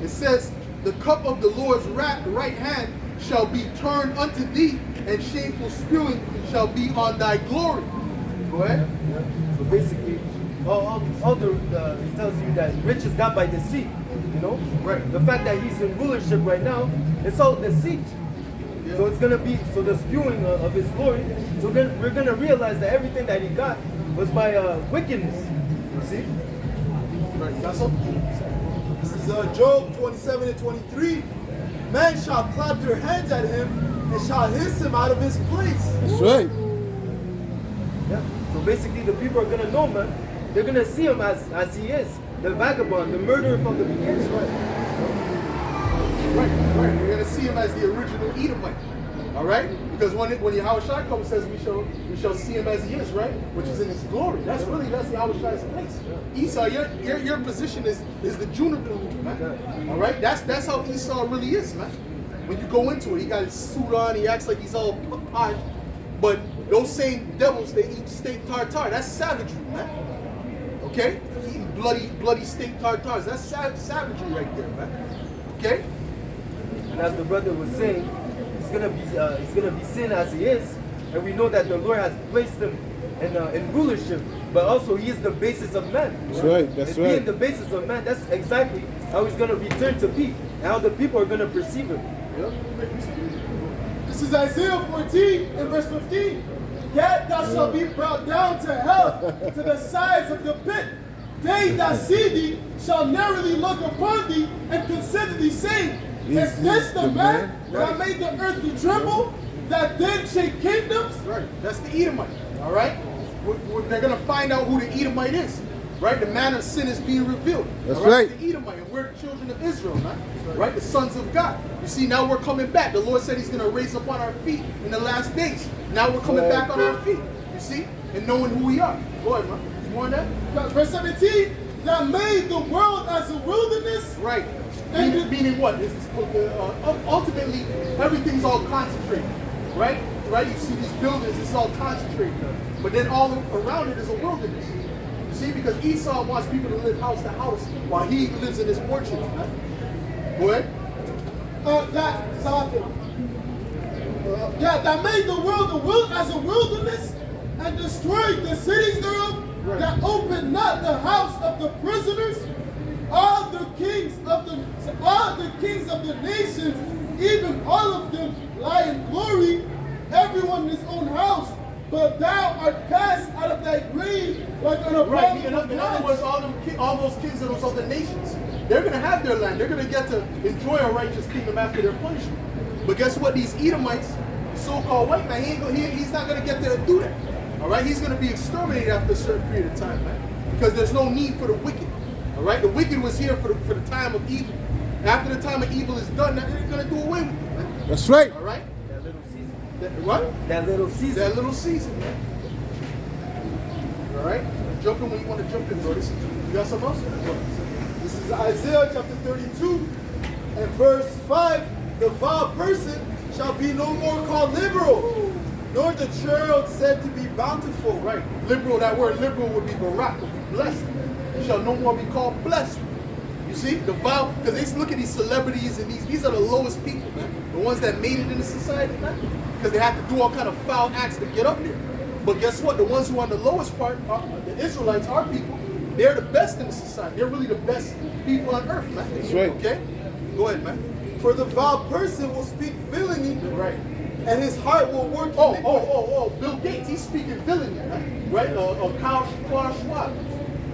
It says, the cup of the Lord's right hand shall be turned unto thee, and shameful spewing shall be on thy glory. Go ahead. So basically, he tells you that rich is got by deceit. You know? Right. The fact that he's in rulership right now, it's all deceit. So it's gonna be the spewing of his glory. So we're gonna realize that everything that he got was by wickedness. You see? Right, you got something? This is Job 27 and 23. Men shall clap their hands at him and shall hiss him out of his place. That's right. Yeah. So basically, the people are gonna know, man. They're gonna see him as he is, the vagabond, the murderer from the beginning. Right. You're gonna see him as the original Edomite. All right? Because when Yahushua comes, says we shall see him as he is, right? Which is in his glory. That's Yahushua's place. Esau, your position is the juniper root, man. All right? That's how Esau really is, man. When you go into it, he got his suit on, he acts like he's all posh. But those same devils, they eat steak tartare. That's savagery, man. Okay? Eating bloody steak tartares. That's savagery right there, man. Okay? And as the brother was saying, he's gonna be seen as he is, and we know that the Lord has placed him in rulership, but also he is the basis of man. That's right. That's and right. being the basis of man, that's exactly how he's gonna return to be, and how the people are gonna perceive him. This is Isaiah 14 and verse 15. Yet thou shalt be brought down to hell, to the sides of the pit. They that see thee shall narrowly look upon thee and consider thee, saying, Is this the man that made the earth to tremble, that then shake kingdoms? Right. That's the Edomite. All right? They're going to find out who the Edomite is. Right? The man of sin is being revealed. That's all right. The Edomite. And we're the children of Israel, man. Right? The sons of God. You see, now we're coming back. The Lord said he's going to raise up on our feet in the last days. Now we're coming back on our feet. You see? And knowing who we are. Go ahead, man. You want that? Verse 17, that made the world as a wilderness. Right. And Meaning what? Ultimately, everything's all concentrated. Right? Right? You see these buildings, it's all concentrated. But then all around it is a wilderness. You see? Because Esau wants people to live house to house while he lives in his orchards. Man. Go ahead. That made the world as a wilderness and destroyed the cities thereof, Right. that opened not the house of the prisoners. All the kings of the nations, even all of them, lie in glory, everyone in his own house. But thou art cast out of thy grave like an Right. In other words, all those kings of those other nations, they're going to have their land. They're going to get to enjoy a righteous kingdom after their punishment. But guess what? These Edomites, so-called white man, he's not going to get to do that. All right? He's going to be exterminated after a certain period of time, man. Because there's no need for the wicked. All right? The wicked was here for the time of evil. After the time of evil is done, they're going to do away with it, man. That's right. All right? That little season. What? That little season. That little season, man. All right? Jump in when you want to jump in, bro. You got something else? This is Isaiah chapter 32 and verse 5. The vile person shall be no more called liberal, nor the child said to be bountiful. Right. Liberal, that word liberal would be barak, would be blessed. You shall no more be called blessed. You see? The vile, because they look at these celebrities and these are the lowest people, man. The ones that made it in the society, man. Because they have to do all kind of foul acts to get up there. But guess what? The ones who are on the lowest part, the Israelites, our people, they're the best in the society. They're really the best people on earth, man. That's right. Okay? Go ahead, man. For the vile person will speak villainy, Right. and his heart will work iniquity. Bill Gates, he's speaking villainy, man. Right? Of Klaus Schwab.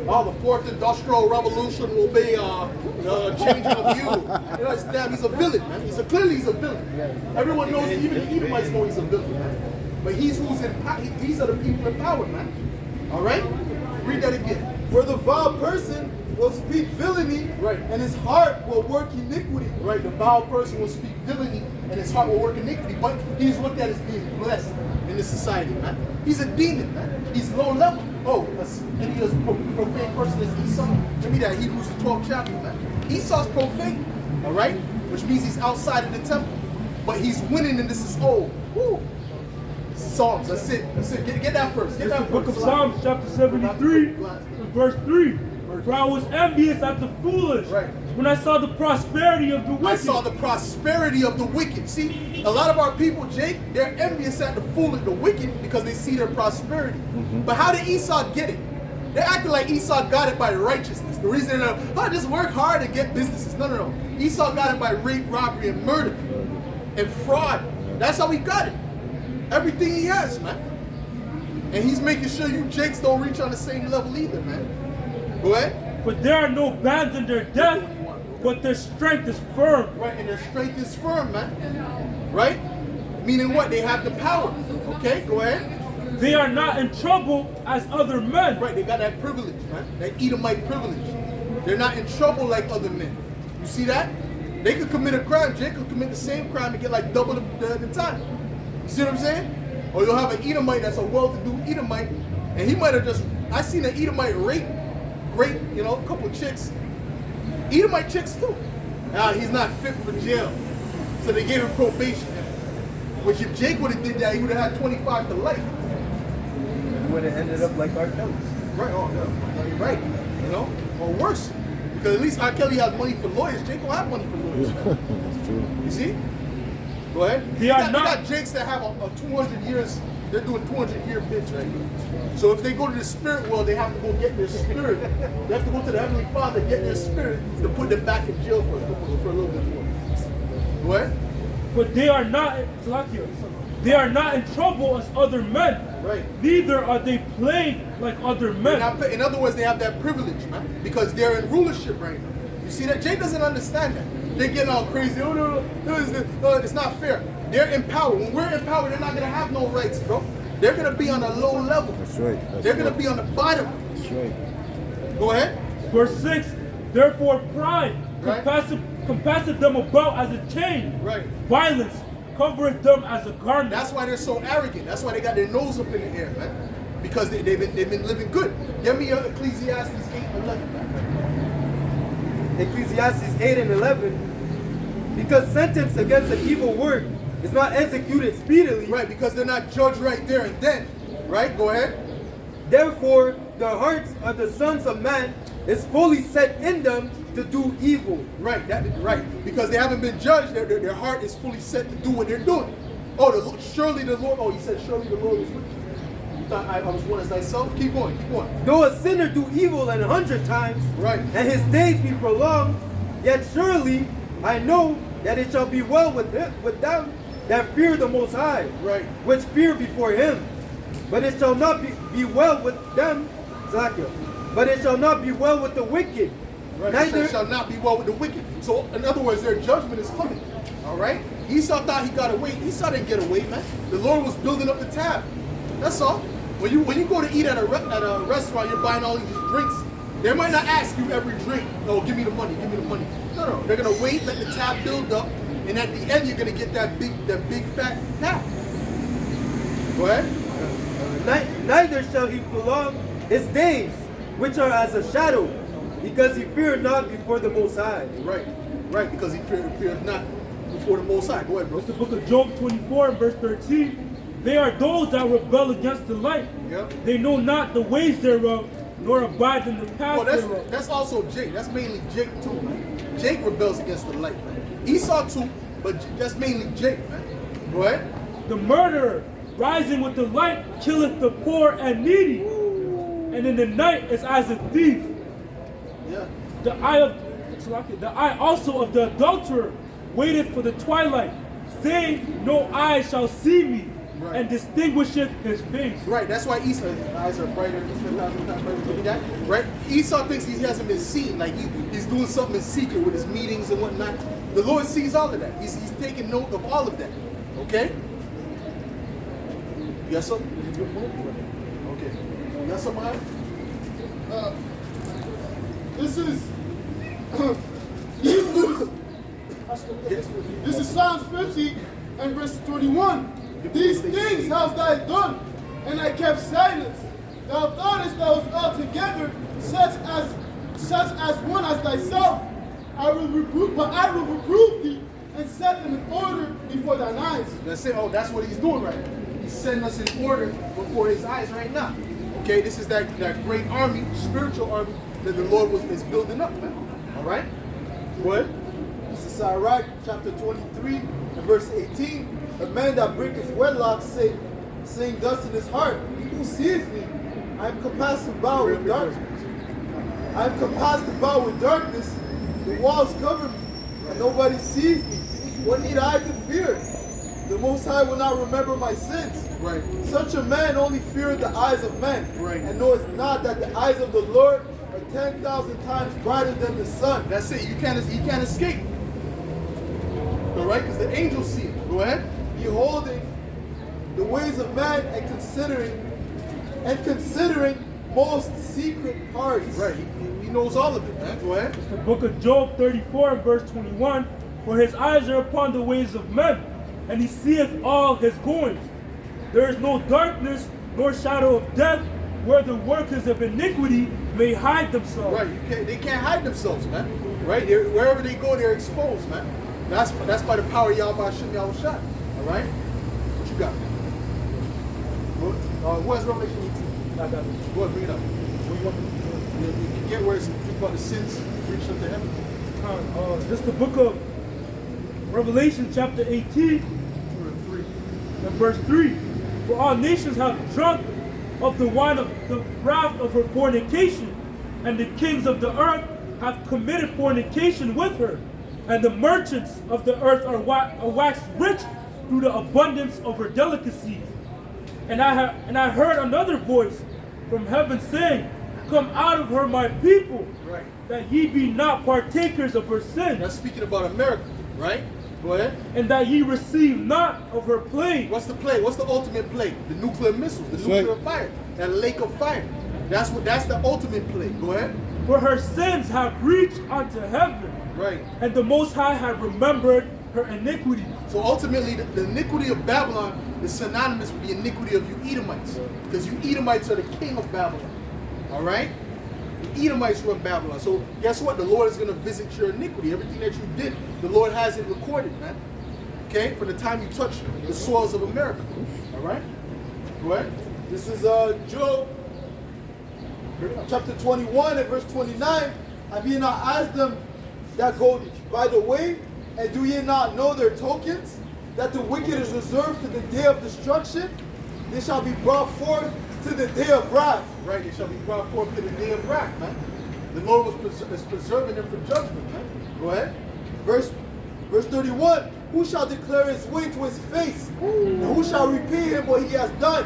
Oh, the fourth industrial revolution will be changing of you. You know, damn, he's a villain, man. Clearly he's a villain. Everyone knows, even the Edomites know he's a villain, man. But he's who's in power. These are the people in power, man. All right? Read that again. For the vile person will speak villainy, Right. and his heart will work iniquity. Right? The vile person will speak villainy and his heart will work iniquity. But he's looked at as being blessed in this society, man. He's a demon, man. He's low level. Oh, and he's a profane person is Esau. Give me that Hebrews the 12th chapter, man. Esau's profane, all right? Which means he's outside of the temple. But he's winning and this is old. Woo. Psalms, that's it. Get that first. Get It's the that book of first. Psalms, chapter 73, verse 3. For I was envious at the foolish Right. when I saw the prosperity of the wicked. I saw the prosperity of the wicked. See, a lot of our people, Jake, they're envious at the foolish, the wicked, because they see their prosperity. But how did Esau get it? They're acting like Esau got it by righteousness. The reason they're like, just work hard and get businesses. No. Esau got it by rape, robbery, and murder, and fraud. That's how he got it. Everything he has, man. And he's making sure you Jakes don't reach on the same level either, man. Go ahead. For there are no bands in their death, but their strength is firm. Right, and their strength is firm, man. Right? Meaning what? They have the power. Okay, go ahead. They are not in trouble as other men. Right, they got that privilege, man. That Edomite privilege. They're not in trouble like other men. You see that? They could commit a crime. Jake could commit the same crime and get like double the time. You see what I'm saying? Or you'll have an Edomite that's a well-to-do Edomite, and he might have just, I seen an Edomite rape, a couple chicks. Edomite chicks too. Now he's not fit for jail. So they gave him probation. Which if Jake would have did that, he would have had 25 to life. He would have ended up like R. Kelly. Right, you're right. Or worse. Because at least R. Kelly has money for lawyers. Jake don't have money for lawyers. That's true. You see? Go ahead. They You are got Jakes that have a 200 years, they're doing 200-year bids right now. So if they go to the spirit world, they have to go get their spirit. They have to go to the Heavenly Father, get their spirit to put them back in jail for a little bit more. Go ahead. For they are not in trouble as other men. Right. Neither are they plagued like other men. In other words, they have that privilege, man, because they're in rulership right now. You see that? Jay doesn't understand that. They're getting all crazy. Oh, no, it's not fair. They're in power. When we're in power, they're not going to have no rights, bro. They're going to be on a low level. That's right. They're going to be on the bottom. That's right. Go ahead. Verse 6, therefore pride Right. compasseth them about as a chain. Right. Violence covereth them as a garment. That's why they're so arrogant. That's why they got their nose up in the air, man. Because they've been living good. Give me Ecclesiastes 8:11, man. Ecclesiastes 8 and 11. Because sentence against an evil work is not executed speedily. Right, because they're not judged right there and then. Right, go ahead. Therefore, the hearts of the sons of man is fully set in them to do evil. Right, right. Because they haven't been judged, their heart is fully set to do what they're doing. Oh, surely the Lord. Oh, he said, surely the Lord is with you. You thought I was one as thyself? Keep going, keep going. Though a sinner do evil 100 times, Right. and his days be prolonged, yet surely I know that it shall be well with them that fear the Most High, Right. which fear before him. But it shall not be well with them, Zachariah. But it shall not be well with the wicked. Right. Neither It shall not be well with the wicked. So, in other words, their judgment is coming. All right? Esau thought he got away. Esau didn't get away, man. The Lord was building up the tab. That's all. When you go to eat at a restaurant, you're buying all these drinks. They might not ask you every drink, oh, give me the money, give me the money. No. They're going to wait, let the tab build up, and at the end, you're going to get that big fat tab. Go ahead. neither shall he prolong his days, which are as a shadow, because he feared not before the Most High. Right, because he feared not before the Most High. Go ahead, bro. It's the book of Job 24 and verse 13. They are those that rebel against the light. Yep. They know not the ways thereof, nor abide in the path thereof. That's also Jake. That's mainly Jake too, man. Jake rebels against the light, man. Esau too, but that's mainly Jake, man. Go ahead. The murderer, rising with the light, killeth the poor and needy. And in the night is as a thief. Yeah. The eye also of the adulterer waiteth for the twilight, saying, no eye shall see me, Right. and distinguisheth his face. Right, that's why Esau's eyes are brighter. Right? Esau thinks he hasn't been seen, like he's doing something in secret with his meetings and whatnot. The Lord sees all of that. He's taking note of all of that. Okay? You got something? Okay. You got something, Adam? This is Hebrews. This is Psalms 50 and verse 21. These things hast thou done, and I kept silence. Thou thoughtest thou was altogether such as one as thyself. I will reprove thee and set them in order before thine eyes. That's it. Oh, that's what he's doing right now. He's setting us in order before his eyes right now. Okay, this is that great army, spiritual army that the Lord is building up, man. All right? Go ahead. This is Sirach chapter 23 and verse 18. A man that breaketh wedlock saying thus in his heart, who seeth me? I am compassed about with darkness. I am compassed about with darkness. The walls cover me, and nobody sees me. What need I to fear? The Most High will not remember my sins. Right. Such a man only feareth the eyes of men, Right. and knoweth not that the eyes of the Lord are 10,000 times brighter than the sun. That's it. You can't escape. All right, because the angels see it. Go ahead. Beholding the ways of man and considering most secret parts. Right. He knows all of it, man. Go ahead. The book of Job 34 and verse 21, for his eyes are upon the ways of men, and he seeth all his goings. There is no darkness nor shadow of death where the workers of iniquity may hide themselves. Right. They can't hide themselves, man. Right. Wherever they go, they're exposed, man. That's by the power of Yahweh Hashem Yahushua. All right. What you got? What's Revelation 18? Go ahead, bring it up. What you want? You get where it's about the sins reached unto heaven. This is the book of Revelation chapter 18 and verse 3. For all nations have drunk of the wine of the wrath of her fornication, and the kings of the earth have committed fornication with her, and the merchants of the earth are waxed rich through the abundance of her delicacies. And I heard another voice from heaven saying, Come out of her, my people, Right. that ye be not partakers of her sins, That's speaking about America, right? Go ahead. and that ye receive not of her plague. What's the plague? What's the ultimate plague? The nuclear missiles, the That's nuclear right. fire, that lake of fire. That's the ultimate plague. Go ahead. For her sins have reached unto heaven, Right. and the Most High have remembered her iniquity. So ultimately, the iniquity of Babylon is synonymous with the iniquity of you Edomites, because you Edomites are the king of Babylon. All right. The Edomites run Babylon. So guess what? The Lord is going to visit your iniquity. Everything that you did, the Lord has it recorded, man. Okay, from the time you touch the soils of America. All right. Go ahead. This is Job chapter 21 and verse 29. Have ye not asked them that go by the way, and do ye not know their tokens? That the wicked is reserved to the day of destruction? They shall be brought forth to the day of wrath. Right. It shall be brought forth to the day of wrath, man. The Lord is preserving them for judgment, man. Go ahead. Verse 31. Who shall declare his way to his face? And who shall repay him what he has done?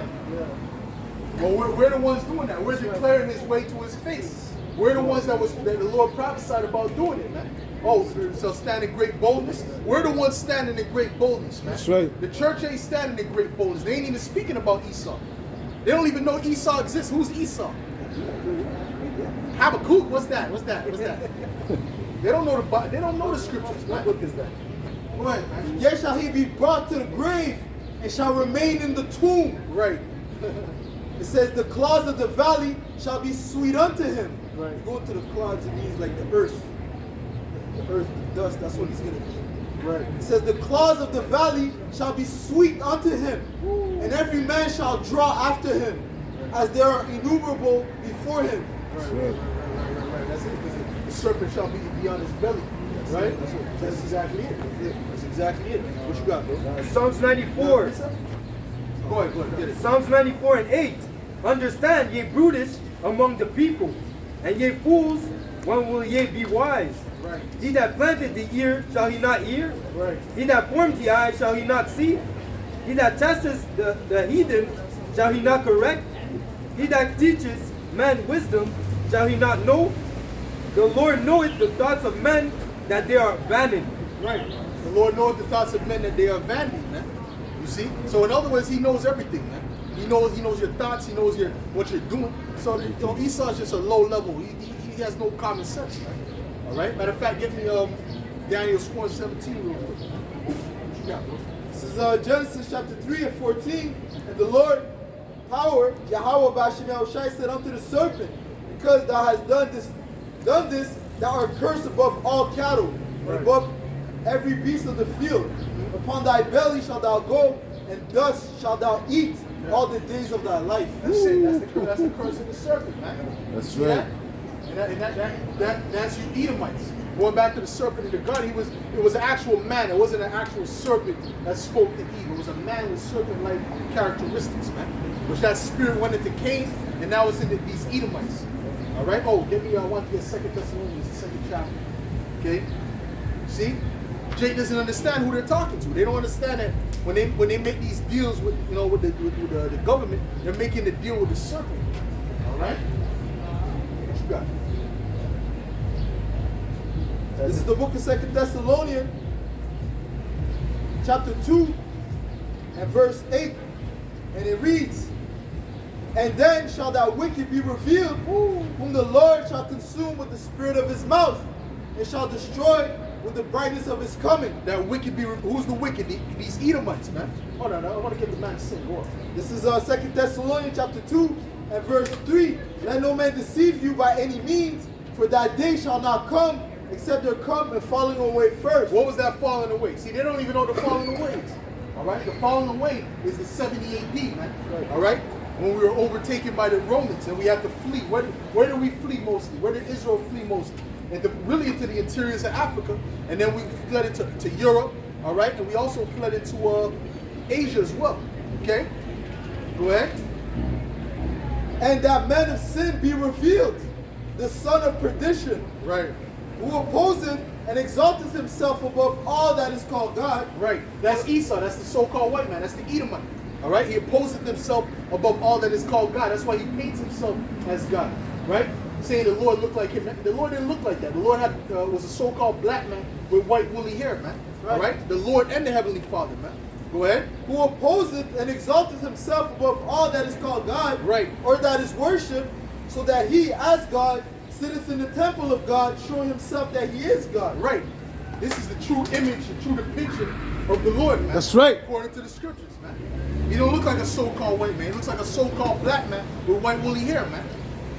Well, we're the ones doing that. We're declaring his way to his face. We're the ones that the Lord prophesied about doing it, man. Oh, so stand in great boldness. We're the ones standing in great boldness, man. That's right. The church ain't standing in great boldness. They ain't even speaking about Esau. They don't even know Esau exists. Who's Esau? Habakkuk. What's that? They don't know the Bible. They don't know the scriptures, man. What book is that? Go ahead, man. Yet shall he be brought to the grave and shall remain in the tomb. Right. It says the clods of the valley shall be sweet unto him. Right. You go to the clods, it means like the earth. The earth, the dust, that's what he's going to be. Right. It says the clods of the valley shall be sweet unto him, and every man shall draw after him, as they are innumerable before him. Right. That's it. Because the serpent shall be on his belly. Right? That's exactly it. That's exactly it. What you got, bro? Psalms 94. Go ahead, get it. Psalms 94 and 8. Understand, ye brutish among the people, and ye fools, when will ye be wise? Right. He that planted the ear, shall he not hear? Right. He that formed the eye, shall he not see? He that testeth the heathen, shall he not correct? He that teaches man wisdom, shall he not know? The Lord knoweth the thoughts of men, that they are abandoned. Right. The Lord knows the thoughts of men that they are abandoned, man. You see? So in other words, he knows everything, man. He knows your thoughts, he knows what you're doing. So Esau is just a low level. He has no common sense, man. All right? Matter of fact, get me Daniel 4:17 real quick. What you got, bro? This is Genesis chapter 3 and 14. And the Lord, power, Yahweh Bashim Yahushai said unto the serpent, because thou hast done this, thou art cursed above all cattle, and above every beast of the field. Upon thy belly shalt thou go, and dust shalt thou eat all the days of thy life. That's it. That's the curse of the serpent, man. That's See right. that? And that's you Edomites. Going back to the serpent in the garden, it was an actual man. It wasn't an actual serpent that spoke to Eve. It was a man with serpent-like characteristics, man. Which that spirit went into Cain, and now it's in these Edomites. All right. Oh, get me. I want to get 2 Thessalonians, the 2nd chapter. Okay. See, Jake doesn't understand who they're talking to. They don't understand that when they make these deals with the government, they're making the deal with the serpent. All right. What you got? This is the book of 2 Thessalonians, chapter 2, and verse 8. And it reads, "And then shall that wicked be revealed, whom the Lord shall consume with the spirit of his mouth, and shall destroy with the brightness of his coming." That wicked who's the wicked? These Edomites, man. Hold on, I want to get the man to sing. Go on. This is 2 Thessalonians chapter 2 and verse 3. "Let no man deceive you by any means, for that day shall not come, except there come a falling away first." What was that falling away? See, they don't even know the falling away is. All right, the falling away is the 70 AD, man. All right, when we were overtaken by the Romans and we had to flee. Where did we flee mostly? Where did Israel flee mostly? Really into the interiors of Africa, and then we fled into Europe. All right, and we also fled into Asia as well. Okay, go ahead. "And that man of sin be revealed, the son of perdition, Right. who opposeth and exalteth himself above all that is called God." Right. That's Esau. That's the so-called white man. That's the Edomite. All right. He opposes himself above all that is called God. That's why he paints himself as God. Right. Saying the Lord looked like him. The Lord didn't look like that. The Lord was a so-called black man with white woolly hair, man. Right. All right. The Lord and the Heavenly Father, man. Go ahead. "Who opposeth and exalteth himself above all that is called God, Right. or that is worshipped, so that he, as God, sitteth in the temple of God, showing himself that he is God." Right. This is the true image, the true depiction of the Lord, man. That's right. According to the scriptures, man. He don't look like a so-called white man. He looks like a so-called black man with white woolly hair, man.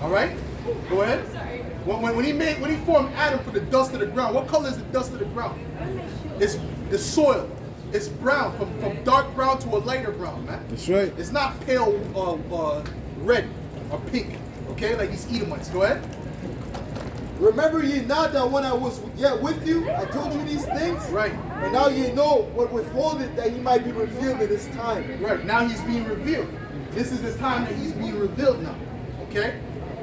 All right. Go ahead. When he formed Adam from the dust of the ground, what color is the dust of the ground? It's the soil. It's brown, from dark brown to a lighter brown, man. That's right. It's not pale red or pink, okay? Like these Edomites. Go ahead. "Remember ye not that when I was yet with you, I told you these things? Right. And now ye know what withholdeth, that he might be revealed in his time." Right. Now he's being revealed. This is the time that he's being revealed now. Okay?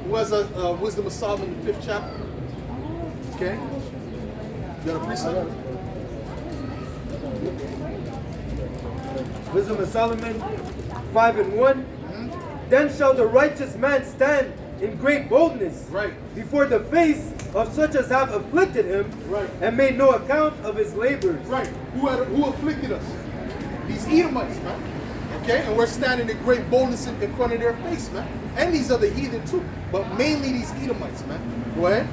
Who has a Wisdom of Solomon, the 5th chapter? Okay? You got a precept? Wisdom of Solomon 5 and 1. "Then shall the righteous man stand in great boldness Right. before the face of such as have afflicted him, Right. and made no account of his labors." Right. Who afflicted us? These Edomites, man. Okay? And we're standing in great boldness in front of their face, man. And these other heathen too. But mainly these Edomites, man. Go ahead.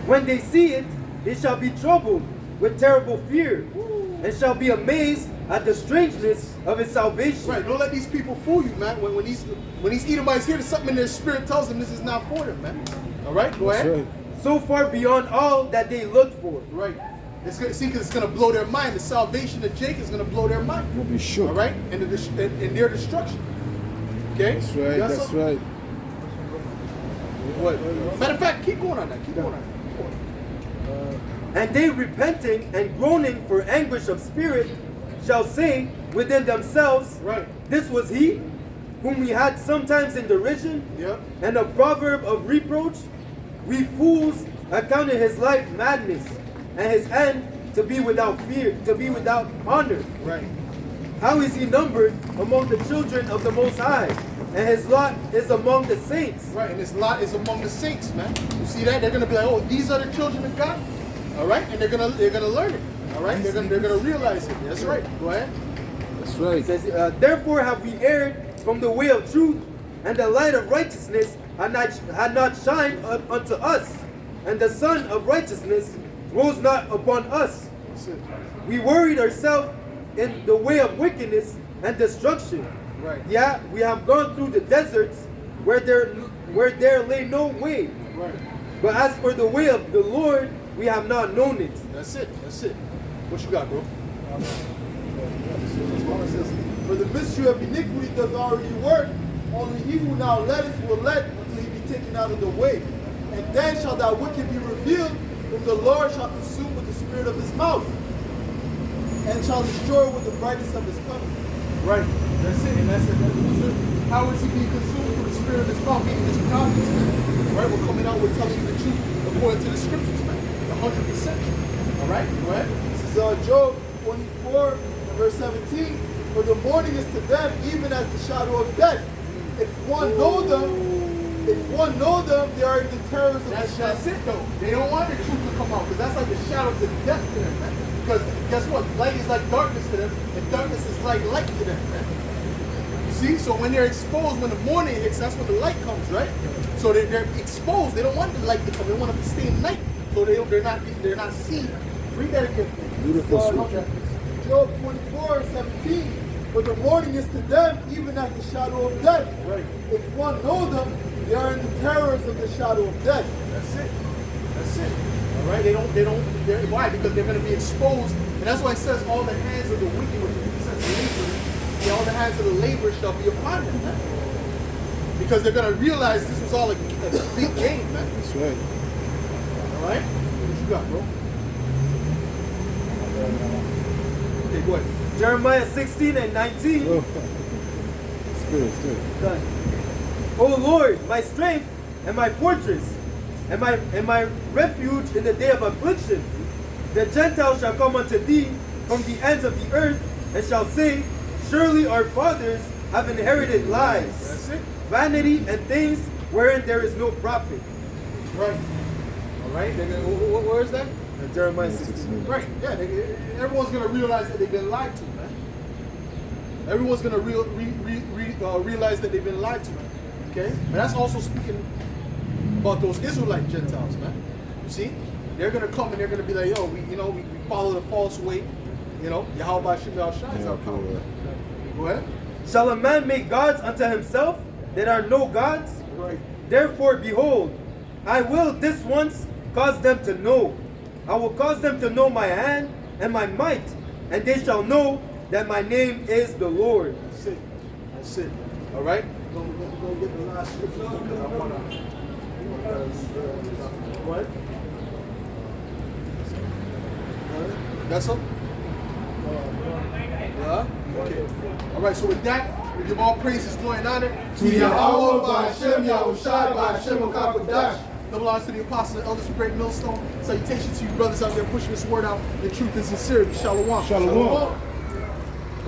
"When they see it, they shall be troubled with terrible fear, and shall be amazed at the strangeness of his salvation." Right. Don't let these people fool you, man. When these Edomites hear, there's something in their spirit tells them this is not for them, man. All right? Go ahead. That's right. So far beyond all that they looked for. Right. It's gonna see, because it's gonna blow their mind. The salvation of Jacob is gonna blow their mind. We'll be shook. All right, and in their destruction. Okay. That's You right. got That's something? right. What? Matter of fact, keep going on that. Keep going on that. And they repenting and groaning for anguish of spirit shall say within themselves, Right. "This was he whom we had sometimes in derision, Yeah. and a proverb of reproach. We fools accounted his life madness, and his end to be without fear, to be without honor. Right. How is he numbered among the children of the Most High, and his lot is among the saints." Right. And his lot is among the saints, man. You see that? They're gonna be like, oh, these are the children of God. All right, and they're gonna learn it. All right, they're gonna realize it. That's right. Go ahead. That's right. It says, "Therefore have we erred from the way of truth, and the light of righteousness had not shined unto us, and the sun of righteousness rose not upon us. That's it. We worried ourselves in the way of wickedness and destruction. Right. Yeah, we have gone through the deserts where there lay no way. Right. But as for the way of the Lord, we have not known it." That's it. That's it. What you got, bro? "For the mystery of iniquity doth already work, only he who now letteth will let until he be taken out of the way. And then shall that wicked be revealed, whom the Lord shall consume with the spirit of his mouth, and shall destroy with the brightness of his coming." Right. That's it. And that's it. How is he being consumed with the spirit of his mouth? Meaning his prophets, man. Right? We're coming out, we're telling you the truth according to the scriptures, man. 100%. All right? Go ahead. is Job 24 and verse 17. For the morning is to them even as the shadow of death. If one know them, they are in the terrors of the That's shadow. it though. They don't want the truth to come out because that's like the shadows of death to them, man. Because guess what? Light is like darkness to them, and darkness is like light to them, man. You see? So when they're exposed, when the morning hits, that's when the light comes, right? So they're exposed. They don't want the light to come. They want to stay in night, so they're not seen. Read that again. Beautiful Okay. Job 24 17. For the morning is to them even as the shadow of death. Right. If one know them, they are in the terrors of the shadow of death. That's it. That's it. All right. Why? Because they're going to be exposed, and that's why it says all the hands of the wicked, when it says labor, all the hands of the laborer shall be upon them, man. Because they're going to realize this was all a big game, man. That's right. All right. What you got, bro? Okay, go ahead. Jeremiah 16 and 19. Oh. Spirit. Done. O Lord, my strength and my fortress, and my refuge in the day of affliction. The Gentiles shall come unto thee from the ends of the earth, and shall say, surely our fathers have inherited lies, That's it. vanity, and things wherein there is no profit. Right. All right. Where is that? Jeremiah 16. Right. Yeah. Everyone's gonna realize that they've been lied to, man. Everyone's gonna realize that they've been lied to, man. Okay. And that's also speaking about those Israelite Gentiles, man. You see, they're gonna come and they're gonna be like, yo, we follow the false way. You know, Yahweh Shem Yahushua is our power. Go ahead. Shall a man make gods unto himself that are no gods? Right. Therefore, behold, I will this once cause them to know. I will cause them to know my hand and my might, and they shall know that my name is the Lord. That's it. That's it. All right. Go get the last scripture because I wanna. What? That's all. Yeah. Okay. All right. So with that, we give all praises, glory, and honor To Yahweh, by Hashem, Yahushai, by Hashem, Okakodash. Double honors to the apostles and elders of Great Millstone. Salutations to you brothers out there pushing this word out in truth and sincerity. Shalom. Shalom.